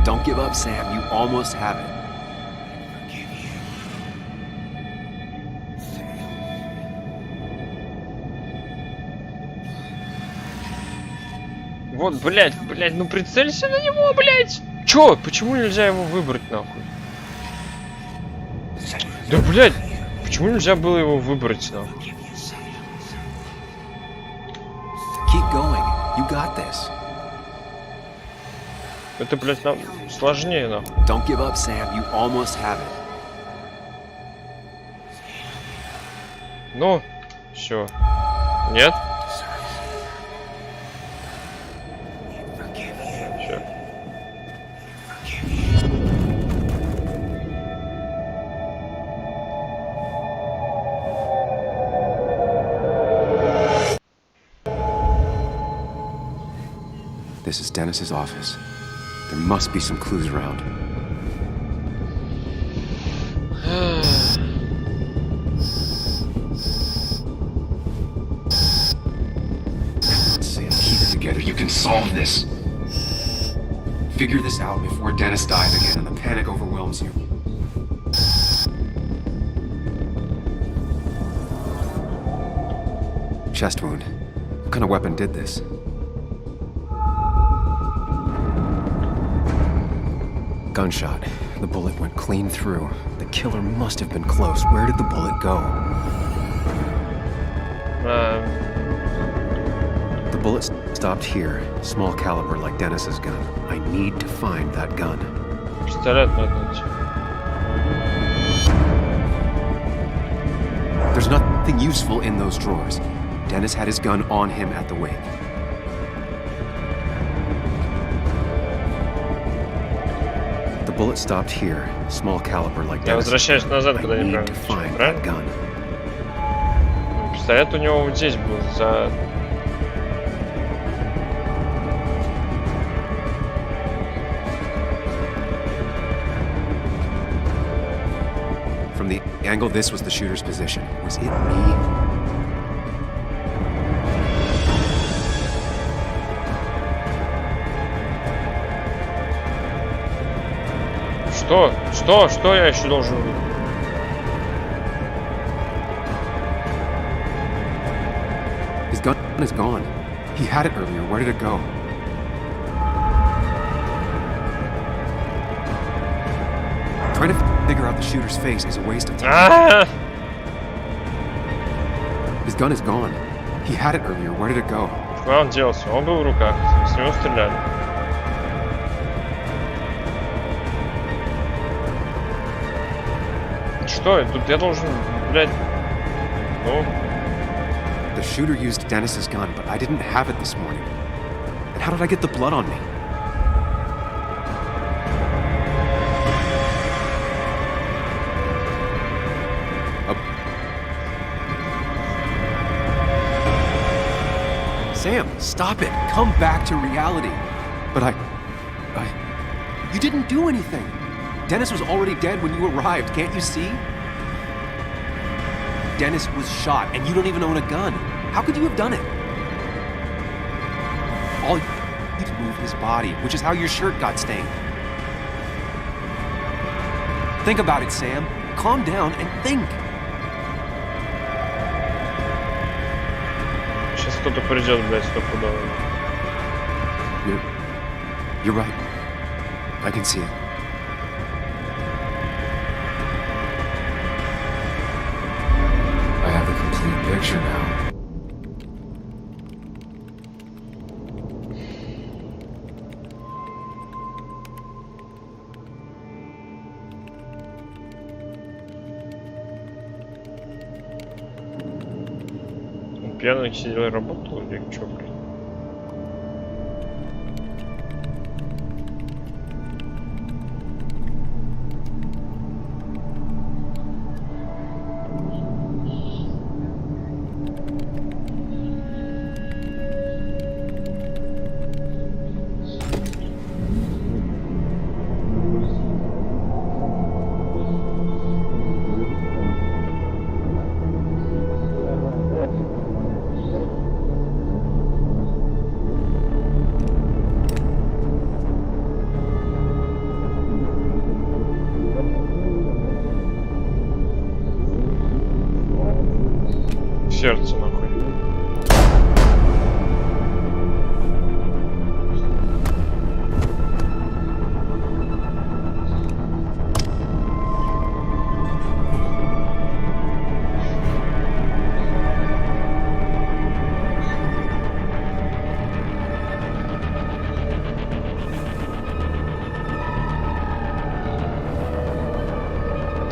Don't give up, Sam. You almost have it. Вот, блять, ну прицелься на него, блять! Чё? Почему нельзя его выбрать, нахуй? Да, блять! Почему нельзя было его выбрать, нахуй? Keep going. You got this. Это, блять, нам сложнее, нахуй. Don't give up, Sam. You almost have it. Ну, все. Нет? Все. This is Dennis's office. There must be some clues around. Sam, keep it together. You can solve this. Figure this out before Dennis dies again and the panic overwhelms you. Chest wound. What kind of weapon did this? Gunshot. The bullet went clean through. The killer must have been close. Where did the bullet go? The bullet stopped here. Small caliber like Dennis's gun. I need to find that gun. Пистолет надо. There's nothing useful in those drawers. Dennis had his gun on him at the wake. The bullet stopped here. Small caliber like Я Dennis. возвращаюсь назад, когда I не need to find that gun. Пистолет у него вот здесь был, за... From the angle, this was the shooter's position. Was it me? Что я еще должен... His gun is gone. He had it earlier. Where did it go? Trying to figure out the shooter's face is a waste of time. His gun is gone. He had it earlier. Where did it go? Куда он делся? Он был в руках. С него стреляли. Что? Тут я должен, блядь... Ну... The shooter used Dennis's gun, but I didn't have it this morning. And how did I get the blood on me? Sam, stop it. Come back to reality. But you didn't do anything. Dennis was already dead when you arrived, can't you see? Dennis was shot, and you don't even own a gun. How could you have done it? All you did was move his body, which is how your shirt got stained. Think about it, Sam. Calm down and think. Сейчас кто-то придет, блядь, стопудово. You're right. I can see it. I have the complete picture now. Он пьяный сидел и работал, или чё, блядь? Сердце, нахуй.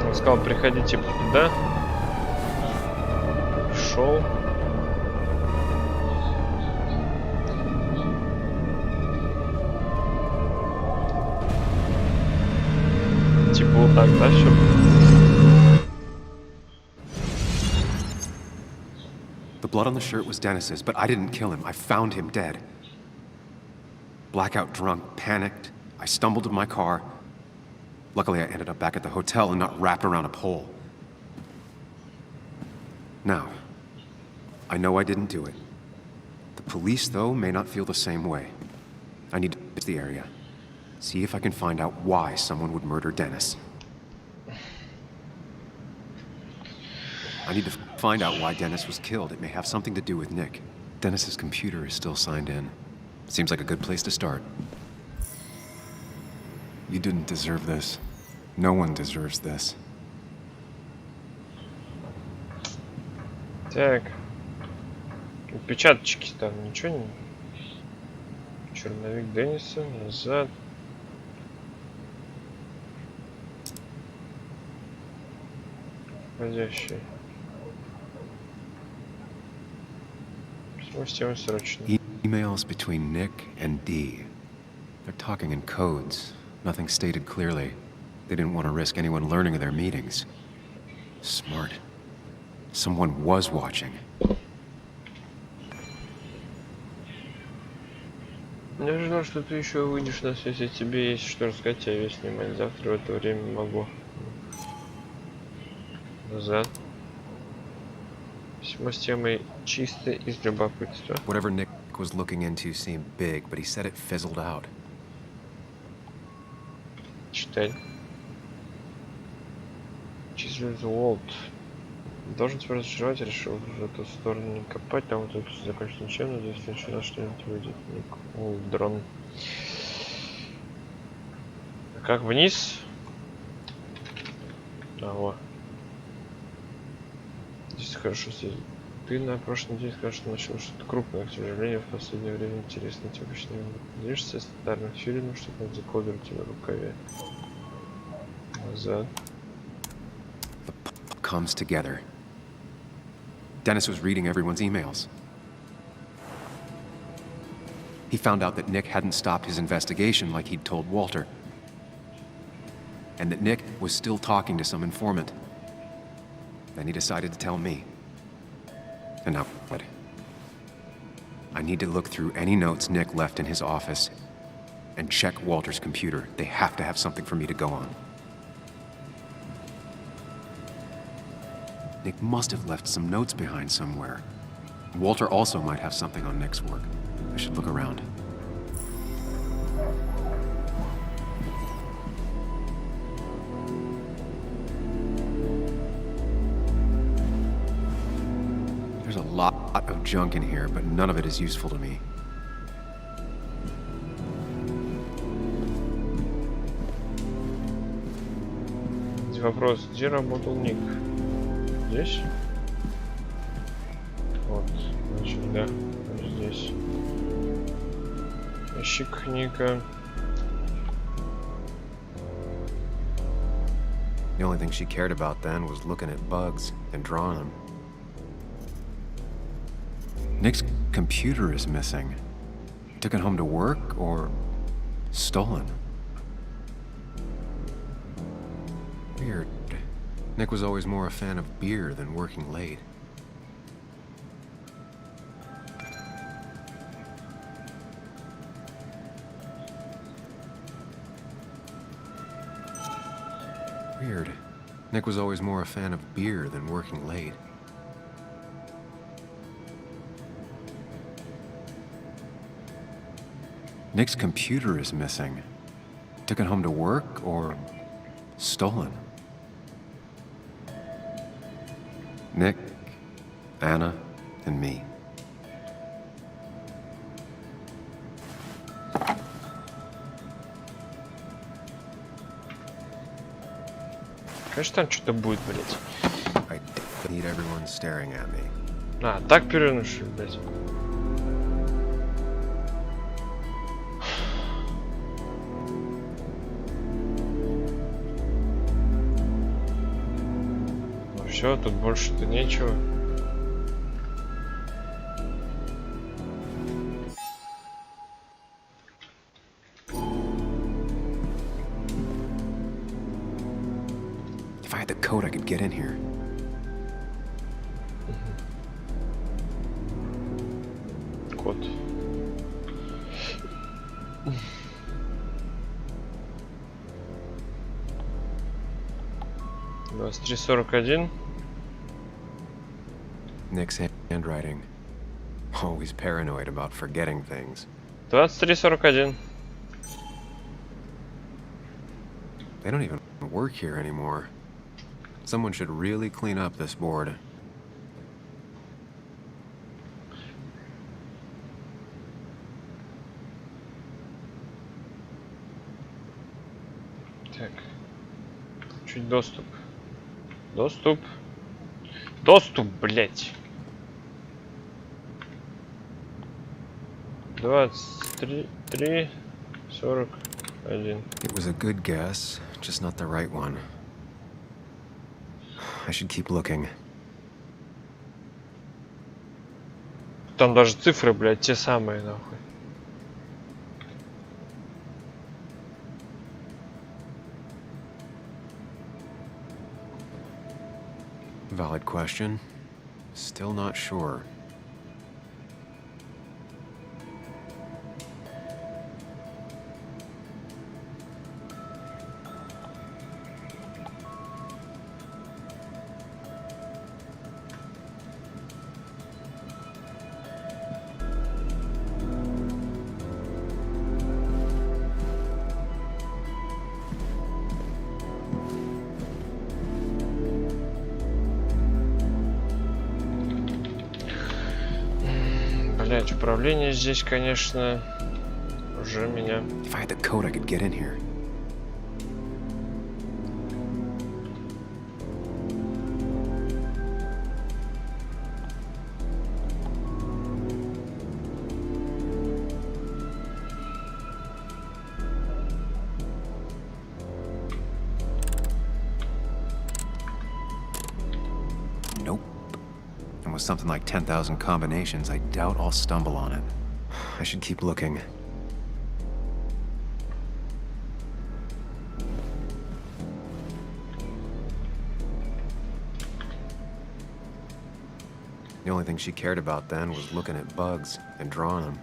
Он сказал, приходи типа туда. Шел. Типа вот так, да, все? The blood on the shirt was Dennis's, but I didn't kill him. I found him dead. Blackout drunk, panicked. I stumbled to my car. Luckily, I ended up back at the hotel and not wrapped around a pole. Now, I know I didn't do it. The police, though, may not feel the same way. I need to visit the area. See if I can find out why someone would murder Dennis. I need to find out why Dennis was killed. It may have something to do with Nick. Dennis's computer is still signed in. Seems like a good place to start. You didn't deserve this. No one deserves this. Так. Отпечаточки там ничего не... Черновик Денниса, назад. Входящий. Письмо с темой срочно. Emails between Nick and Dee. They're talking in codes. Nothing stated clearly. They didn't want to risk anyone learning of their meetings. Smart. Someone was watching. Я ждал, что ты еще выйдешь на связь, если тебе есть что рассказать, я весь снимать. Завтра в это время могу. Назад. Письмо с темой чисто из любопытства. Whatever Nick was looking into seemed big, but he said it fizzled out. Читать. Числится Уолт. Должен тебя разочаровать, решил в эту сторону не копать, там вот это закончится ничем, надеюсь, начало что-нибудь выйдет. Ник Уолдрон. Как вниз? Ага. Здесь хорошо сидит. Ты на прошлой неделе сказал, что начал что-то крупное, к сожалению, в последнее время интересно тебе обычно надеешься стандартных фильмов, что-то декодер у тебя в рукаве. Назад. Comes together. Dennis was reading everyone's emails. He found out that Nick hadn't stopped his investigation like he'd told Walter. And that Nick was still talking to some informant. Then he decided to tell me. And now what? I need to look through any notes Nick left in his office and check Walter's computer. They have to have something for me to go on. Nick must have left some notes behind somewhere. Walter also might have something on Nick's work. I should look around. There's a lot of junk in here, but none of it is useful to me. Вопрос, где работал Ник? Здесь? Вот, значит, да, здесь. Ящик Ника. The only thing she cared about then was looking at bugs and drawing them. Nick's computer is missing. Took it home to work or stolen? Weird. Nick was always more a fan of beer than working late. Weird. Nick was always more a fan of beer than working late. Nick's computer is missing. Took it home to work or stolen? Nick, Anna, and me. Конечно, там что-то будет, блять. I need everyone staring at me. А, так переноши, блять. Ну все, тут больше-то нечего. If I had the code, I could get in here. Код. $23.41. Nick's handwriting. Always paranoid about forgetting things. 23.41. They don't even work here anymore. Someone should really clean up this board. Так. Чуть доступ. Доступ. Доступ, блять. 23.41. It was a good guess, just not the right one. I should keep looking. Там даже цифры, блядь, те самые, нахуй. Valid question. Still not sure. Блять, управление здесь, конечно, уже меня. If I had the code, I could get in here. with something like 10,000 combinations, I doubt I'll stumble on it. I should keep looking. The only thing she cared about then was looking at bugs and drawing them.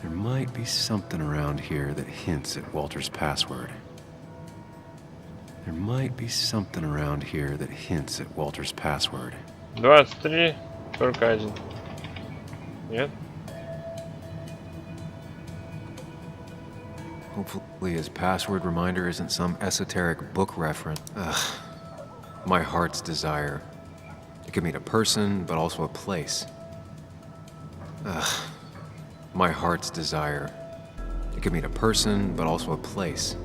There might be something around here that hints at Walter's password. There might be something around here that hints at Walter's password. 23, только один. Нет? Hopefully his password reminder isn't some esoteric book reference. Ugh. My heart's desire. It could mean a person, but also a place. Ugh. My heart's desire. It could mean a person, but also a place.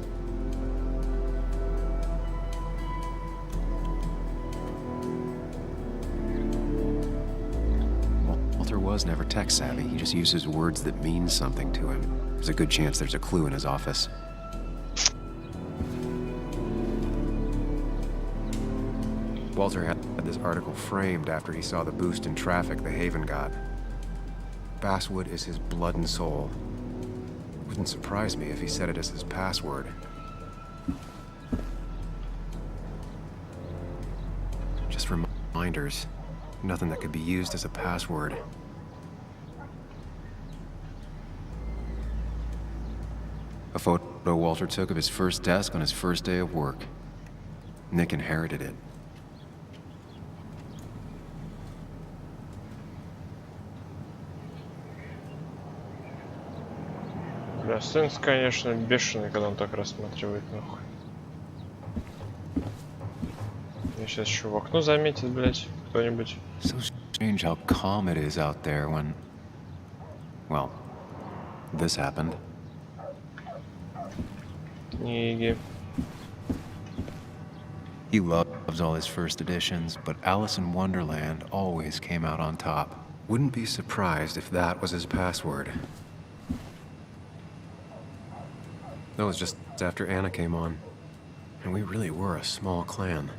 Walter was never tech-savvy. He just uses words that mean something to him. There's a good chance there's a clue in his office. Walter had this article framed after he saw the boost in traffic the Haven got. Basswood is his blood and soul. Wouldn't surprise me if he said it as his password. Just reminders. Nothing that could be used as a password. A photo Walter took of his first desk on his first day of work. Nick inherited it. Бля, Сенс, конечно, бешеный, когда он так рассматривает, нахуй. Меня сейчас еще в окно заметит, блядь, кто-нибудь. So strange how calm it is out there when... Well, this happened. Книги. He loves all his first editions, but Alice in Wonderland always came out on top. Wouldn't be surprised if that was his password. That was just after Anna came on. And we really were a small clan.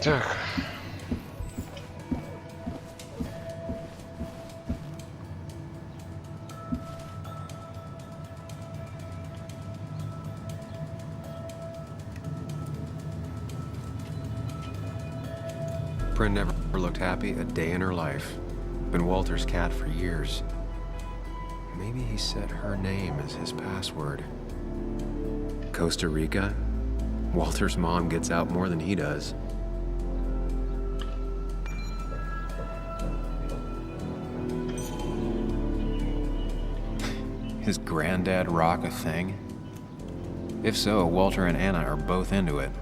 Так. Bryn never looked happy a day in her life. Been Walter's cat for years. Maybe he set her name as his password. Costa Rica? Walter's mom gets out more than he does. His granddad rock a thing? If so, Walter and Anna are both into it.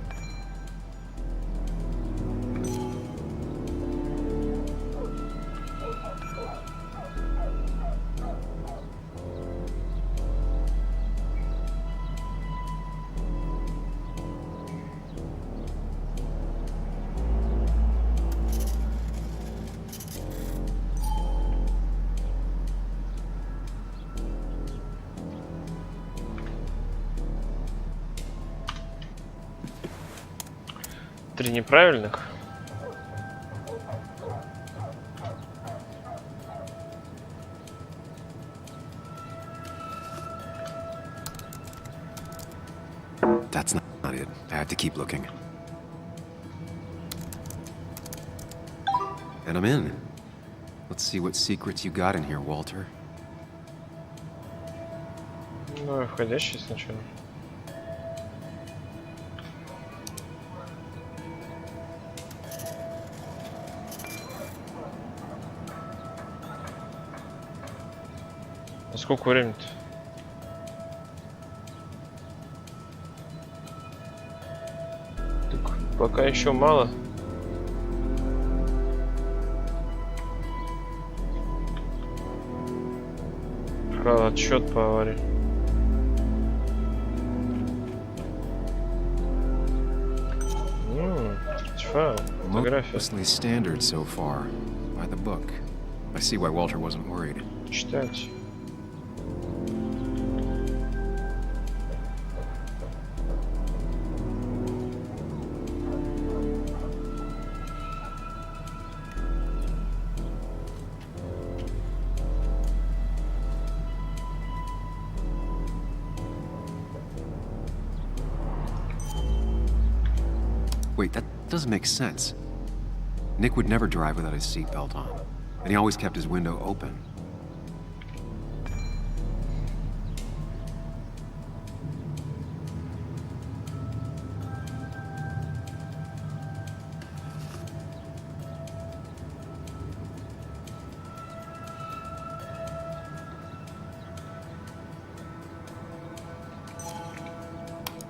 Три неправильных. That's not it. I have to keep looking. And I'm in. Let's see what secrets you got in here, Walter. Ну, входящий сначала. А сколько времени-то? Так, пока еще мало. Отсчет по аварии. Mostly standard so far. By the book. I see why Walter wasn't worried. Читать. Wait, that doesn't make sense. Nick would never drive without his seatbelt on, and he always kept his window open.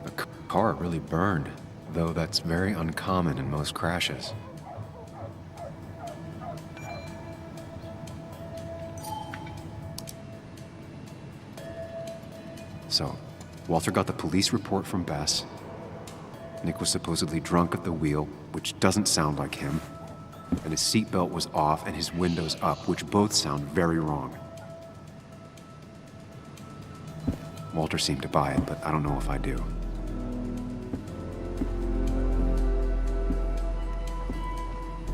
The car really burned. Though that's very uncommon in most crashes. So, Walter got the police report from Bess. Nick was supposedly drunk at the wheel, which doesn't sound like him. And his seatbelt was off and his windows up, which both sound very wrong. Walter seemed to buy it, but I don't know if I do.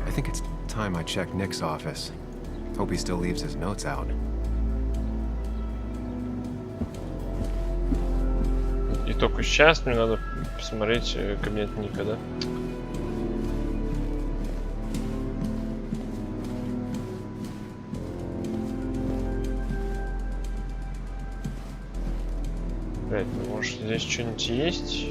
I think it's time I check Nick's office. Hope he still leaves his notes out. И только сейчас мне надо посмотреть кабинет Ника, да? Блять, ну может здесь что-нибудь есть?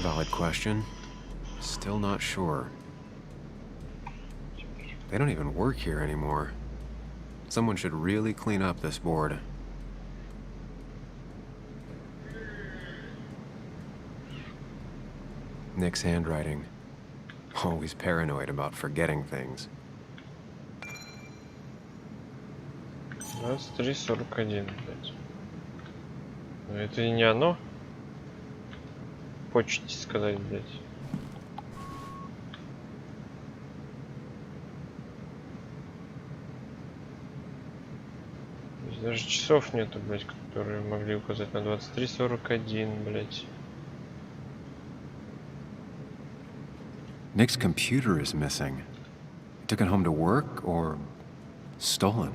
Valid question. Still not sure. They don't even work here anymore. Someone should really clean up this board. Nick's handwriting. Always paranoid about forgetting things. 23:41, блядь. Но это и не оно. Почте сказать, блядь. Даже часов нету, блять, которые могли указать на 23:41, блять. Nick's computer is missing. He took it home to work or stolen.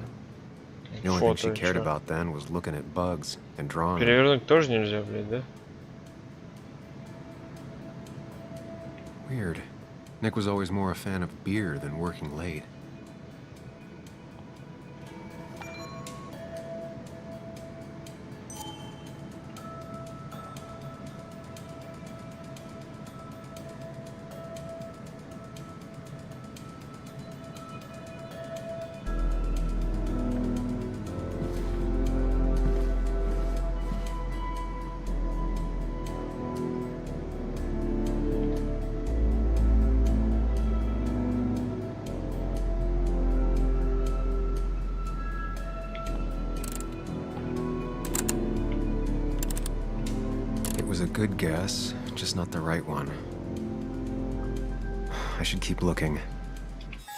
The only thing she cared about then was looking at bugs and drawing them. Перевернуть тоже нельзя, блять, да? Weird. Nick was always more a fan of beer than working late. It was a good guess, just not the right one. I should keep looking.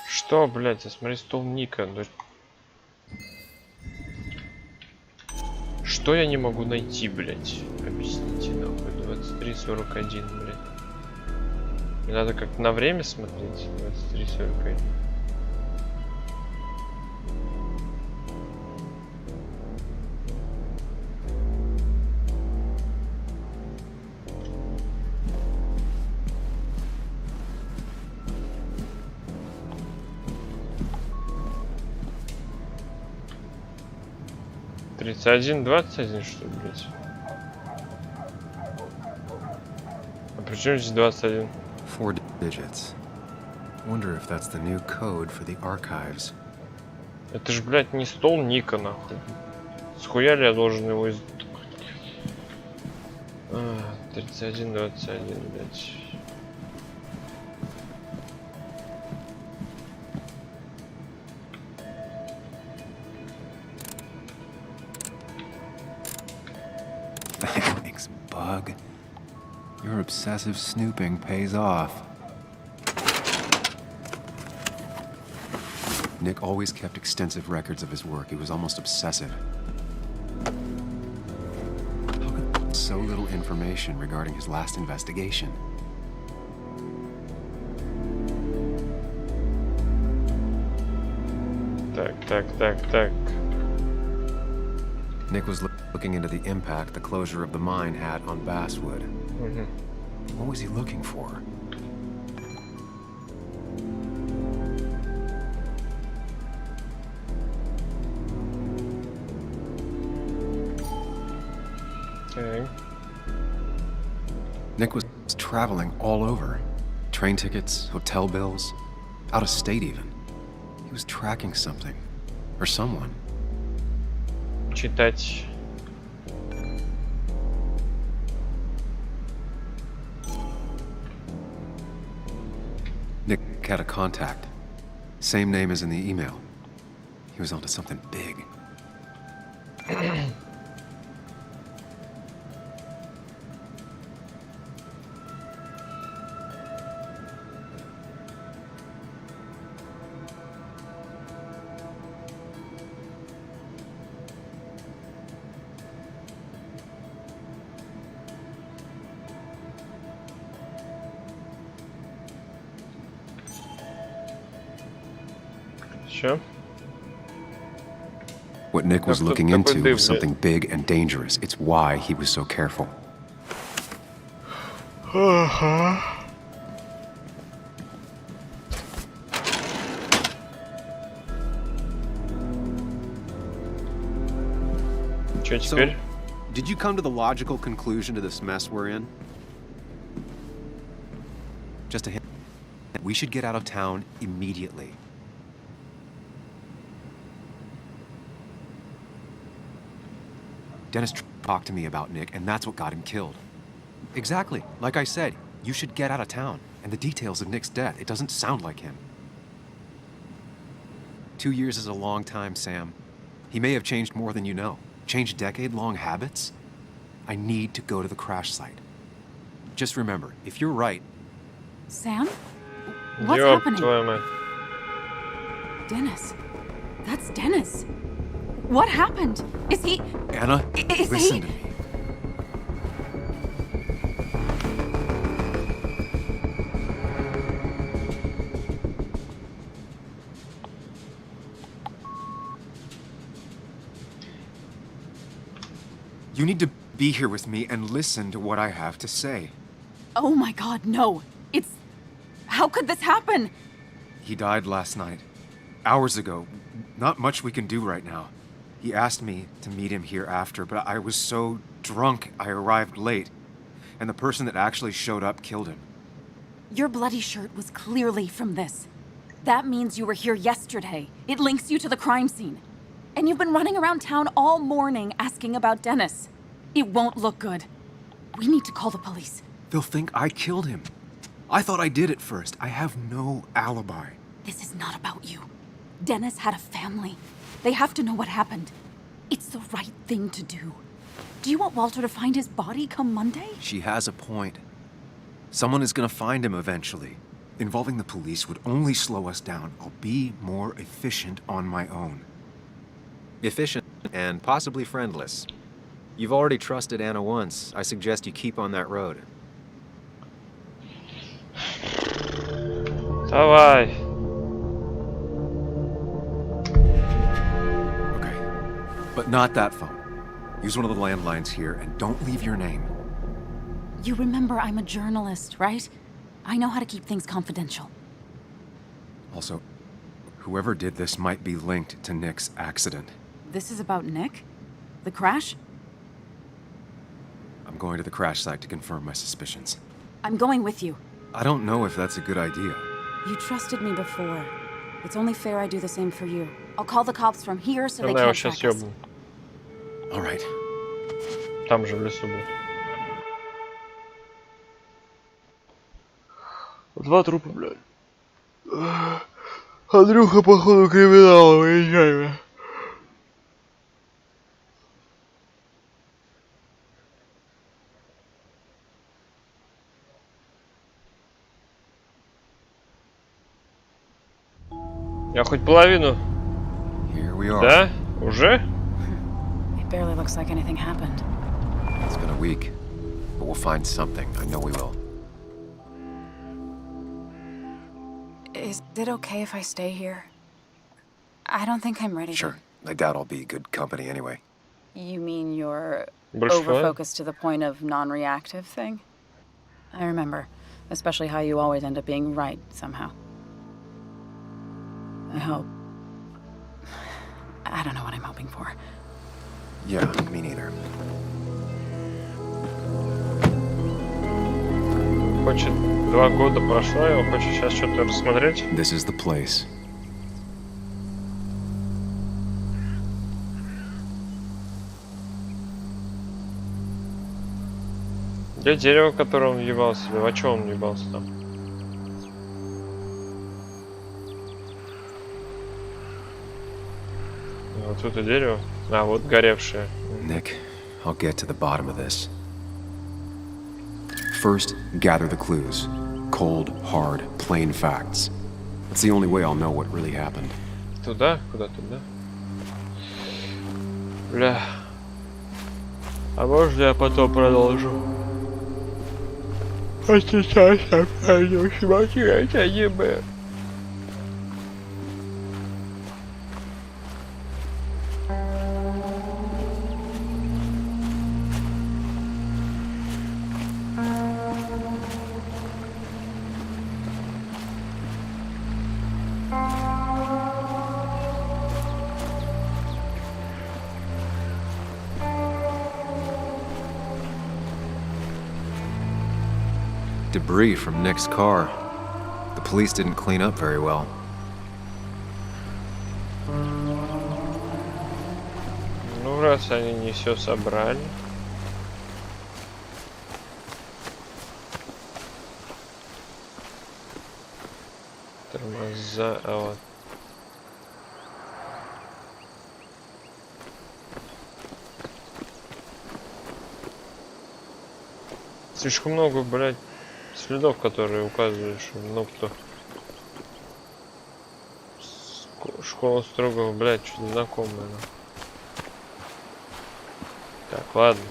Что, блядь, я смотри, стол Ника. Что я не могу найти, блядь? Объясните, нахуй. 23:41, блядь. Мне надо как на время смотреть. 23:41. Один, 21, что ли, блядь? А при чем здесь 21? 4 digits. Wonder if that's the new code for the archives. Это ж, блядь, не стол Ника, нахуй. Схуя ли я должен его из... 31, 21, блядь. Thanks, Bug. Your obsessive snooping pays off. Nick always kept extensive records of his work. He was almost obsessive. How could so little information regarding his last investigation? Так. Nick was looking into the impact the closure of the mine had on Basswood. What was he looking for? Okay. Nick was traveling all over. Train tickets, hotel bills, out of state even. He was tracking something. Or someone. Читать. Nick had a contact. Same name as in the email. He was onto something big. Sure. What Nick was looking into was something big and dangerous. It's why he was so careful. So, did you come to the logical conclusion to this mess we're in? Just a hint. We should get out of town immediately. Dennis talked to me about Nick, and that's what got him killed. Exactly. Like I said, you should get out of town. And the details of Nick's death, it doesn't sound like him. 2 years is a long time, Sam. He may have changed more than you know. Changed decade-long habits? I need to go to the crash site. Just remember, if you're right... Sam? What's happening? Dennis. That's Dennis. What happened? Is he... Anna, Is listen he... to me. You need to be here with me and listen to what I have to say. Oh my God, no. It's... How could this happen? He died last night. Hours ago. Not much we can do right now. He asked me to meet him here after, but I was so drunk I arrived late. And the person that actually showed up killed him. Your bloody shirt was clearly from this. That means you were here yesterday. It links you to the crime scene. And you've been running around town all morning asking about Dennis. It won't look good. We need to call the police. They'll think I killed him. I thought I did at first. I have no alibi. This is not about you. Dennis had a family. They have to know what happened. It's the right thing to do. Do you want Walter to find his body come Monday? She has a point. Someone is gonna find him eventually. Involving the police would only slow us down. I'll be more efficient on my own. Efficient and possibly friendless. You've already trusted Anna once. I suggest you keep on that road. Давай. But not that phone. Use one of the landlines here and don't leave your name. You remember I'm a journalist, right? I know how to keep things confidential. Also, whoever did this might be linked to Nick's accident. This is about Nick? The crash? I'm going to the crash site to confirm my suspicions. I'm going with you. I don't know if that's a good idea. You trusted me before. It's only fair I do the same for you. I'll call the cops from here so they Тогда я его can't сейчас track us. ёбну. All right. Там же в лесу был. Два трупа, блядь. Андрюха, походу, криминал, выезжай. Я хоть половину. Here we are. Да? Уже? It barely looks like anything happened. It's been a week, but we'll find something. I know we will. Is it okay if I stay here? I don't think I'm ready. Sure. I doubt I'll be good company anyway. You mean you're Больше over-focused to the point of non-reactive thing? I remember, especially how you always end up being right somehow. I hope. I don't know what I'm hoping for. Yeah, me neither. Хочет 2 года прошло, и он хочет сейчас что-то рассмотреть. This is the place. Где дерево, в которое он въебался? Или во чем он въебался там? Вот тут и дерево. А, вот горевшее. Nick, I'll get to the bottom of this. First, gather the clues. Cold, hard, plain facts. That's the only way I'll know what really happened. Туда? Куда туда? Бля. А можно я потом продолжу? А сейчас я пойду смотреть аниме. Debris from Nick's car. The police didn't clean up very well. Ну, раз они не все собрали. Тормоза, а вот. Слишком много, блядь, следов, которые указывают, что много кто. Школа строгого, блядь, что-то знакомое. Так, ладно.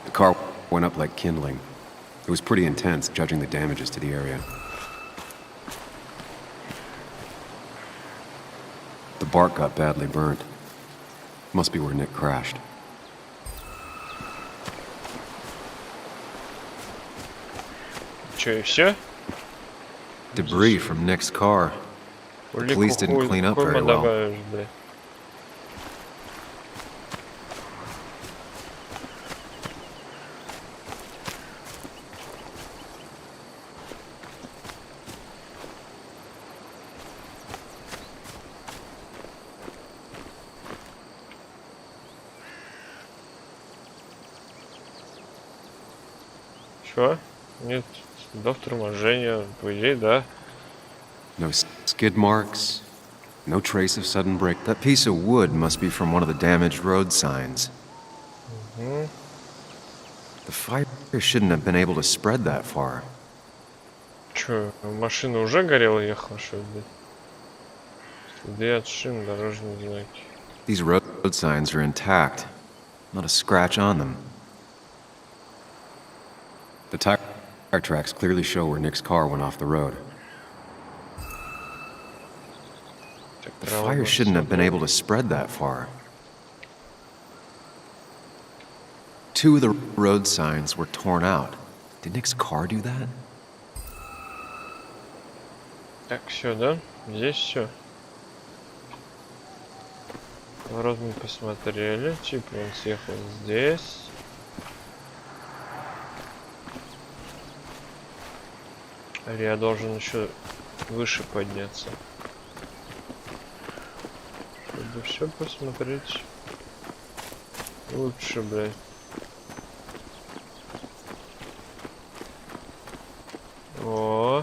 The car went up like kindling. It was pretty intense, judging the damages to the area. The bark got badly burnt. Must be where Nick crashed. Че, и все? Debris from Nick's car. The police didn't clean up very well. Добавишь, бля. Чё? Нет следов торможения, по идее, да. No skid marks, no trace of sudden break. That piece of wood must be from one of the damaged road signs. Угу. The fire shouldn't have been able to spread that far. Чё, машина уже горела, ехала, что ли? Следы от шин, дорожные знаки. These road signs are intact. Not a scratch on them. The tire tracks clearly show where Nick's car went off the road. The fire shouldn't have been able to spread that far. Two of the road signs were torn out. Did Nick's car do that? Так, все, да? Здесь все. Ворот мы посмотрели. Типа он съехал здесь. Или я должен еще выше подняться, чтобы все посмотреть лучше, блядь. О,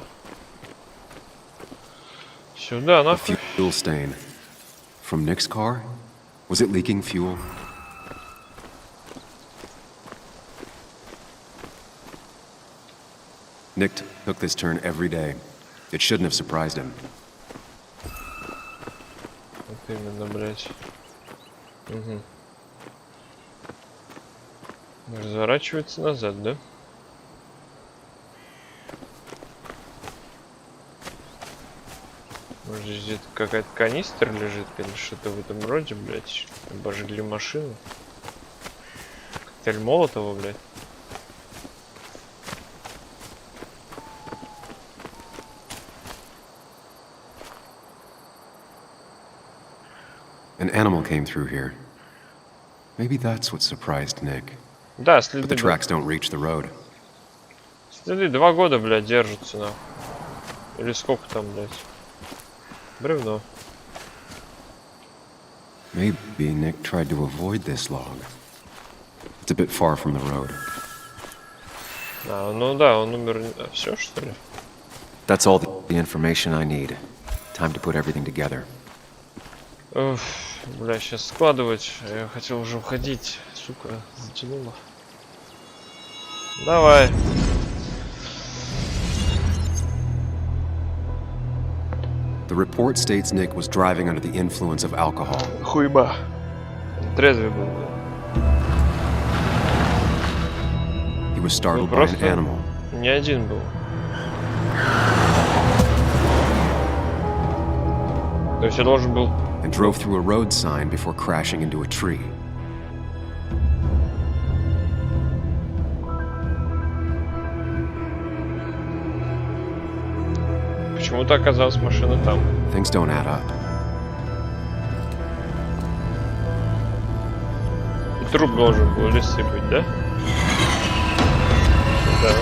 сюда, нахуй. Fuel stain. From Nick's car? Was it leaking fuel? Nick took this turn every day. It shouldn't have surprised him. Вот именно, блядь. Угу. Разворачивается назад, да? Может, здесь где-то какая-то канистра лежит или что-то в этом роде, блядь. Обожгли машину. Коктейль Молотова, блядь. An animal came through here. Maybe that's what surprised Nick. Да, следы. But the tracks don't reach the road. Следы 2 года, блядь, держатся, нахуй. Или сколько там, блядь. Бревно. Maybe Nick tried to avoid this log. It's a bit far from the road. А, ну да, он умер. А, все, что ли? That's all the information I need. Time to put everything together. Уф, бля, сейчас складывать. Я хотел уже уходить. Сука, затянуло. Давай. The report states Nick was driving under the influence of alcohol. Хуйба. Трезвый был. He was startled by an animal. Не один был. То есть я должен был... And drove through a road sign before crashing into a tree. Почему-то оказалась машина там. Things don't add up. И труп должен был лисы быть, да? Да.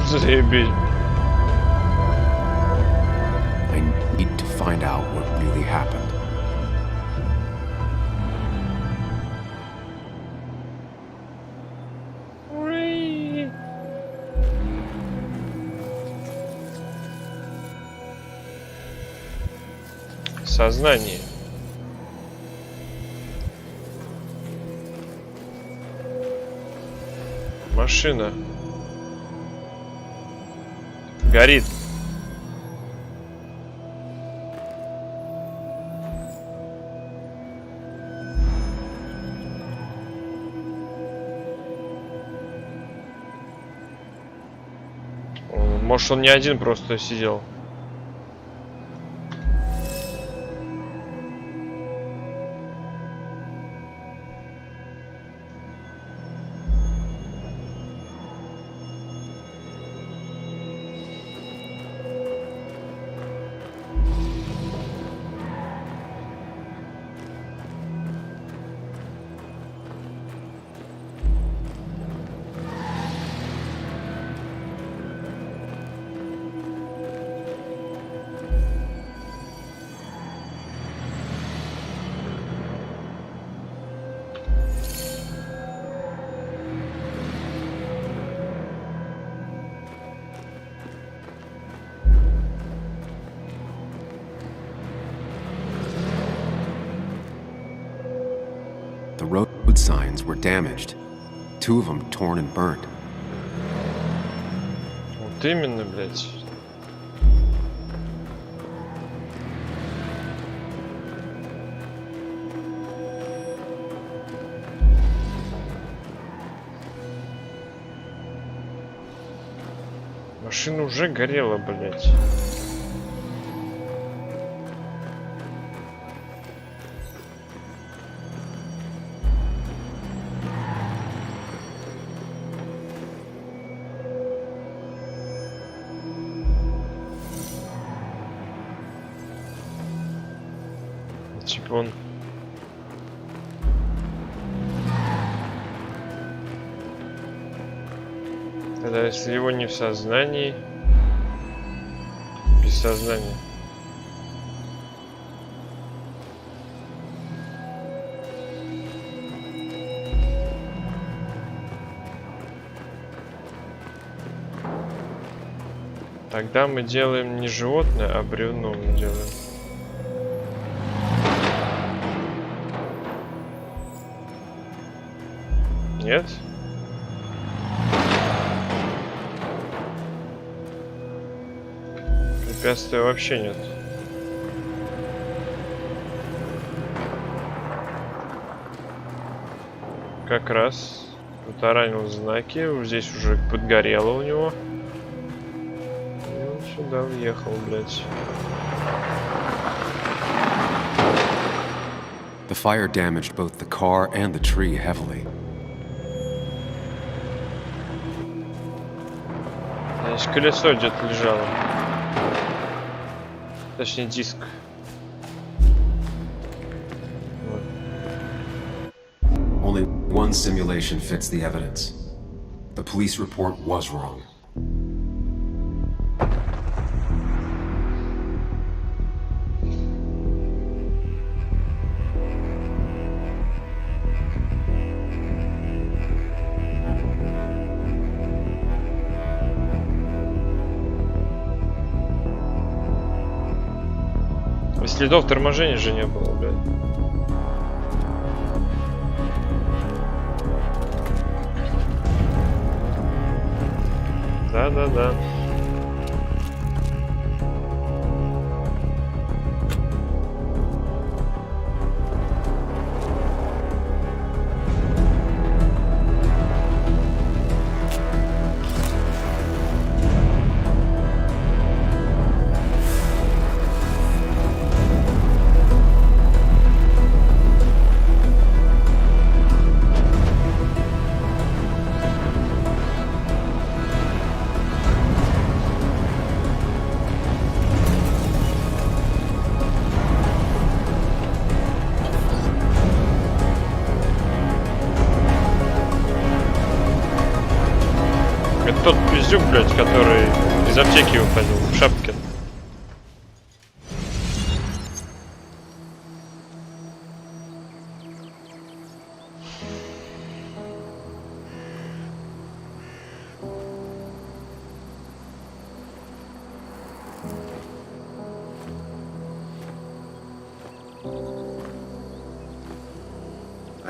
Заебись. I need to find out what really happened. сознании. Машина. Горит. Может, он не один просто сидел. The road signs were damaged. 2 of them torn and burnt. Вот именно, блядь. Машина уже горела, блядь. Типа он... Тогда если его не в сознании... Без сознания. Тогда мы делаем не животное, а бревно мы делаем. Нет? Препятствия вообще нет. Как раз протаранил знаки. Здесь уже подгорело у него. И он сюда въехал, блядь. The fire damaged both the car and the tree heavily. Здесь колесо где-то лежало. Точнее, диск. Вот. Only one simulation fits the evidence. The police report was wrong. Следов торможения же не было, блядь. Да-да-да. Это тот пиздюк, блядь, который из аптеки уходил в шапке.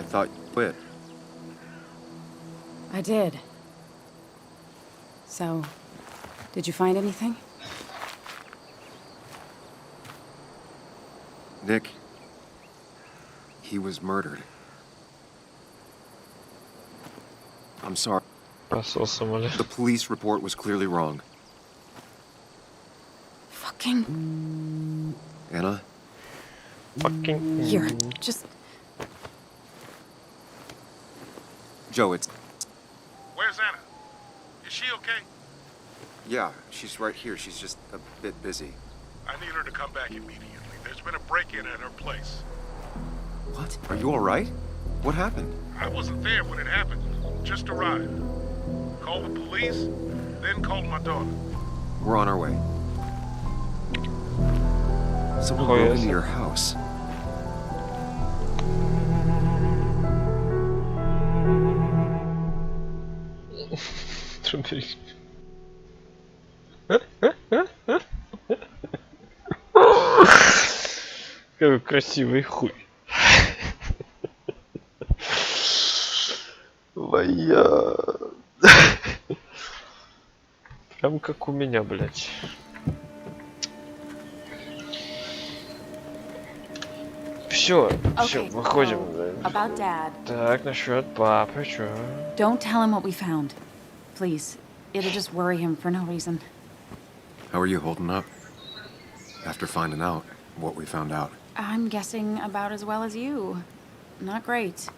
thought you quit. I did. So, did you find anything? Nick, he was murdered. I'm sorry. The police report was clearly wrong. Fucking... Anna? Fucking... Here, just... Joe, it's... Where's Anna? Is she okay? Yeah, she's right here. She's just a bit busy. I need her to come back immediately. There's been a break-in at her place. What? Are you all right? What happened? I wasn't there when it happened. Just arrived. Called the police, then called my daughter. We're on our way. Someone broke into your house. Какой красивый хуй. Моя. Прям как у меня, блядь. Все, выходим. About Dad. Так, насчет папы, чё? Don't tell him what we found. Please. It'll just worry him for no reason. How are you holding up? After finding out what we found out. I'm guessing about as well as you. Not great.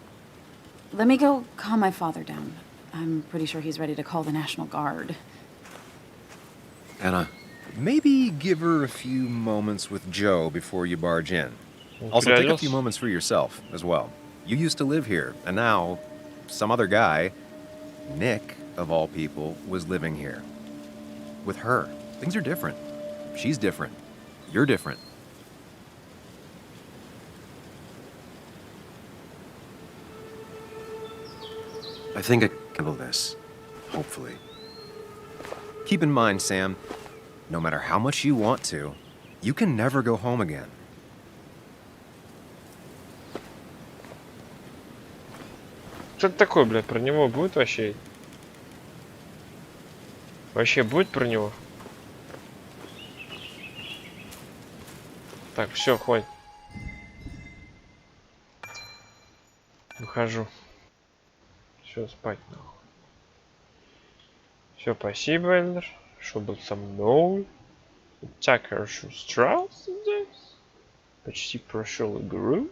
Let me go calm my father down. I'm pretty sure he's ready to call the National Guard. Anna, maybe give her a few moments with Joe before you barge in. Also, take a few moments for yourself as well. You used to live here, and now some other guy, Nick, of all people, was living here. With her. Things are different. She's different. You're different. I think I can handle this. Hopefully. Keep in mind, Sam, no matter how much you want to, you can never go home again. Что это такое, блядь? Про него будет вообще? Вообще будет про него? Так, все, хватит. Выхожу. Все, спать нахуй. Все, спасибо, Эльдер, что был со мной. Так хорошо страус здесь. Почти прошел игру.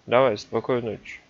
Давай, спокойной ночи.